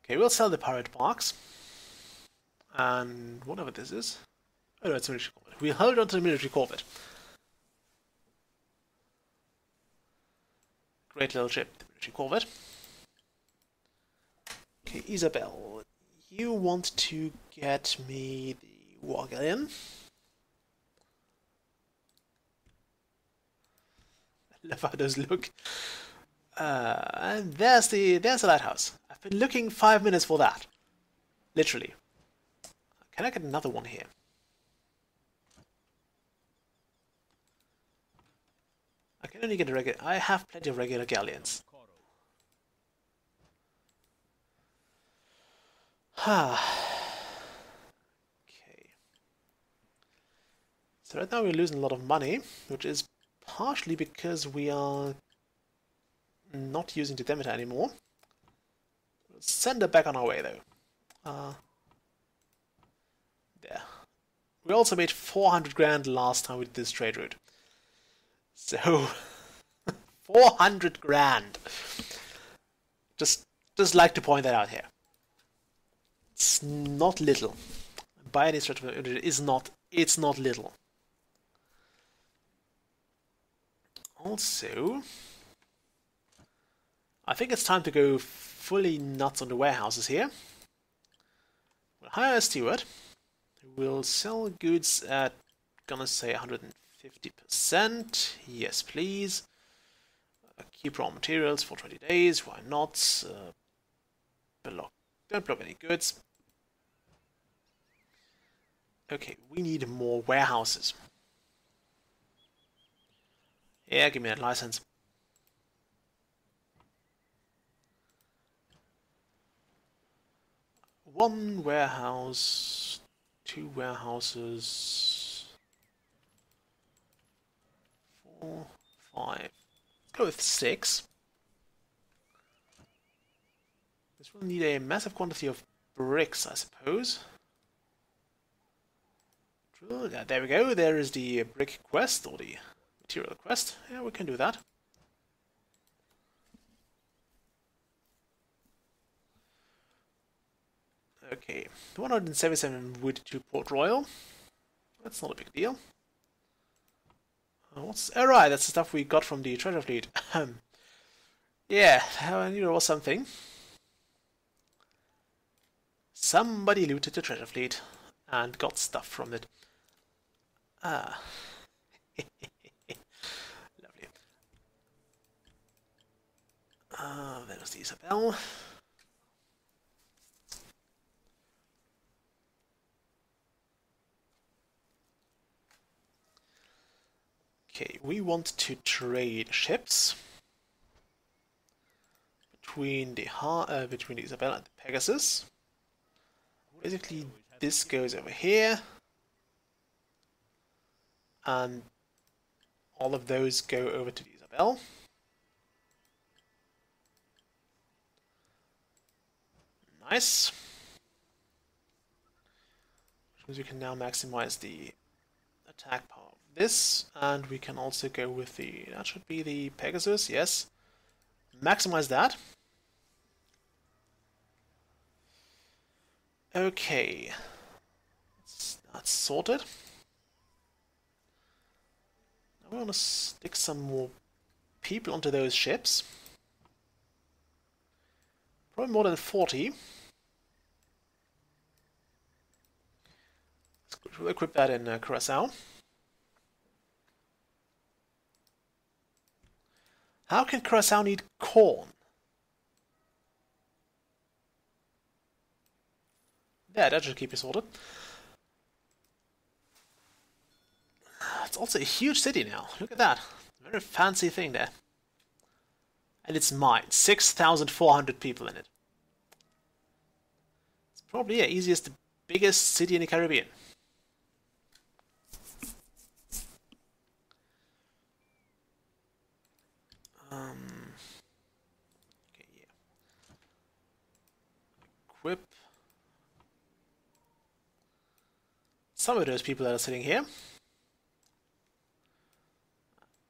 A: Okay, we'll sell the pirate barks. And whatever this is. Oh no, it's a military corvette. We'll hold on to the military corvette. Great little ship, the military corvette. Okay, Isabel, you want to get me the war galleon. I love how those look. And there's the lighthouse. I've been looking 5 minutes for that. Literally. Can I get another one here? can only get a regular. I have plenty of regular galleons. Okay. So right now we're losing a lot of money, which is partially because we are not using the Demeter anymore. We'll send her back on our way though. There. We also made 400 grand last time we did this trade route. So 400 grand. Just like to point that out here. It's not little. By any stretch of it is not. It's not little. Also, I think it's time to go fully nuts on the warehouses here. We'll hire a steward who will sell goods at, gonna say 150%. Yes, please. Keep raw materials for 20 days. Why not? Don't block any goods. Okay, we need more warehouses. Yeah, give me that license. One warehouse, 2 warehouses, 4, 5. Let's go with 6. This will need a massive quantity of bricks, I suppose. Yeah, there we go. There is the brick quest, or the material quest. Yeah, we can do that. Okay, 177 wood to Port Royale. That's not a big deal. What's... Oh, right, that's the stuff we got from the treasure fleet. Yeah, I knew there was something. Somebody looted the treasure fleet and got stuff from it. Ah. Lovely. There's the Isabel. Okay, we want to trade ships between the Isabel and the Pegasus. Basically, this goes over here, and all of those go over to the Isabel. Nice. Which means we can now maximize the attack power of this, and we can also go with the, that should be the Pegasus, yes. Maximize that. Okay. That's sorted. Now we want to stick some more people onto those ships. Probably more than 40. We'll equip that in Curacao. How can Curacao need corn? Yeah, that should keep you sorted. It's also a huge city now. Look at that. Very fancy thing there. And it's mine. 6,400 people in it. It's probably the easiest, the biggest city in the Caribbean. Okay, yeah. Equip some of those people that are sitting here.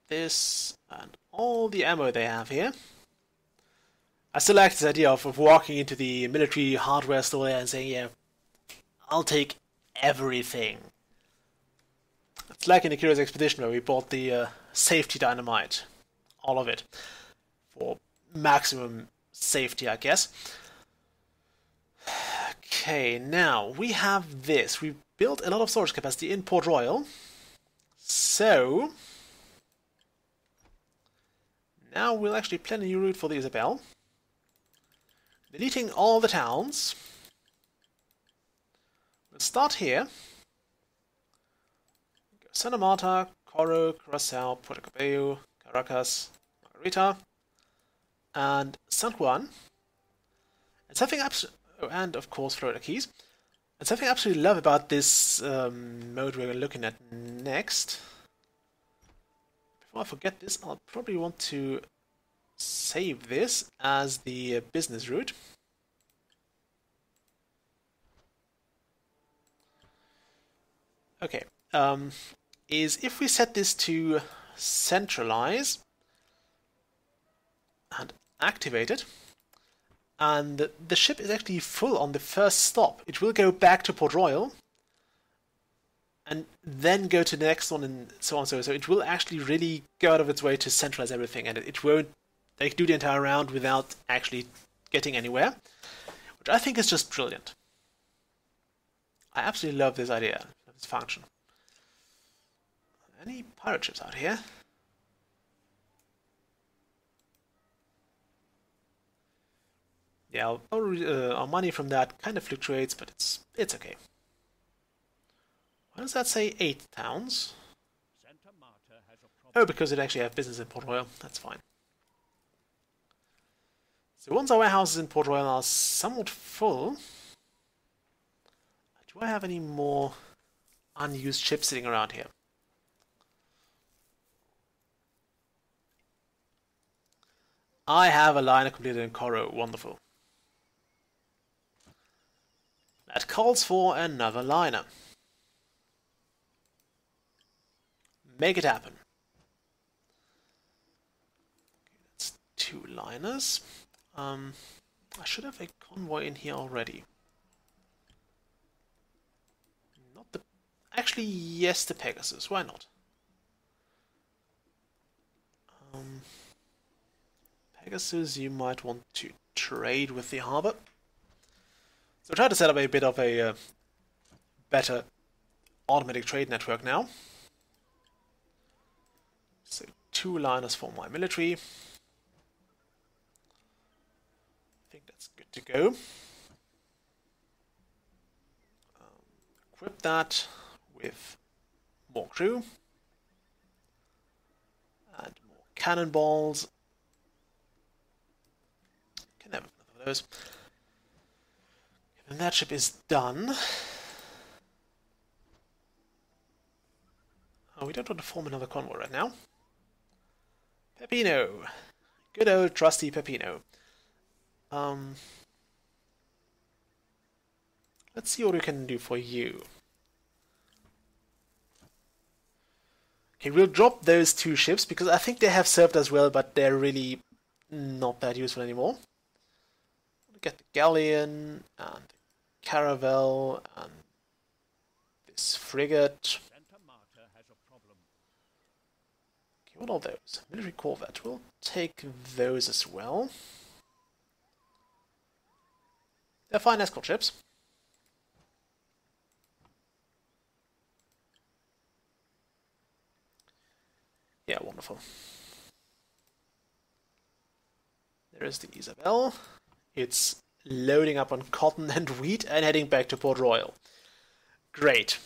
A: This and all the ammo they have here. I still like this idea of walking into the military hardware store and saying, yeah, I'll take everything. It's like in the Curious Expedition where we bought the safety dynamite. All of it. For maximum safety, I guess. Okay, now we have this. We built a lot of storage capacity in Port Royale. So now we'll actually plan a new route for the Isabel. Deleting all the towns. We'll start here. Santa Marta, Coro, Curacao, Puerto Cabello, Caracas, Margarita, and San Juan. And something and of course Florida Keys. And something I absolutely love about this mode we're looking at next. Before I forget this, I'll probably want to save this as the business route. Okay, is if we set this to centralize and activate it, and the ship is actually full on the first stop, it will go back to Port Royale and then go to the next one and so on. So it will actually really go out of its way to centralize everything, and it won't like do the entire round without actually getting anywhere, which I think is just brilliant. I absolutely love this idea, this function. Any pirate ships out here? Yeah, our money from that kind of fluctuates, but it's okay. Why does that say 8 towns? Oh, because it actually has business in Port Royale. That's fine. So once our warehouses in Port Royale are somewhat full, do I have any more unused ships sitting around here? I have a liner completed in Coro. Wonderful. That calls for another liner. Make it happen. Okay, that's 2 liners. I should have a convoy in here already. Not the... Actually, yes, the Pegasus. Why not? Pegasus, you might want to trade with the harbor. So try to set up a bit of a better automatic trade network now. So 2 liners for my military. I think that's good to go. Equip that with more crew and more cannonballs. Can have enough of those. And that ship is done. Oh, we don't want to form another convoy right now. Peppino. Good old trusty Peppino. Let's see what we can do for you. Okay, we'll drop those 2 ships because I think they have served us well, but they're really not that useful anymore. We'll get the galleon and caravel and this frigate. Okay, what are those? Military corvette. We'll take those as well. They're fine escort ships. Yeah, wonderful. There is the Isabel. It's loading up on cotton and wheat and heading back to Port Royale. Great.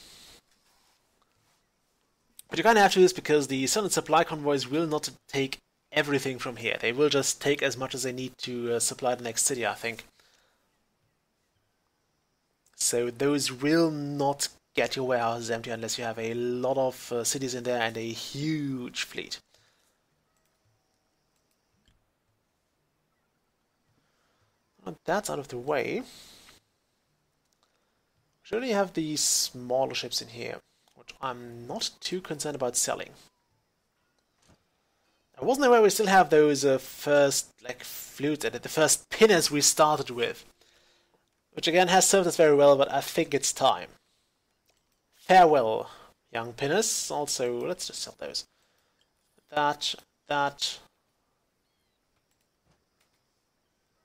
A: But you kind of have to do this because the Southern supply convoys will not take everything from here. They will just take as much as they need to supply the next city, I think. So those will not get your warehouses empty unless you have a lot of cities in there and a huge fleet. Well, that's out of the way. We only have these smaller ships in here, which I'm not too concerned about selling. I wasn't aware we still have those first flutes and the first pinners we started with, which again has served us very well, but I think it's time. Farewell, young pinners. Also, let's just sell those. That.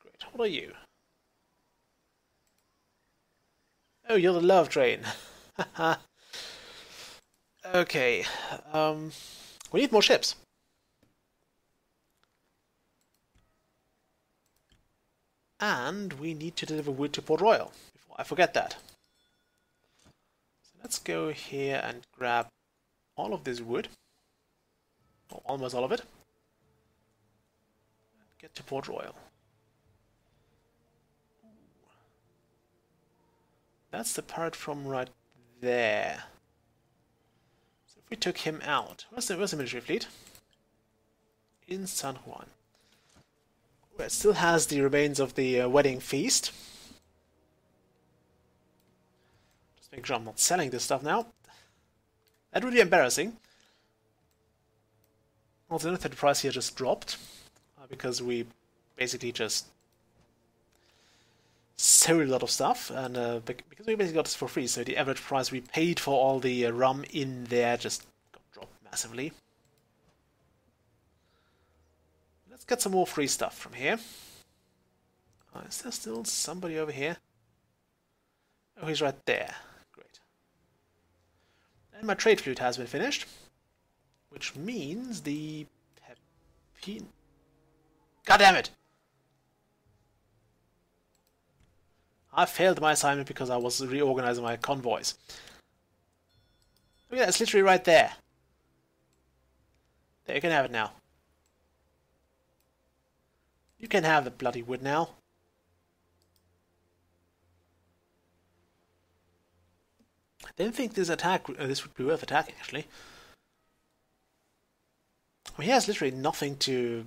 A: Great. What are you? Oh, you're the love train. Okay. We need more ships. And we need to deliver wood to Port Royale before I forget that. So let's go here and grab all of this wood, or almost all of it. get to Port Royale. That's the part from right there. So if we took him out, where's the military fleet? In San Juan. Well, it still has the remains of the wedding feast. Just make sure I'm not selling this stuff now. That would be embarrassing. Also, note that the price here just dropped because we basically just sold a lot of stuff, and because we basically got this for free, so the average price we paid for all the rum in there just got dropped massively. Let's get some more free stuff from here. Is there still somebody over here? Oh, he's right there. Great. And my trade flute has been finished, which means the Pepin... God damn it! I failed my assignment because I was reorganizing my convoys. Look at that, it's literally right there. There, you can have it now. You can have the bloody wood now. I don't think this would be worth attacking, actually. Well, he has literally nothing to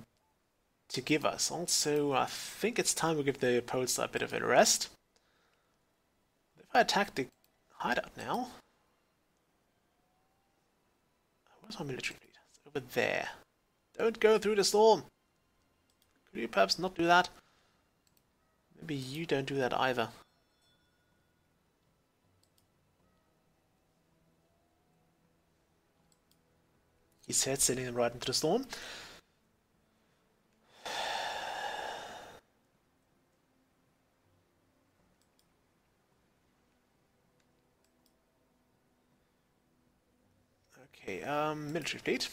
A: give us. Also, I think it's time we give the Poles a bit of a rest. If I attack the hideout now... Where's my military fleet? It's over there. Don't go through the storm! Could you perhaps not do that? Maybe you don't do that either. He said, sending them right into the storm. Okay, military fleet.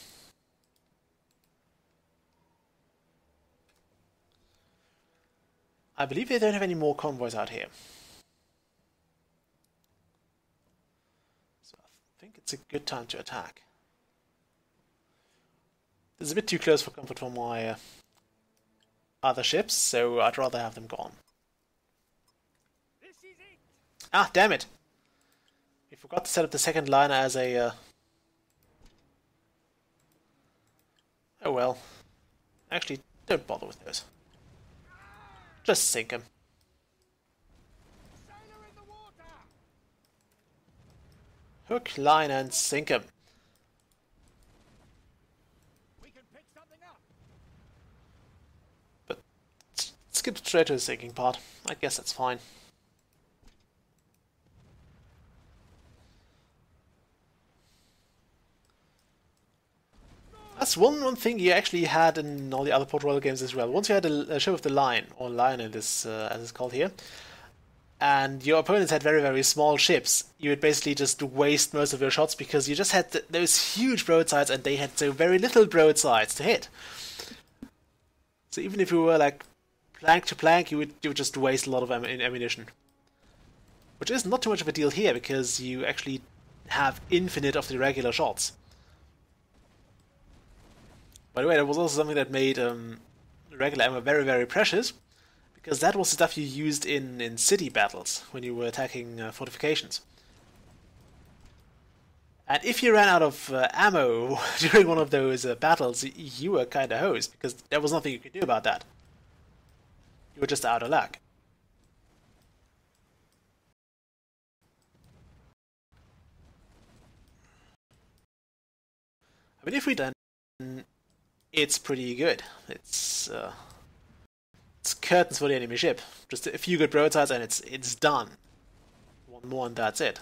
A: I believe they don't have any more convoys out here. So I think it's a good time to attack. This is a bit too close for comfort for my other ships, so I'd rather have them gone. Ah, damn it! We forgot to set up the second liner as a... Oh well. Actually, don't bother with those. Just sink him. Hook, line, and sink him. But let's get straight to the sinking part. I guess that's fine. That's one thing you actually had in all the other Port Royale games as well. Once you had a show of the line, or line in this, as it's called here, and your opponents had very, very small ships, you would basically just waste most of your shots because you just had those huge broadsides and they had so very little broadsides to hit. So even if you were like plank to plank, you would just waste a lot of ammunition. Which is not too much of a deal here because you actually have infinite of the regular shots. By the way, that was also something that made regular ammo very, very precious, because that was the stuff you used in city battles when you were attacking fortifications. And if you ran out of ammo during one of those battles, you were kind of hosed, because there was nothing you could do about that. You were just out of luck. I mean, if we done... It's pretty good. It's curtains for the enemy ship. Just a few good broadsides and it's done. One more and that's it.